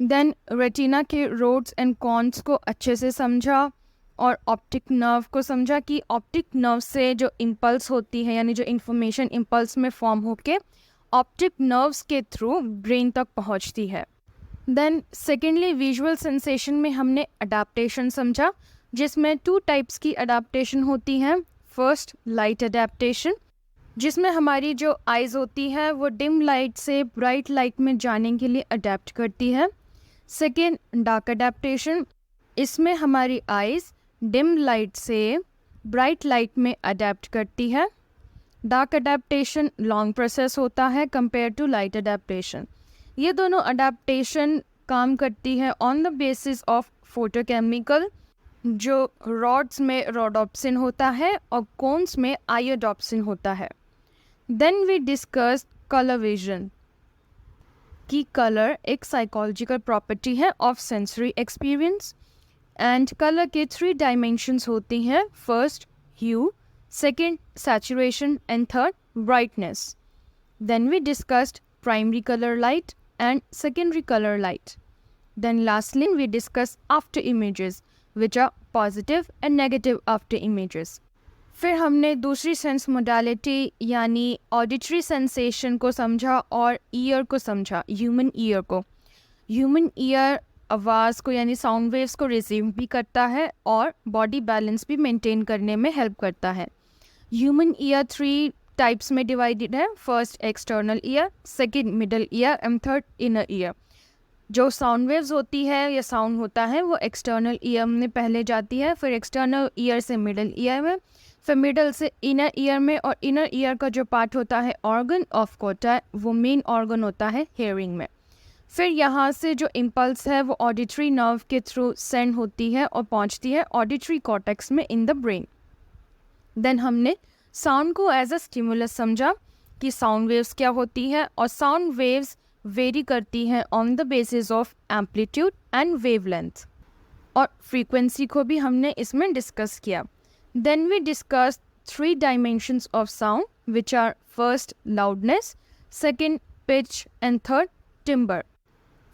Then retina के रोड्स एंड कॉन्स को अच्छे से समझा और ऑप्टिक नर्व को समझा कि ऑप्टिक नर्व से जो इम्पल्स होती है यानी जो इंफॉर्मेशन इम्पल्स में फॉर्म होके ऑप्टिक नर्व्स के थ्रू ब्रेन तक पहुंचती है। देन सेकेंडली विजुअल सेंसेशन में हमने अडेप्टेशन समझा, जिसमें 2 टाइप्स की अडेप्टेशन होती हैं। फर्स्ट लाइट अडेप्टेशन, जिसमें हमारी जो आइज़ होती है वो डिम लाइट से ब्राइट लाइट में जाने के लिए अडेप्ट करती है। सेकेंड डार्क अडेप्टेशन, इसमें हमारी आइज़ डिम लाइट से ब्राइट लाइट में अडेप्ट करती है। डार्क अडेप्टेशन लॉन्ग प्रोसेस होता है कंपेयर टू लाइट अडेप्टेशन। ये दोनों अडेप्टेशन काम करती है on the basis of photochemical, जो रॉड्स में रोडोप्सिन होता है और कोन्स में आयोडोप्सिन होता है। Then we discuss colour vision, कि कलर एक साइकोलॉजिकल प्रॉपर्टी है of sensory experience and colour के 3 डायमेंशंस होती हैं। First hue, second saturation and third brightness. Then we discussed primary color light and secondary color light. Then lastly we discussed after images, which are positive and negative after images. फिर हमने दूसरी sense modality यानी auditory sensation को समझा और year को समझा, human ear को। ह्यूमन ईयर आवाज़ को यानी साउंड वेव्स को रिसीव भी करता है और बॉडी बैलेंस भी मेंटेन करने में हेल्प करता है। ह्यूमन ईयर 3 टाइप्स में डिवाइडेड है। First external ear, second middle ear and third inner ear. जो साउंड वेव्स होती है या साउंड होता है वो एक्सटर्नल ईयर में पहले जाती है, फिर एक्सटर्नल ईयर से मिडल ईयर में, फिर मिडल से इनर ईयर में, और इनर ईयर का जो पार्ट होता है ऑर्गन ऑफ कोटा वो मेन ऑर्गन होता है हेयरिंग में। फिर यहाँ से जो इम्पल्स है वो ऑडिटरी नर्व के थ्रू सेंड होती है और पहुँचती है ऑडिटरी कॉर्टेक्स में इन द ब्रेन। देन हमने साउंड को एज अ स्टिमुलस समझा कि साउंड वेव्स क्या होती है, और साउंड वेव्स वेरी करती हैं on the basis of amplitude and wavelength, और फ्रीक्वेंसी को भी हमने इसमें डिस्कस किया। Then we discuss 3 dimensions of sound which are first loudness, second pitch and third timbre।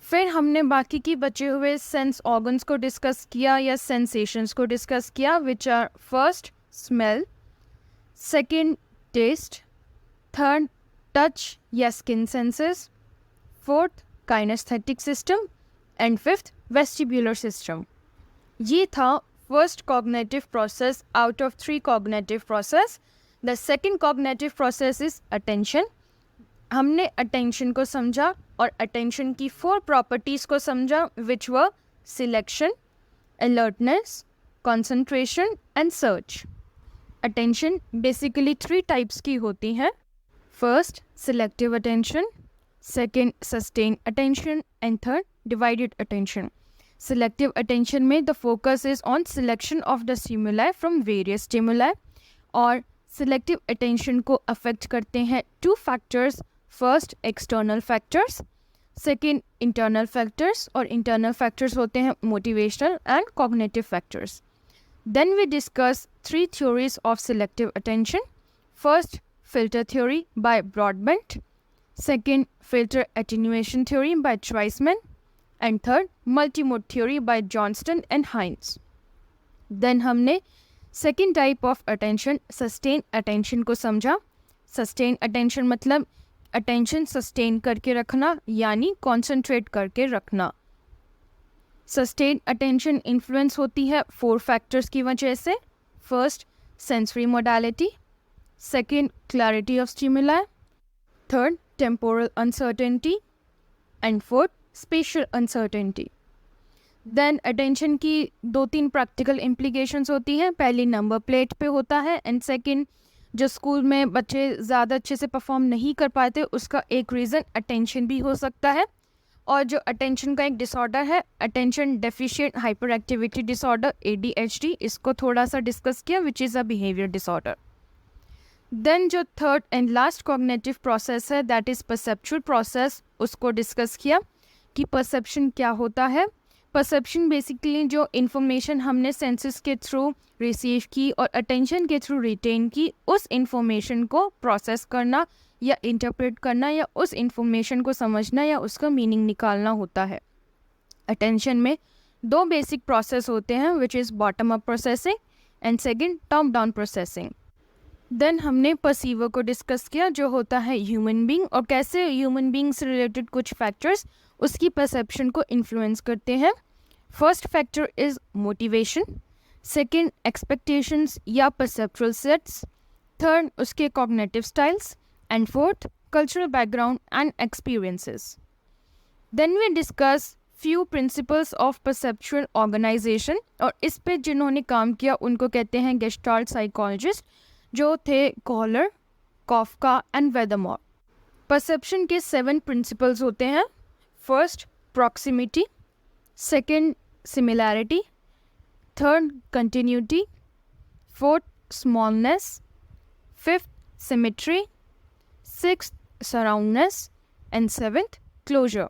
फिर हमने बाकी की बचे हुए सेंस ऑर्गन्स को डिस्कस किया या सेंसेशंस को डिस्कस किया, which are first smell, second taste, third touch या skin senses, fourth kinesthetic system and fifth vestibular system. ये था first cognitive process out of 3 cognitive process. The second cognitive process is attention. हमने attention को समझा और attention की 4 properties को समझा, which were selection, alertness, concentration and search. Attention basically 3 types की होती हैं। First selective attention, second sustain attention and third divided attention. Selective attention में the focus is on selection of the stimuli from various stimuli, और selective attention को affect करते हैं 2 factors, first external factors, second internal factors, और internal factors होते हैं motivational and cognitive factors। Then we discuss 3 theories of selective attention. First, filter theory by Broadbent, second filter attenuation theory by Weismann, and third multimode theory by Johnston and Hines। Then हमने second type of attention, sustained attention को समझा। sustained attention मतलब attention sustain करके रखना यानी concentrate करके रखना। sustained attention influence होती है 4 factors की वजह से। first sensory modality, second clarity of stimuli, third temporal uncertainty and fourth special uncertainty. Then attention की 2-3 प्रैक्टिकल इम्प्लीकेशंस होती हैं। पहली नंबर प्लेट पे होता है, एंड सेकंड जो स्कूल में बच्चे ज़्यादा अच्छे से परफॉर्म नहीं कर पाते उसका एक रीज़न अटेंशन भी हो सकता है। और जो अटेंशन का एक डिसऑर्डर है attention deficient hyper activity disorder ADHD, इसको थोड़ा सा डिस्कस किया, which is a behaviour disorder. Then जो third and last cognitive process है दैट इज़ परसेप्चुअल प्रोसेस, उसको डिस्कस किया कि परसेप्शन क्या होता है। परसेप्शन बेसिकली जो इन्फॉर्मेशन हमने सेंसेस के थ्रू रिसीव की और अटेंशन के थ्रू रिटेन की, उस इन्फॉर्मेशन को प्रोसेस करना या इंटरप्रेट करना या उस इन्फॉर्मेशन को समझना या उसका मीनिंग निकालना होता है। अटेंशन में 2 बेसिक प्रोसेस होते हैं, which is bottom up processing and second top down processing. Then हमने परसीवर को डिस्कस किया जो होता है ह्यूमन बीइंग, और कैसे ह्यूमन बीइंग से रिलेटेड कुछ फैक्टर्स उसकी परसेप्शन को इन्फ्लुएंस करते हैं। First factor is motivation, second expectations या परसेप्चुअल सेट्स, थर्ड उसके cognitive styles and fourth cultural background and experiences. Then we discuss few principles of perceptual organisation, और इस पे जिन्होंने काम किया उनको कहते हैं गेस्टाल्ट साइकोलॉजिस्ट, जो थे Kohler, Koffka and Wertheimer. Perception के 7 प्रिंसिपल्स होते हैं। First proximity, second similarity, third continuity, fourth smallness, fifth symmetry, sixth surroundedness and seventh closure.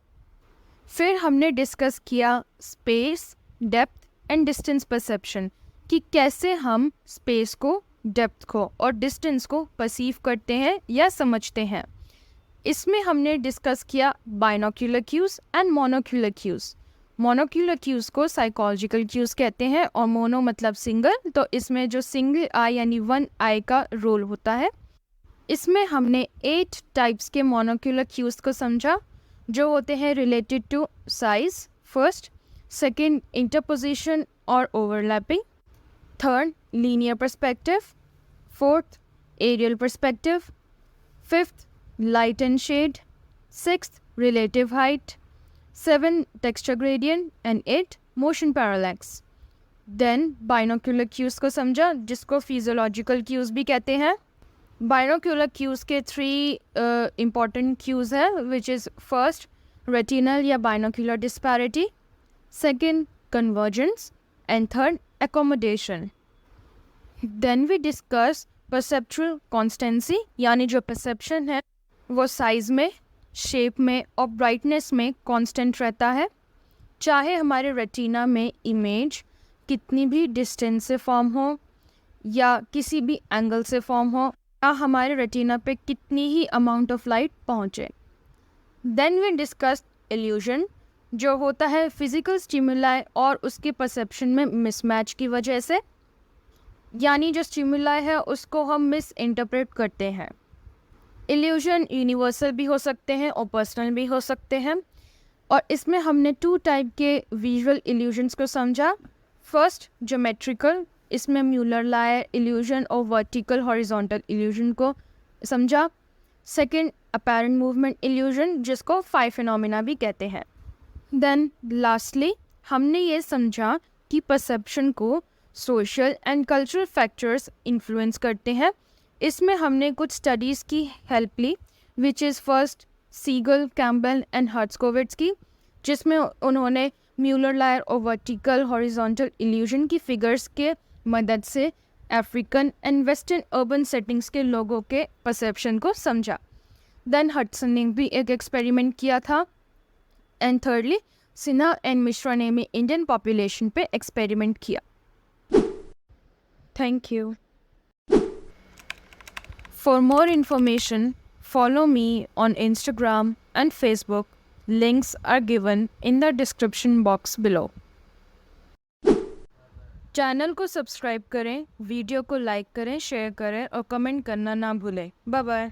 फिर हमने डिस्कस किया space, depth and distance perception, कि कैसे हम स्पेस को, डेप्थ को और डिस्टेंस को परसीव करते हैं या समझते हैं। इसमें हमने डिस्कस किया binocular cues and monocular cues. Monocular cues को साइकोलॉजिकल क्यूज़ कहते हैं और मोनो मतलब सिंगल, तो इसमें जो सिंगल आई यानी वन आई का रोल होता है। इसमें हमने 8 टाइप्स के मोनोक्यूलर क्यूज़ को समझा, जो होते हैं related to size, first, second interposition और overlapping, third linear perspective, fourth aerial perspective, fifth light and shade, sixth relative height, 7 texture gradient and 8 motion parallax. Then binocular cues को समझा, जिसको physiological cues भी कहते हैं। Binocular cues के 3 important cues है, which is first retinal या binocular disparity, second convergence and third accommodation. Then we discuss perceptual constancy, यानी जो perception है वो size में, शेप में और ब्राइटनेस में कांस्टेंट रहता है, चाहे हमारे रेटिना में इमेज कितनी भी डिस्टेंस से फॉर्म हो या किसी भी एंगल से फॉर्म हो या हमारे रेटिना पे कितनी ही अमाउंट ऑफ लाइट पहुँचे। देन वी डिस्कस इल्यूजन, जो होता है फिजिकल स्टिमुलाई और उसके परसेप्शन में मिसमैच की वजह से, यानी जो स्टिमुलाई है उसको हम मिस इंटरप्रेट करते हैं। इल्यूजन यूनिवर्सल भी हो सकते हैं और पर्सनल भी हो सकते हैं, और इसमें हमने 2 टाइप के विजुअल इल्यूजन्स को समझा। फर्स्ट ज्योमेट्रिकल, इसमें म्यूलर लायर इल्यूजन और वर्टिकल हॉरिजॉन्टल इल्यूजन को समझा। सेकंड अपैरेंट मूवमेंट इल्यूजन, जिसको 5 फिनोमिना भी कहते हैं। देन लास्टली हमने ये समझा कि परसेप्शन को social and cultural factors influence करते हैं। इसमें हमने कुछ स्टडीज़ की हेल्प ली, which is first Segall, Campbell and Herskovits की, जिसमें उन्होंने म्यूलर लायर और वर्टिकल हॉरिजॉन्टल इल्यूजन की फिगर्स के मदद से African and western urban settings के लोगों के परसेप्शन को समझा। देन हडसन ने भी एक एक्सपेरिमेंट किया था, and thirdly Sinha and Mishra ने भी इंडियन पॉपुलेशन पे एक्सपेरिमेंट किया। Thank you. For more information, follow me on Instagram and Facebook. Links are given in the description box below. Channel को सब्सक्राइब करें, वीडियो को लाइक करें, शेयर करें और कमेंट करना ना भूलें। Bye bye.